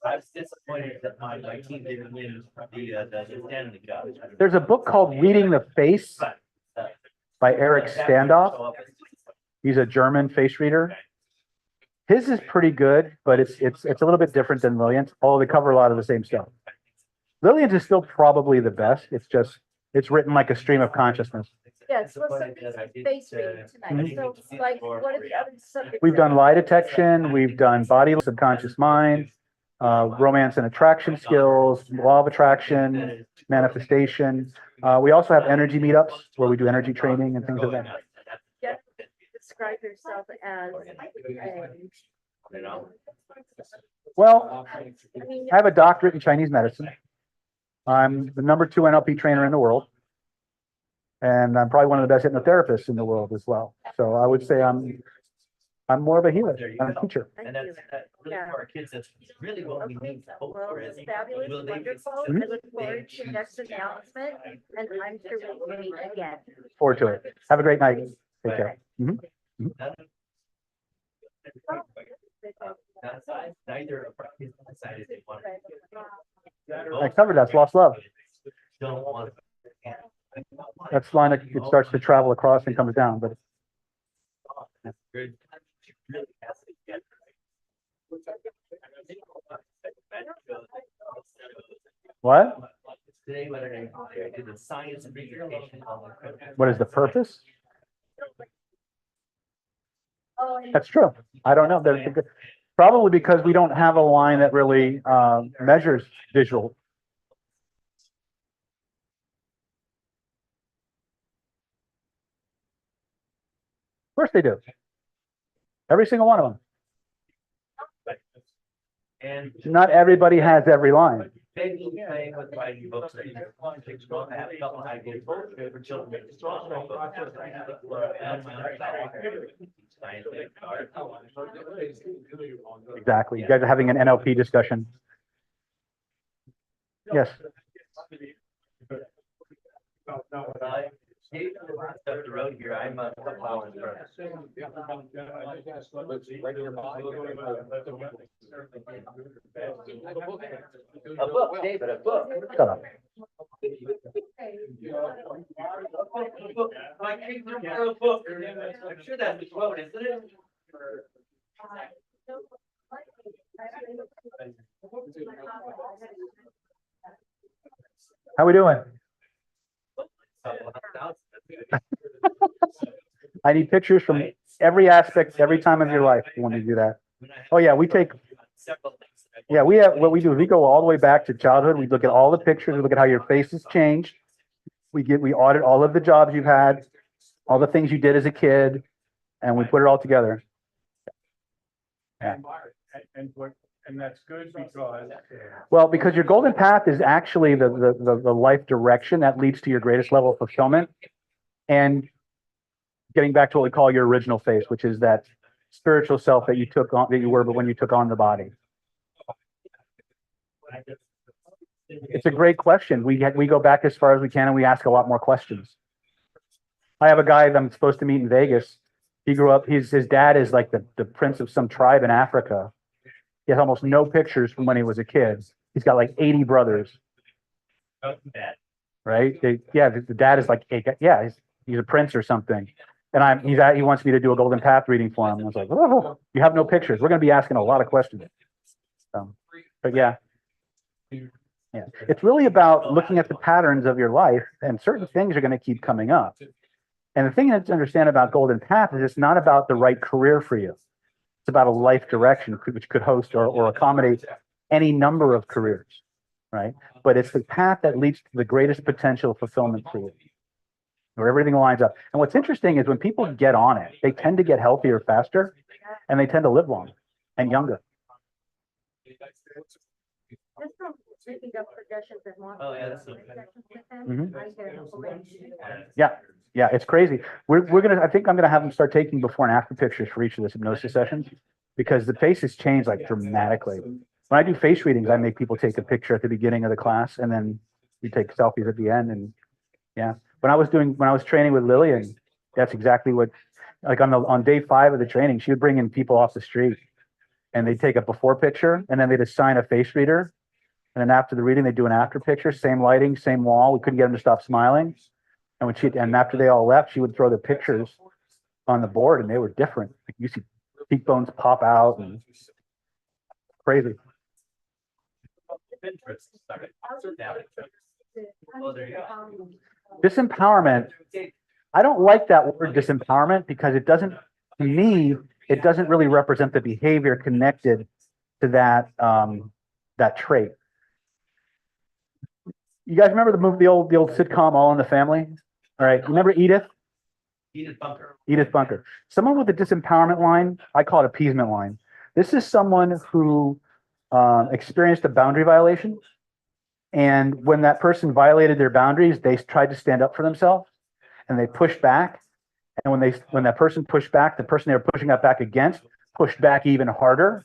I was disappointed that my team didn't win the Stanley Cup. There's a book called Reading the Face by Eric Standoff. He's a German face reader. His is pretty good, but it's a little bit different than Lillian's, although they cover a lot of the same stuff. Lillian's is still probably the best. It's written like a stream of consciousness. Yes, well, so this is face reading tonight. So like, what are the other subjects? We've done lie detection, we've done body subconscious mind, romance and attraction skills, law of attraction, manifestation. We also have energy meetups where we do energy training and things like that. Yeah, describe yourself as Well, I have a doctorate in Chinese medicine. I'm the #2 NLP trainer in the world. And I'm probably one of the best hypnotherapists in the world as well. So I would say I'm more of a healer. I'm a teacher. And that's really for our kids, that's really what we need to hope well, for is. fabulous, will they- wonderful. I look forward to next announcement, and I'm sure we'll meet again. Forward to it. Have a great night. Take care. Neither of our kids decided they wanted. I covered that. It's lost love. Don't want. That's line it starts to travel across and comes down, but That's good. Really has to get. what? Today, whether I did the science and presentation. What is the purpose? That's true. I don't know. Probably because we don't have a line that really measures visual. course they do. Every single one of them. And Not everybody has every line. maybe playing with writing books that you have a couple ideas for children. Exactly. You guys are having an NLP discussion. Yes. Up the road here, I'm a couple hours from. A book, David, a book. Shut up. My kids are for a book. I'm sure that's the quote, isn't it? How we doing? I need pictures from every aspect, every time of your life. You want to do that? Oh yeah, we take. Yeah, we have, what we do is we go all the way back to childhood. We look at all the pictures. We look at how your face has changed. We audit all of the jobs you've had, all the things you did as a kid, and we put it all together. Yeah. And that's good because. Well, because your golden path is actually the life direction that leads to your greatest level of fulfillment. And getting back to what we call your original face, which is that spiritual self that you took on, that you were, but when you took on the body. It's a great question. We go back as far as we can, and we ask a lot more questions. I have a guy that I'm supposed to meet in Vegas. He grew up, his dad is like the prince of some tribe in Africa. He has almost no pictures from when he was a kid. He's got like 80 brothers. Right? The dad is like, he's a prince or something. And he wants me to do a golden path reading for him. I was like, oh, you have no pictures. We're going to be asking a lot of questions. But yeah. Yeah. It's really about looking at the patterns of your life, and certain things are going to keep coming up. And the thing to understand about golden path is it's not about the right career for you. It's about a life direction which could host or accommodate any number of careers, right? But it's the path that leads to the greatest potential fulfillment for you, where everything lines up. And what's interesting is when people get on it, they tend to get healthier faster, and they tend to live longer and younger. Just from taking up suggestions and more. Oh, yeah, that's Yeah, it's crazy. I think I'm gonna have them start taking before and after pictures for each of the hypnosis sessions, because the faces change like dramatically. When I do face readings, I make people take a picture at the beginning of the class, and then we take selfies at the end. And yeah, when I was training with Lillian, that's exactly what, like on day 5 of the training, she would bring in people off the street, and they'd take a before picture, and then they'd assign a face reader. And then after the reading, they do an after picture, same lighting, same wall. We couldn't get them to stop smiling. And after they all left, she would throw the pictures on the board, and they were different. Like you see cheekbones pop out, and crazy. Disempowerment. I don't like that word disempowerment, because it doesn't, to me, it doesn't really represent the behavior connected to that trait. You guys remember the movie, the old sitcom All in the Family? All right, remember Edith? Edith Bunker. Edith Bunker. Someone with a disempowerment line, I call it appeasement line. This is someone who experienced a boundary violation, and when that person violated their boundaries, they tried to stand up for themselves, and they pushed back. And when that person pushed back, the person they were pushing that back against pushed back even harder.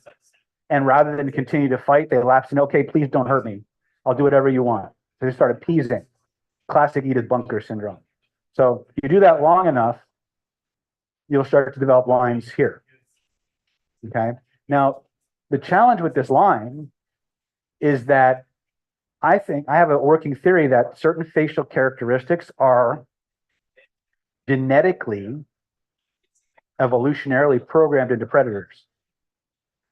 And rather than continue to fight, they lapsed in, okay, please don't hurt me. I'll do whatever you want. So they start appeasing. Classic Edith Bunker syndrome. So if you do that long enough, you'll start to develop lines here. Okay. Now, the challenge with this line is that I think I have a working theory that certain facial characteristics are genetically, evolutionarily programmed into predators.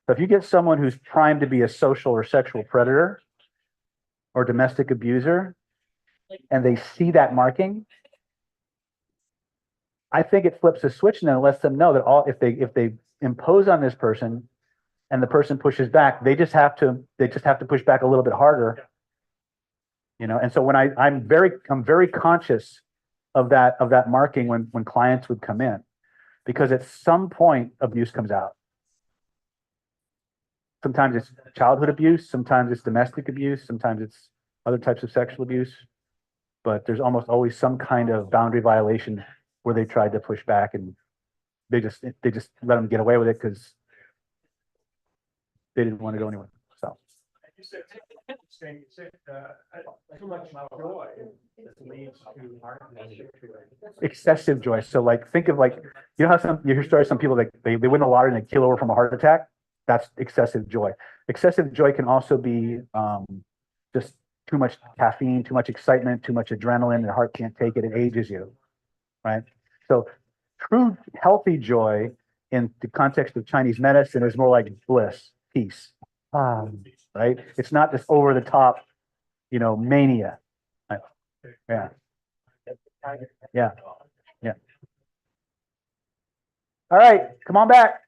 So if you get someone who's primed to be a social or sexual predator or domestic abuser, and they see that marking, I think it flips a switch and then lets them know that if they impose on this person and the person pushes back, they just have to push back a little bit harder. And so when I'm very conscious of that marking when clients would come in. because at some point abuse comes out. Sometimes it's childhood abuse, sometimes it's domestic abuse, sometimes it's other types of sexual abuse. But there's almost always some kind of boundary violation where they tried to push back and they just let them get away with it because they didn't want to go anywhere. So You said, too much joy leads to heart disease. excessive joy. So like think of like, you know how you hear stories, some people like they win the lottery and they keel over from a heart attack. That's excessive joy. Excessive joy can also be just too much caffeine, too much excitement, too much adrenaline. The heart can't take it. It ages you, right? So true healthy joy in the context of Chinese medicine is more like bliss, peace, right? It's not this over the top, mania. Right? Yeah. Yeah. Yeah. All right, come on back.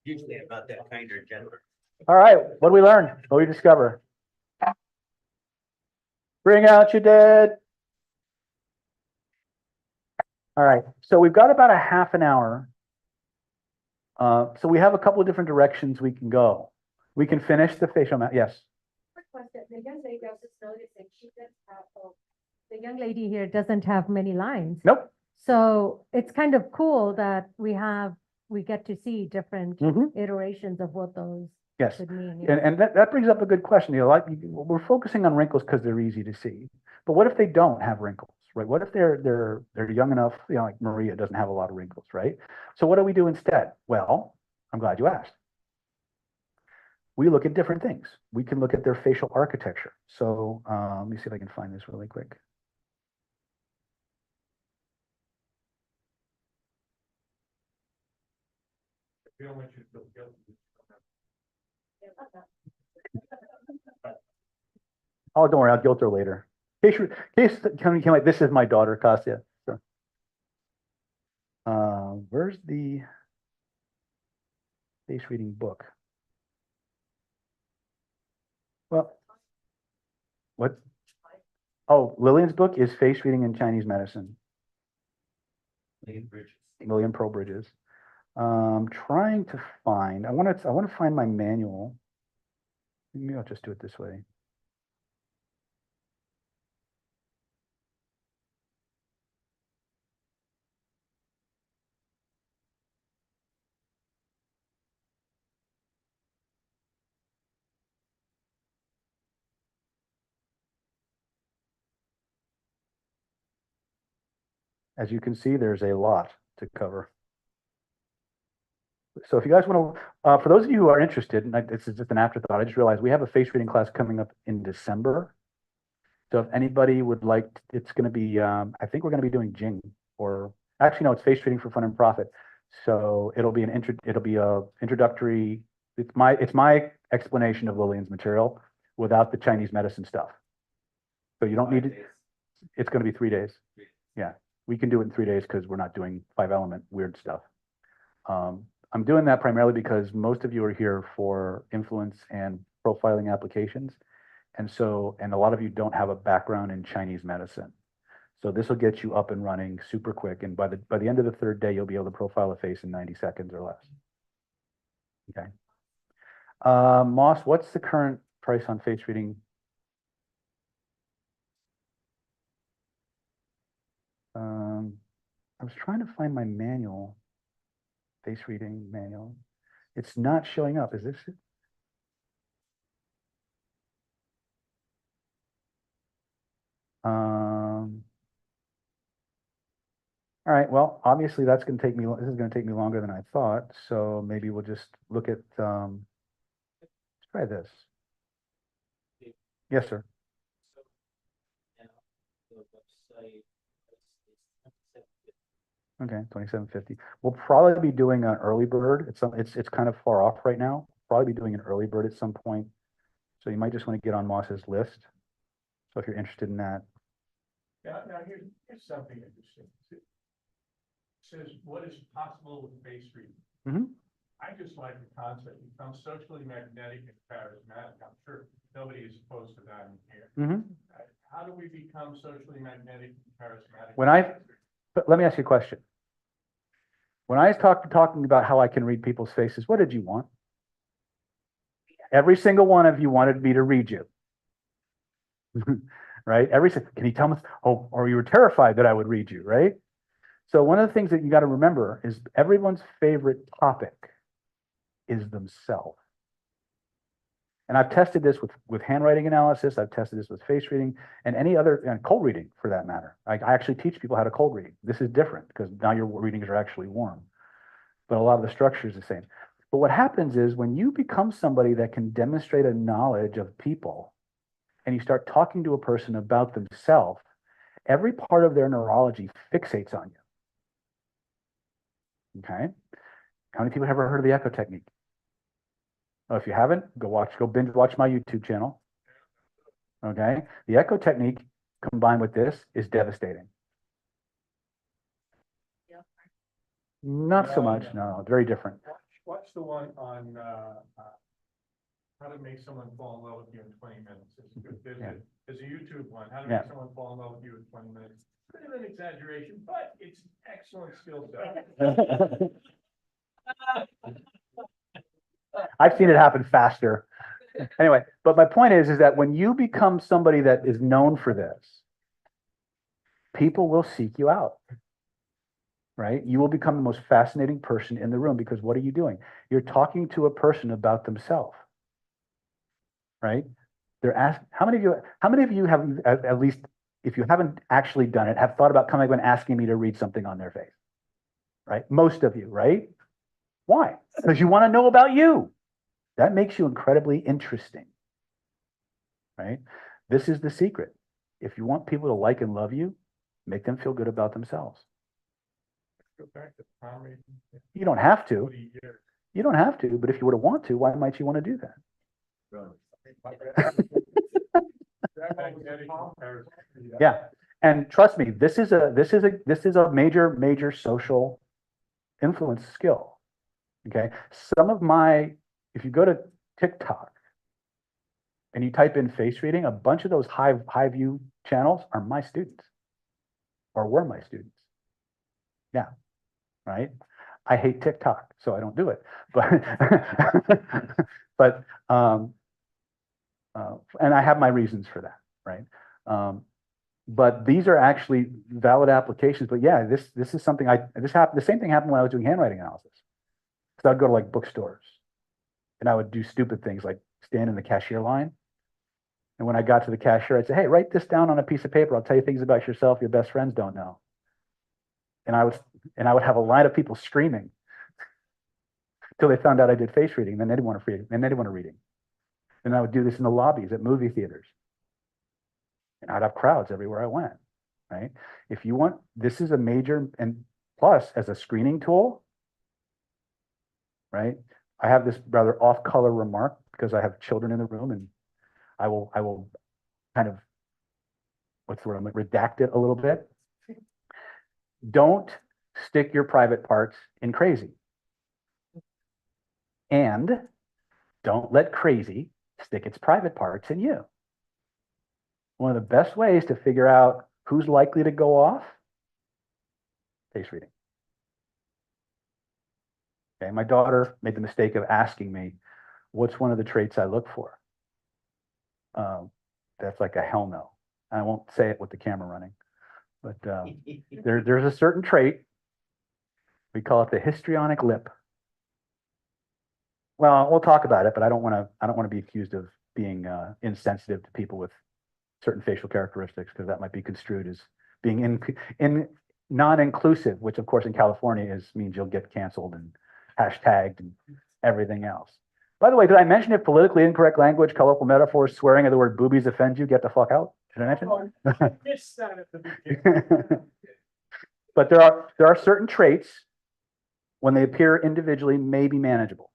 Usually I'm not that kind or gentler. All right, what do we learn? What do we discover? Bring out your dead. All right, so we've got about a half an hour. So we have a couple of different directions we can go. We can finish the facial map. Yes. Quick question, the young lady, I was just noticing, she does have, the young lady here doesn't have many lines. Nope. So it's kind of cool that we get to see different Mhm. iterations of what those Yes. should mean. And that brings up a good question. We're focusing on wrinkles because they're easy to see. But what if they don't have wrinkles, right? What if they're young enough, like Maria doesn't have a lot of wrinkles, right? So what do we do instead? Well, I'm glad you asked. We look at different things. We can look at their facial architecture. So let me see if I can find this really quick. We don't want you to feel guilty. Oh, don't worry, I'll guilt her later. In case like this is my daughter, Kasia. So, where's the face reading book? Well, what? Oh, Lillian's book is Face Reading in Chinese Medicine. Lillian Pearl Bridges. Trying to find. I want to find my manual. Maybe I'll just do it this way. As you can see, there's a lot to cover. So if you guys want to, for those of you who are interested, and this is just an afterthought, I just realized we have a face reading class coming up in December. So if anybody would like, it's going to be, I think we're going to be doing Jing, or actually no, it's face reading for fun and profit. So it'll be a introductory. It's my explanation of Lillian's material without the Chinese medicine stuff. So you don't need to. It's going to be 3 days. Yeah, we can do it in 3 days because we're not doing 5-element weird stuff. I'm doing that primarily because most of you are here for influence and profiling applications. And a lot of you don't have a background in Chinese medicine. So this will get you up and running super quick. And by the end of the 3rd day, you'll be able to profile a face in 90 seconds or less. Okay. Moss, what's the current price on face reading? I was trying to find my manual, face reading manual. It's not showing up. Is this it? All right, well, obviously this is going to take me longer than I thought. So maybe we'll just look at, let's try this. Yes, sir. Okay, 2750. We'll probably be doing an early bird. It's kind of far off right now. Probably be doing an early bird at some point. So you might just want to get on Moss's list. So if you're interested in that. Now here's something interesting. It says, what is possible with face reading? Mm-hmm. I just like the concept, become socially magnetic and charismatic. I'm sure nobody is opposed to that in here. Mm-hmm. How do we become socially magnetic and charismatic? But let me ask you a question. When I was talking about how I can read people's faces, what did you want? Every single one of you wanted me to read you. Right? Can you tell me? Oh, or you were terrified that I would read you, right? So one of the things that you got to remember is everyone's favorite topic is themselves. And I've tested this with handwriting analysis. I've tested this with face reading and any other, and cold reading for that matter. I actually teach people how to cold read. This is different because now your readings are actually warm, but a lot of the structure is the same. But what happens is when you become somebody that can demonstrate a knowledge of people and you start talking to a person about themselves, every part of their neurology fixates on you. Okay? How many people have ever heard of the echo technique? Oh, if you haven't, go binge watch my YouTube channel. Okay? The echo technique combined with this is devastating. Not so much, no, very different. Watch the one on, how to make someone fall in love with you in 20 minutes. It's good. There's a YouTube one, how to make someone fall in love with you in 20 minutes. Bit of an exaggeration, but it's excellent skill set. I've seen it happen faster. Anyway, but my point is that when you become somebody that is known for this, people will seek you out, right? You will become the most fascinating person in the room because what are you doing? You're talking to a person about themselves, right? They're asked, how many of you have, at least if you haven't actually done it, have thought about coming up and asking me to read something on their face, right? Most of you, right? Why? Because you want to know about you. That makes you incredibly interesting, right? This is the secret. If you want people to like and love you, make them feel good about themselves. Go back to Tommy. You don't have to. 40 years. You don't have to, but if you were to want to, why might you want to do that? Yeah, and trust me, this is a major social influence skill. Okay, if you go to TikTok and you type in face reading, a bunch of those high view channels are my students or were my students. Yeah, right. I hate TikTok, so I don't do it. But and I have my reasons for that, right? But these are actually valid applications. But yeah, this is something the same thing happened when I was doing handwriting analysis. So I'd go to like bookstores and I would do stupid things like stand in the cashier line. And when I got to the cashier, I'd say, hey, write this down on a piece of paper. I'll tell you things about yourself your best friends don't know. And I would have a line of people screaming until they found out I did face reading. Then they didn't want a reading. And I would do this in the lobbies at movie theaters. And I'd have crowds everywhere I went, right? If you want, this is a major, and plus as a screening tool, right? I have this rather off-color remark because I have children in the room, and I will kind of, what's the word, I'm gonna redact it a little bit. Don't stick your private parts in crazy. And don't let crazy stick its private parts in you. One of the best ways to figure out who's likely to go off, face reading. Okay, my daughter made the mistake of asking me, what's one of the traits I look for? That's like a hell no. I won't say it with the camera running, but there's a certain trait. We call it the histrionic lip. Well, we'll talk about it, but I don't want to be accused of being insensitive to people with certain facial characteristics, because that might be construed as being in non-inclusive, which of course in California means you'll get canceled and hashtagged and everything else. By the way, did I mention if politically incorrect language, colorful metaphors, swearing, or the word boobies offend you, get the fuck out? Did I mention? Missed that at the beginning. But there are certain traits, when they appear individually, may be manageable.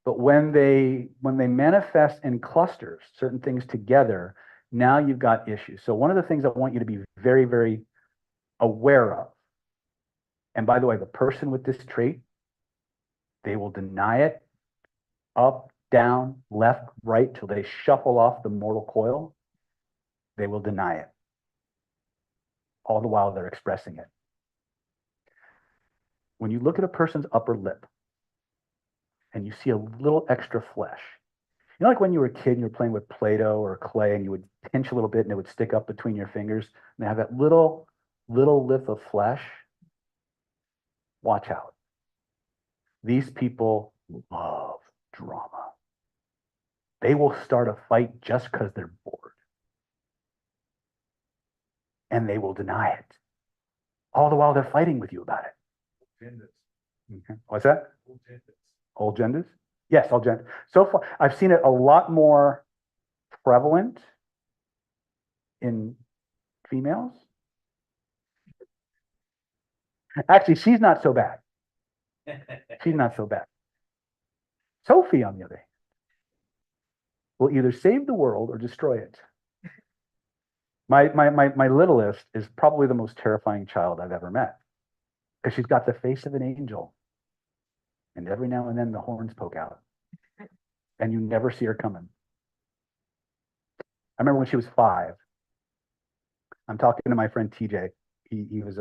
But when they manifest in clusters, certain things together, now you've got issues. So one of the things I want you to be very, very aware of, and by the way, the person with this trait, they will deny it up, down, left, right, till they shuffle off the mortal coil. They will deny it. All the while they're expressing it. when you look at a person's upper lip and you see a little extra flesh, you know, like when you were a kid and you were playing with Play-Doh or clay and you would pinch a little bit and it would stick up between your fingers and they have that little lip of flesh? Watch out. These people love drama. They will start a fight just because they're bored. And they will deny it. All the while they're fighting with you about it. Okay. What's that? All genders? Yes, all genders. So far, I've seen it a lot more prevalent in females. Actually, she's not so bad. She's not so bad. Sophie, on the other hand, will either save the world or destroy it. My littlest is probably the most terrifying child I've ever met because she's got the face of an angel. And every now and then the horns poke out and you never see her coming. I remember when she was 5, I'm talking to my friend TJ. He was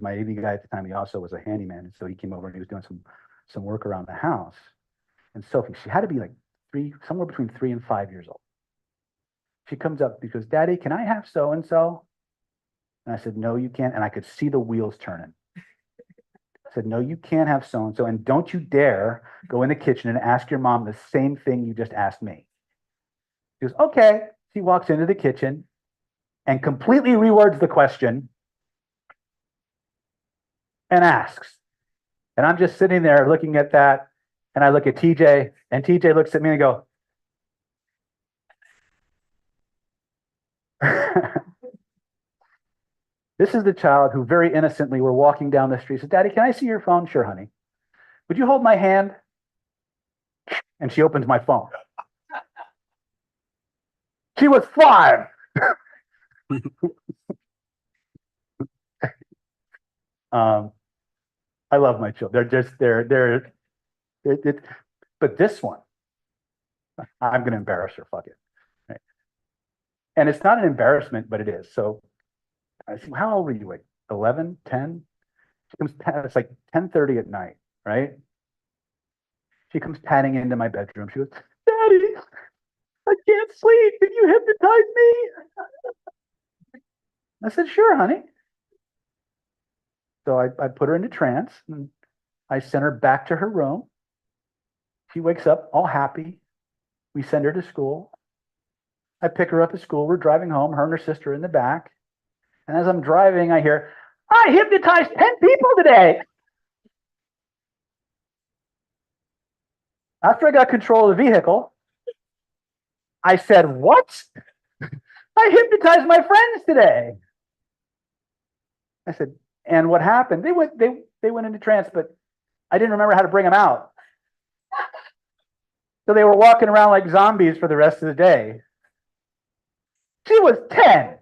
my AV guy at the time. He also was a handyman. And so he came over and he was doing some work around the house. And Sophie, she had to be like somewhere between 3 and 5 years old. She comes up because, Daddy, can I have so-and-so? And I said, no, you can't. And I could see the wheels turning. I said, no, you can't have so-and-so. And don't you dare go in the kitchen and ask your mom the same thing you just asked me. She goes, okay. She walks into the kitchen and completely rewords the question and asks. And I'm just sitting there looking at that. And I look at TJ and TJ looks at me and go, this is the child who very innocently were walking down the street. Said, Daddy, can I see your phone? Sure, honey. Would you hold my hand? And she opens my phone. She was 5. I love my children. But this one, I'm going to embarrass her. Fuck it. Right? And it's not an embarrassment, but it is. So I said, how old were you? Like 11, 10? It's like 10:30 at night, right? She comes padding into my bedroom. She goes, Daddy, I can't sleep. Can you hypnotize me? I said, sure, honey. So I put her into trance and I sent her back to her room. She wakes up all happy. We send her to school. I pick her up at school. We're driving home, her and her sister in the back. And as I'm driving, I hear, I hypnotized 10 people today. After I got control of the vehicle, I said, what? I hypnotized my friends today. I said, and what happened? They went into trance, but I didn't remember how to bring them out. So they were walking around like zombies for the rest of the day. She was 10.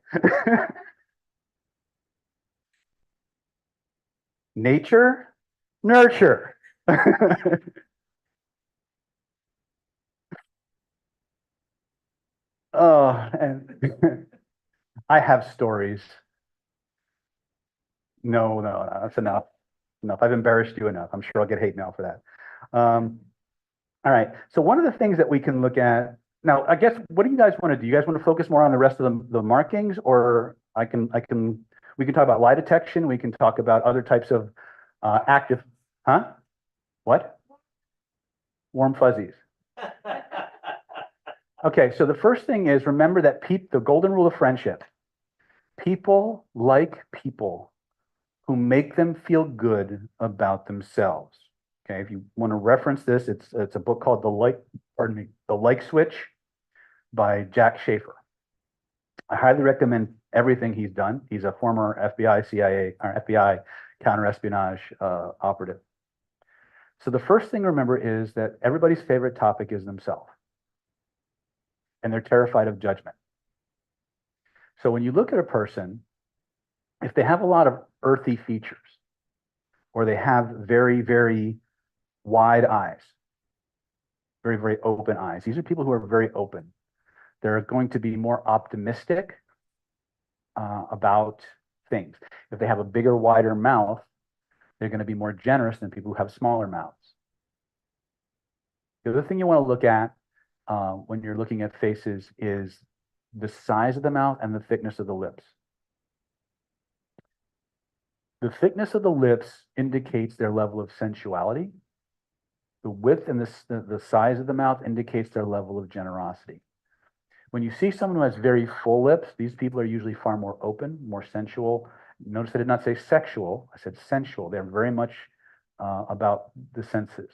Nature, nurture. Oh, and I have stories. No, that's enough. Enough. I've embarrassed you enough. I'm sure I'll get hate mail for that. All right. So one of the things that we can look at now, I guess, what do you guys want to do? You guys want to focus more on the rest of the markings, or we can talk about lie detection. We can talk about other types of active, huh? What? Warm fuzzies. Okay. So the first thing is, remember that the golden rule of friendship. People like people who make them feel good about themselves. Okay, if you want to reference this, it's a book called The Like Switch by Jack Schaefer. I highly recommend everything he's done. He's a former FBI, CIA, or FBI counterespionage operative. So the first thing to remember is that everybody's favorite topic is themselves, and they're terrified of judgment. So when you look at a person, if they have a lot of earthy features, or they have very, very wide eyes, very, very open eyes. These are people who are very open. They're going to be more optimistic about things. If they have a bigger, wider mouth, They're going to be more generous than people who have smaller mouths. The other thing you want to look at when you're looking at faces is the size of the mouth and the thickness of the lips. The thickness of the lips indicates their level of sensuality. The width and the size of the mouth indicates their level of generosity. When you see someone who has very full lips, these people are usually far more open, more sensual. Notice I did not say sexual, I said sensual. They're very much about the senses.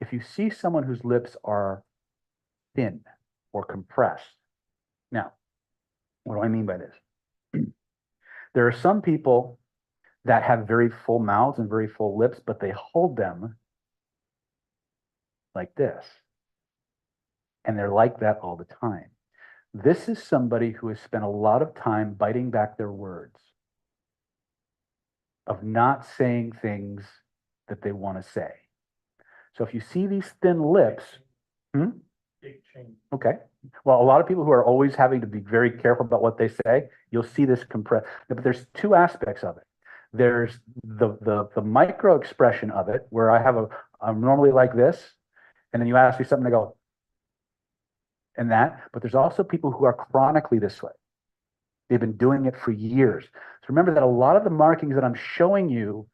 If you see someone whose lips are thin or compressed, now, what do I mean by this? There are some people that have very full mouths and very full lips, but they hold them like this. And they're like that all the time. This is somebody who has spent a lot of time biting back their words, of not saying things that they want to say. So if you see these thin lips, Big change. okay. Well, a lot of people who are always having to be very careful about what they say, you'll see this compress. But there's two aspects of it. There's the micro expression of it, where I'm normally like this, and then you ask me something, I go, and that. But there's also people who are chronically this way. They've been doing it for years. So remember that a lot of the markings that I'm showing you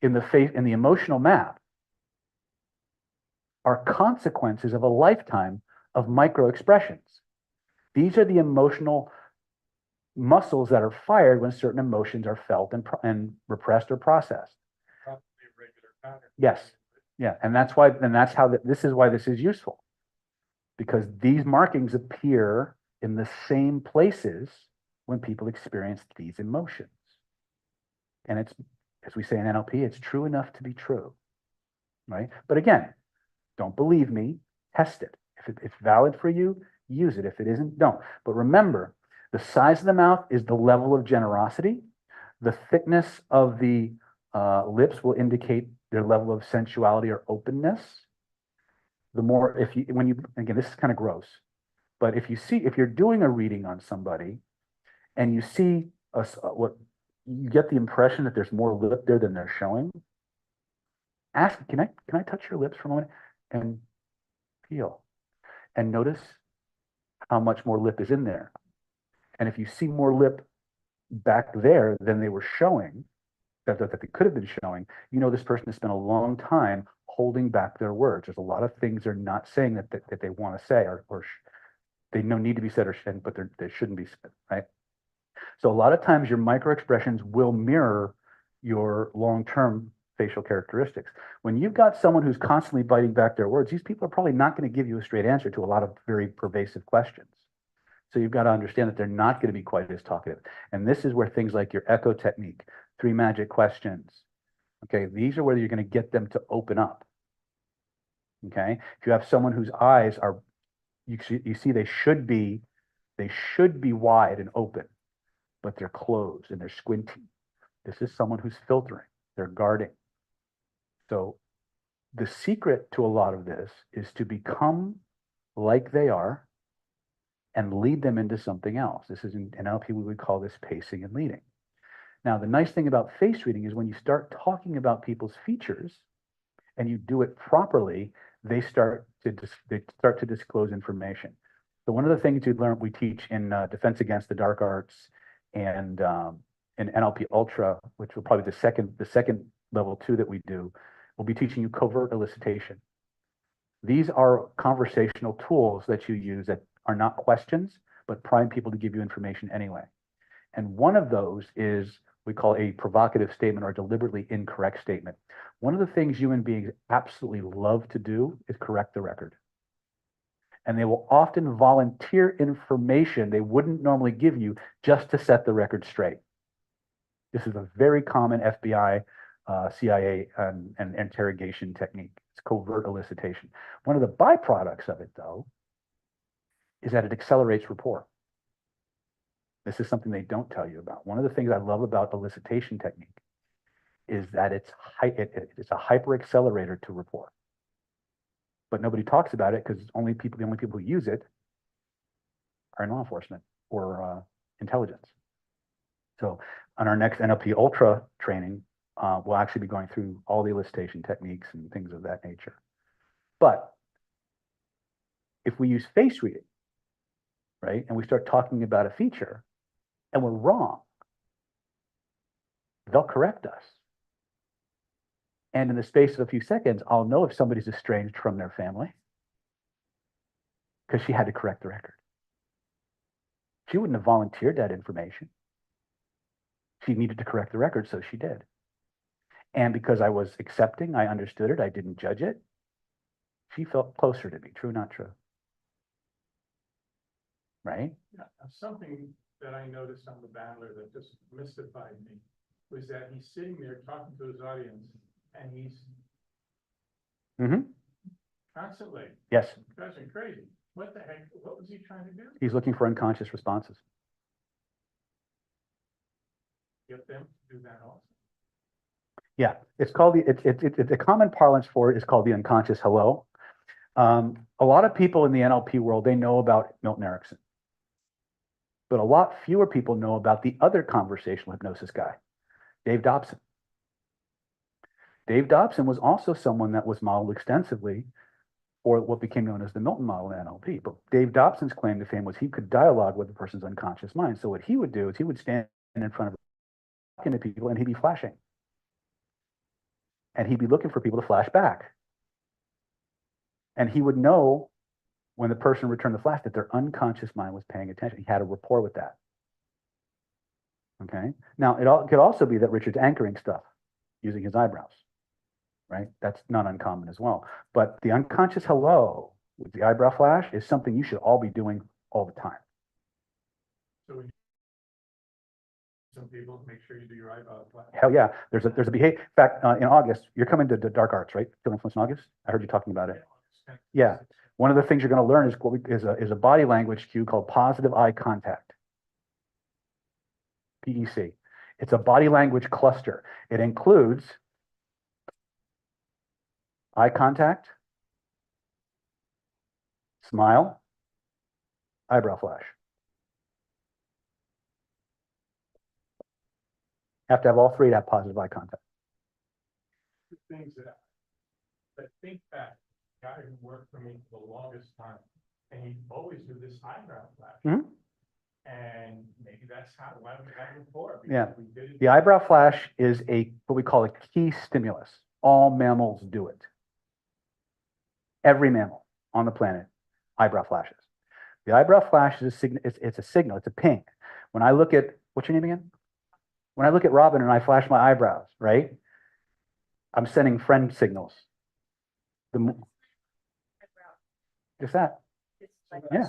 in the face, in the emotional map, are consequences of a lifetime of micro expressions. These are the emotional muscles that are fired when certain emotions are felt and repressed or processed. Probably a regular pattern. Yes. Yeah. And that's how this is why this is useful, because these markings appear in the same places when people experience these emotions. And it's, as we say in NLP, it's true enough to be true, right? But again, don't believe me, test it. If it's valid for you, use it. If it isn't, don't. But remember, the size of the mouth is the level of generosity. The thickness of the lips will indicate their level of sensuality or openness. The more, again, this is kind of gross, but if you're doing a reading on somebody and you see what you get the impression that there's more lip there than they're showing, ask, can I touch your lips for a moment and feel and notice how much more lip is in there. And if you see more lip back there than they were showing, that they could have been showing, you know this person has spent a long time holding back their words. There's a lot of things they're not saying that they want to say, or they no need to be said or shouldn't, but they shouldn't be said, right? So a lot of times your micro expressions will mirror your long-term facial characteristics. When you've got someone who's constantly biting back their words, these people are probably not going to give you a straight answer to a lot of very pervasive questions. So you've got to understand that they're not going to be quite as talkative. And this is where things like your echo technique, 3 magic questions, okay, these are where you're going to get them to open up. Okay, if you have someone whose eyes are, you see they should be wide and open, but they're closed and they're squinting. This is someone who's filtering, they're guarding. So the secret to a lot of this is to become like they are and lead them into something else. This is in NLP, we would call this pacing and leading. Now, the nice thing about face reading is when you start talking about people's features and you do it properly, they start to disclose information. So one of the things we teach in Defense Against the Dark Arts and in NLP Ultra, which will probably the second level 2 that we do, we'll be teaching you covert elicitation. These are conversational tools that you use that are not questions, but prime people to give you information anyway. And one of those is we call a provocative statement or a deliberately incorrect statement. One of the things human beings absolutely love to do is correct the record. And they will often volunteer information they wouldn't normally give you just to set the record straight. This is a very common FBI, CIA, and interrogation technique. It's covert elicitation. One of the byproducts of it, though, is that it accelerates rapport. This is something they don't tell you about. One of the things I love about elicitation technique is that it's a hyper accelerator to rapport. But nobody talks about it because the only people who use it are in law enforcement or intelligence. So on our next NLP Ultra training, we'll actually be going through all the elicitation techniques and things of that nature. But if we use face reading, right, and we start talking about a feature and we're wrong, they'll correct us. And in the space of a few seconds, I'll know if somebody's estranged from their family because she had to correct the record. She wouldn't have volunteered that information. She needed to correct the record, so she did. And because I was accepting, I understood it, I didn't judge it, she felt closer to me. True, not true? Right? Yeah, something that I noticed on the Battler that just mystified me was that he's sitting there talking to his audience and he's constantly, Yes, drives me crazy. What the heck, what was he trying to do? he's looking for unconscious responses. Get them to do that also? Yeah, it's called the common parlance for it is called the unconscious hello. A lot of people in the NLP world, they know about Milton Erickson, but a lot fewer people know about the other conversational hypnosis guy, Dave Dobson. Dave Dobson was also someone that was modeled extensively for what became known as the Milton model in NLP. But Dave Dobson's claim to fame was he could dialogue with the person's unconscious mind. So what he would do is he would stand in front of talking to people and he'd be flashing. And he'd be looking for people to flash back. And he would know when the person returned the flash that their unconscious mind was paying attention. He had a rapport with that. Okay. Now, it could also be that Richard's anchoring stuff using his eyebrows, right? That's not uncommon as well. But the unconscious hello with the eyebrow flash is something you should all be doing all the time. So when some people make sure you do your eyebrow flash. Hell yeah. There's a behavior. In fact, in August, you're coming to the dark arts, right? Field Influence in August. I heard you talking about it. Yeah. One of the things you're going to learn is a body language cue called positive eye contact. PEC. It's a body language cluster. It includes eye contact, smile, eyebrow flash. Have to have all three to have positive eye contact. Two things that think back, the guy who worked for me for the longest time, and he always do this eyebrow flash. And maybe that's why we had it before. Yeah. The eyebrow flash is what we call a key stimulus. All mammals do it. Every mammal on the planet, eyebrow flashes. The eyebrow flash is a signal. It's a signal. It's a ping. When I look at, what's your name again? When I look at Robin and I flash my eyebrows, right? I'm sending friend signals. Just that. Yeah.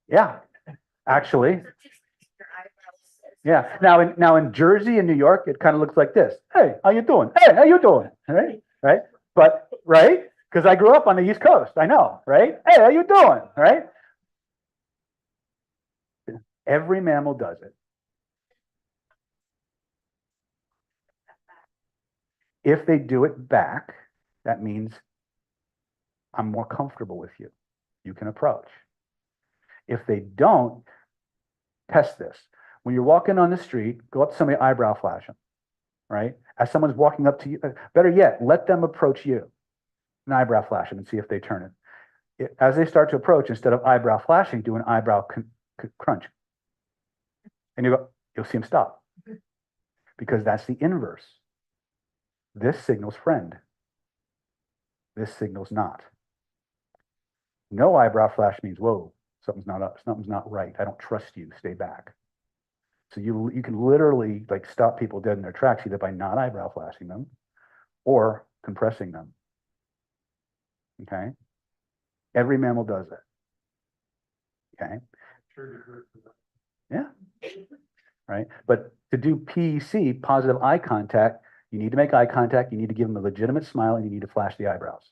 Yeah. Actually. Yeah. Now in Jersey and New York, it kind of looks like this. Hey, how you doing? Hey, how you doing? Right? Right? But right? Because I grew up on the East Coast. I know, right? Hey, how you doing? Right? Every mammal does it. If they do it back, that means I'm more comfortable with you. You can approach. If they don't, test this. When you're walking on the street, go up to somebody, eyebrow flash them, right? As someone's walking up to you, better yet, let them approach you and eyebrow flash them and see if they turn it. As they start to approach, instead of eyebrow flashing, do an eyebrow crunch. And you'll see them stop because that's the inverse. This signals friend. This signals not. No eyebrow flash means, whoa, something's not up, something's not right. I don't trust you, stay back. So you can literally like stop people dead in their tracks either by not eyebrow flashing them or compressing them. Okay? Every mammal does it. Okay? Yeah. Right? But to do PEC, positive eye contact, you need to make eye contact, you need to give them a legitimate smile, and you need to flash the eyebrows.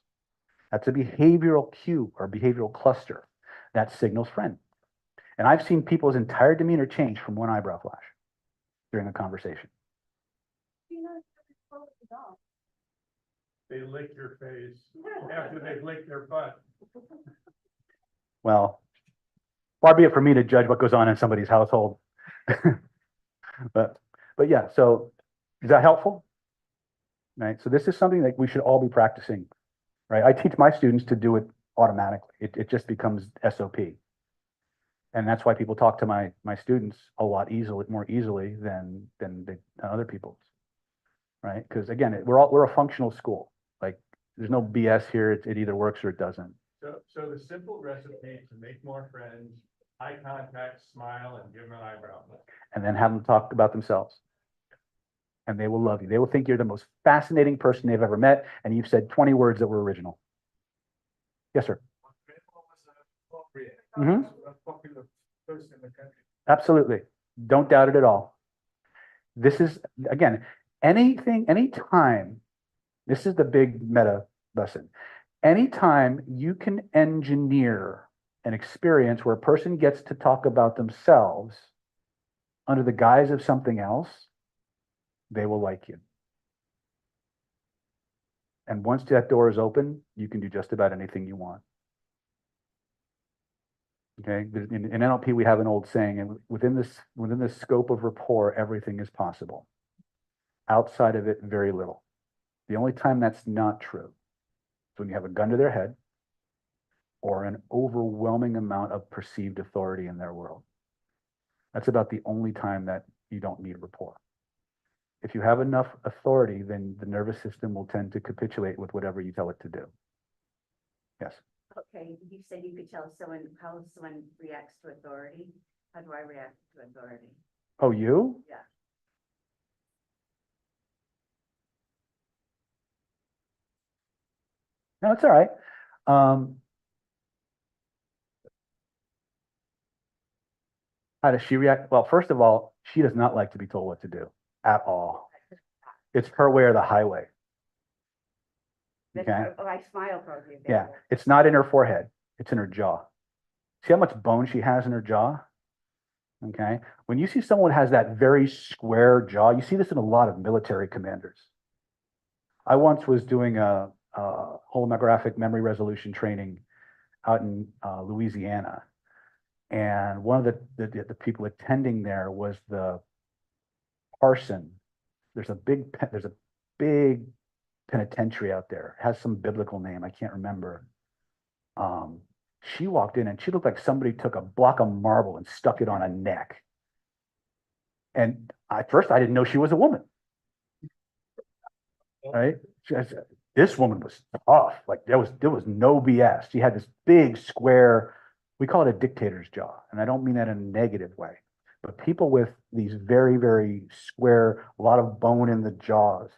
That's a behavioral cue or behavioral cluster that signals friend. And I've seen people's entire demeanor change from one eyebrow flash during a conversation. They lick your face after they lick their butt. Well, far be it for me to judge what goes on in somebody's household. but yeah, so Is that helpful? Right, so this is something that we should all be practicing, right? I teach my students to do it automatically. It just becomes SOP. And that's why people talk to my students a lot more easily than other people's, right? Because again, we're a functional school. Like there's no BS here. It either works or it doesn't. So the simple recipe to make more friends, eye contact, smile, and give them an eyebrow. And then have them talk about themselves. And they will love you. They will think you're the most fascinating person they've ever met, and you've said 20 words that were original. Yes, sir. Mhm. Absolutely. Don't doubt it at all. This is, again, anytime, this is the big meta lesson. Anytime you can engineer an experience where a person gets to talk about themselves under the guise of something else, they will like you. And once that door is open, you can do just about anything you want. Okay, in NLP, we have an old saying, and within this scope of rapport, everything is possible. Outside of it, very little. The only time that's not true is when you have a gun to their head or an overwhelming amount of perceived authority in their world. That's about the only time that you don't need rapport. If you have enough authority, then the nervous system will tend to capitulate with whatever you tell it to do. Yes. Okay, you said you could tell someone how someone reacts to authority. How do I react to authority? Oh, you? Yeah. No, it's all right. How does she react? Well, first of all, she does not like to be told what to do at all. It's her way or the highway. Okay. Oh, I smile probably. Yeah, it's not in her forehead. It's in her jaw. See how much bone she has in her jaw? Okay. When you see someone has that very square jaw, you see this in a lot of military commanders. I once was doing a holographic memory resolution training out in Louisiana. And one of the people attending there was the parson. There's a big penitentiary out there. It has some biblical name. I can't remember. She walked in and she looked like somebody took a block of marble and stuck it on a neck. And at first I didn't know she was a woman. Right? This woman was tough. Like there was no BS. She had this big square, we call it a dictator's jaw. And I don't mean that in a negative way. But people with these very, very square, a lot of bone in the jaws,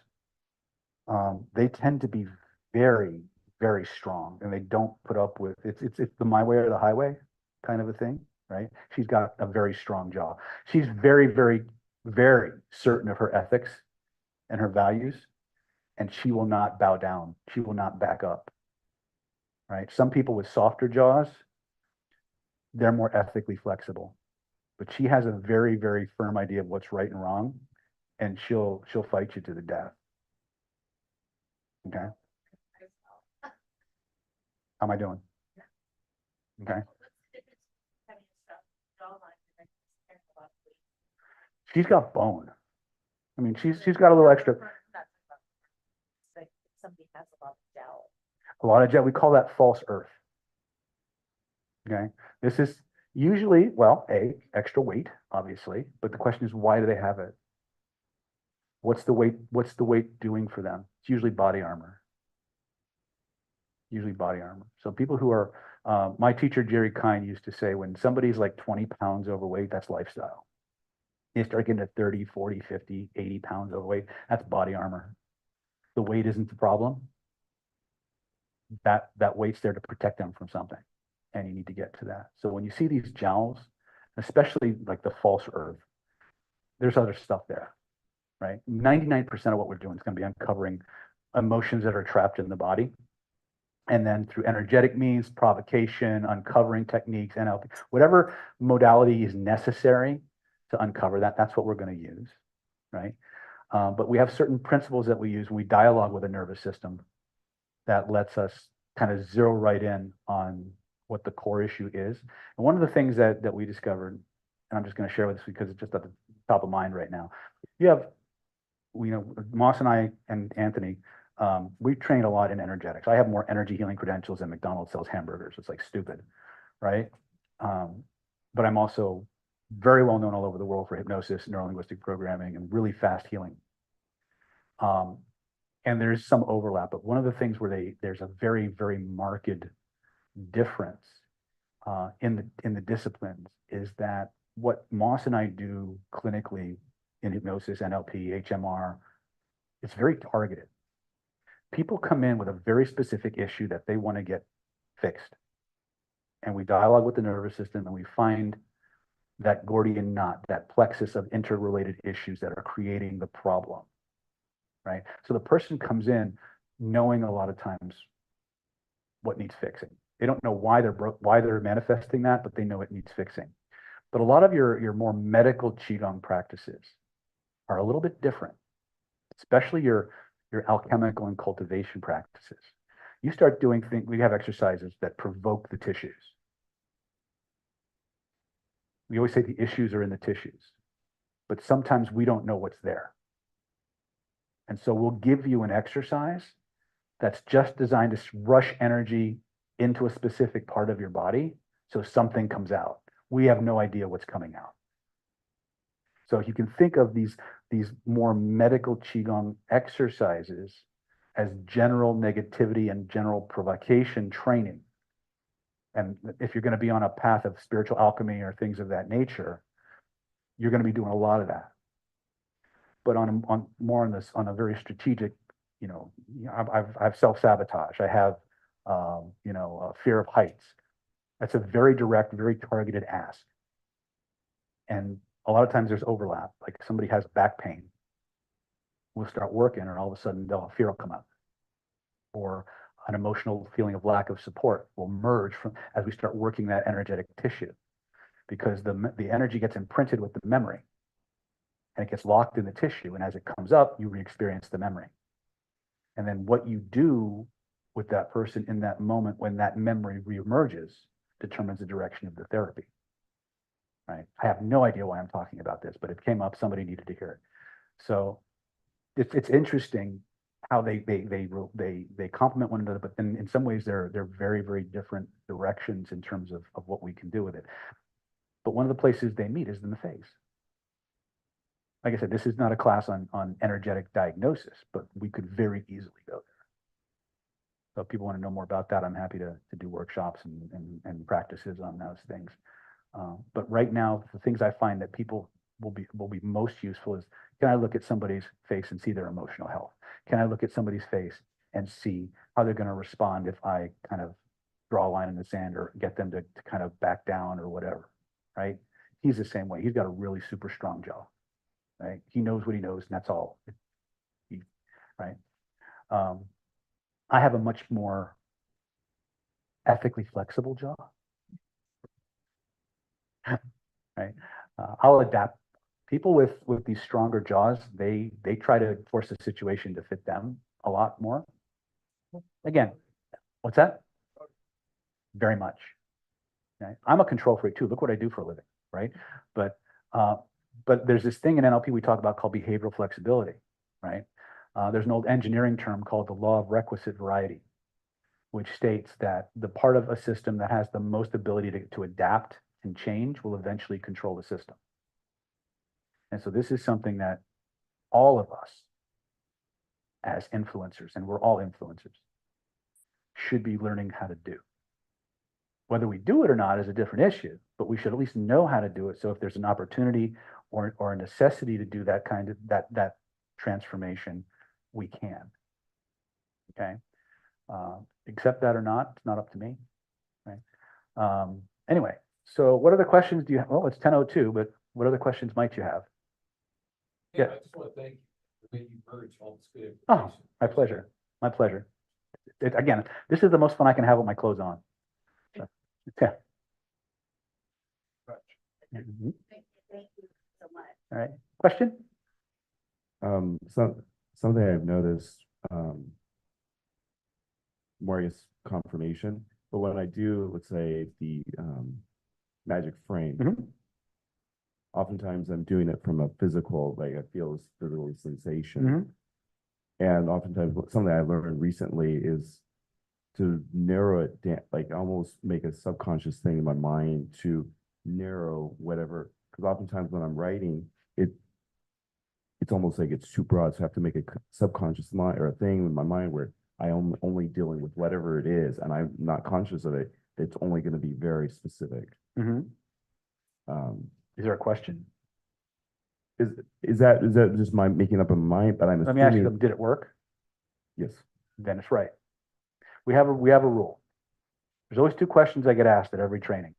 they tend to be very, very strong, and they don't put up with it's the my way or the highway kind of a thing, right? She's got a very strong jaw. She's very, very, very certain of her ethics and her values, and she will not bow down. She will not back up, right? Some people with softer jaws, they're more ethically flexible, but she has a very, very firm idea of what's right and wrong, and she'll fight you to the death. Okay. How am I doing? Okay. She's got bone. I mean, she's got a little extra. Somebody has a lot of gel. A lot of gel. We call that false earth. Okay. This is usually, well, extra weight, obviously, but the question is, why do they have it? What's the weight doing for them? It's usually body armor. Usually body armor. So people who are, my teacher, Jerry Kine, used to say, when somebody's like 20 pounds overweight, that's lifestyle. You start getting to 30, 40, 50, 80 pounds overweight, that's body armor. The weight isn't the problem. That weight's there to protect them from something. And you need to get to that. So when you see these jowls, especially like the false earth, there's other stuff there, right? 99% of what we're doing is going to be uncovering emotions that are trapped in the body. And then through energetic means, provocation, uncovering techniques, NLP, whatever modality is necessary to uncover that, that's what we're going to use, right? But we have certain principles that we use when we dialogue with a nervous system that lets us kind of zero right in on what the core issue is. And one of the things that we discovered, and I'm just going to share with this because it's just at the top of mind right now, you have Moss and I and Anthony, we trained a lot in energetics. I have more energy healing credentials than McDonald's sells hamburgers. It's like stupid, right? But I'm also very well known all over the world for hypnosis, neurolinguistic programming, and really fast healing. And there's some overlap, but one of the things where there's a very, very marked difference in the disciplines is that what Moss and I do clinically in hypnosis, NLP, HMR, it's very targeted. People come in with a very specific issue that they want to get fixed. And we dialogue with the nervous system and we find that Gordian knot, that plexus of interrelated issues that are creating the problem, right? So the person comes in knowing a lot of times what needs fixing. They don't know why they're manifesting that, but they know it needs fixing. But a lot of your more medical qigong practices are a little bit different, especially your alchemical and cultivation practices. You start doing things, we have exercises that provoke the tissues. We always say the issues are in the tissues, but sometimes we don't know what's there. And so we'll give you an exercise that's just designed to rush energy into a specific part of your body so something comes out. We have no idea what's coming out. So you can think of these more medical qigong exercises as general negativity and general provocation training. And if you're going to be on a path of spiritual alchemy or things of that nature, you're going to be doing a lot of that. But on a very strategic, I've self-sabotage. I have, a fear of heights. That's a very direct, very targeted ask. And a lot of times there's overlap. Like somebody has back pain, we'll start working, and all of a sudden fear will come up, or an emotional feeling of lack of support will merge as we start working that energetic tissue, because the energy gets imprinted with the memory, and it gets locked in the tissue. And as it comes up, you re-experience the memory. And then what you do with that person in that moment when that memory reemerges determines the direction of the therapy. Right? I have no idea why I'm talking about this, but it came up. Somebody needed to hear it. So it's interesting how they complement one another, but in some ways they're very, very different directions in terms of what we can do with it. But one of the places they meet is in the face. Like I said, this is not a class on energetic diagnosis, but we could very easily go there. So if people want to know more about that, I'm happy to do workshops and practices on those things. But right now, the things I find that people will be most useful is, can I look at somebody's face and see their emotional health? Can I look at somebody's face and see how they're going to respond if I kind of draw a line in the sand or get them to kind of back down or whatever, right? He's the same way. He's got a really super strong jaw, right? He knows what he knows, and that's all, right? I have a much more ethically flexible jaw, right? I'll adapt. People with these stronger jaws, they try to force a situation to fit them a lot more. Again, what's that? Very much. Okay? I'm a control freak too. Look what I do for a living, right? But there's this thing in NLP we talk about called behavioral flexibility, right? There's an old engineering term called the law of requisite variety, which states that the part of a system that has the most ability to adapt and change will eventually control the system. And so this is something that all of us as influencers, and we're all influencers, should be learning how to do. Whether we do it or not is a different issue, but we should at least know how to do it. So if there's an opportunity or a necessity to do that kind of that transformation, we can. Okay. Accept that or not, it's not up to me. Right. Anyway, so what other questions do you have? Well, it's 10:02, but what other questions might you have? Yeah, I just want to thank you for making merge all this good Oh, information. my pleasure. My pleasure. Again, this is the most fun I can have with my clothes on. So, yeah. Mhm. Thank you so much. All right. Question? Something I've noticed, more I guess confirmation, but when I do, let's say the magic frame, Mhm. oftentimes I'm doing it from a physical, like I feel this physical sensation. Mhm. And oftentimes something I learned recently is to narrow it down, like almost make a subconscious thing in my mind to narrow whatever, because oftentimes when I'm writing, it's almost like it's too broad. So I have to make a subconscious mind or a thing in my mind where I am only dealing with whatever it is, and I'm not conscious of it. It's only going to be very specific. Mhm. Um, Is there a question? is that just my making up a mind? But I'm Let me ask you assuming, something. Did it work? yes. Then it's right. We have a rule. There's always two questions I get asked at every training.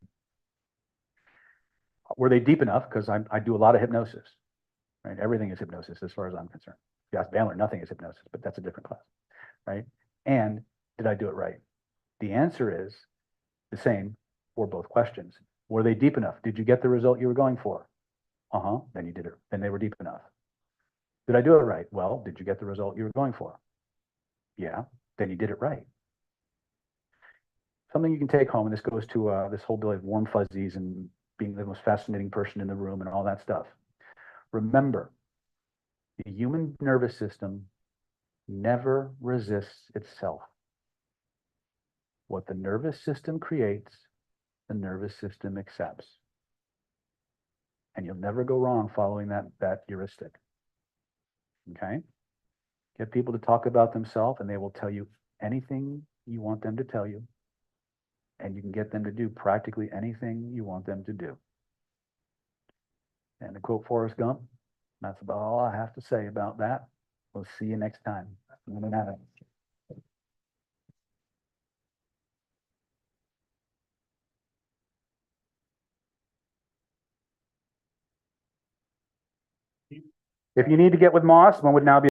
Were they deep enough? Because I do a lot of hypnosis, right? Everything is hypnosis as far as I'm concerned. If you ask Bandler, nothing is hypnosis, but that's a different class, right? And did I do it right? The answer is the same for both questions. Were they deep enough? Did you get the result you were going for? Uh-huh, then you did it. Then they were deep enough. Did I do it right? Well, did you get the result you were going for? Yeah, then you did it right. Something you can take home, and this goes to this whole ability of warm fuzzies and being the most fascinating person in the room and all that stuff. Remember, the human nervous system never resists itself. What the nervous system creates, the nervous system accepts. And you'll never go wrong following that heuristic. Okay? Get people to talk about themselves, and they will tell you anything you want them to tell you. And you can get them to do practically anything you want them to do. And to quote Forrest Gump, that's about all I have to say about that. We'll see you next time. If you need to get with Moss, one would now be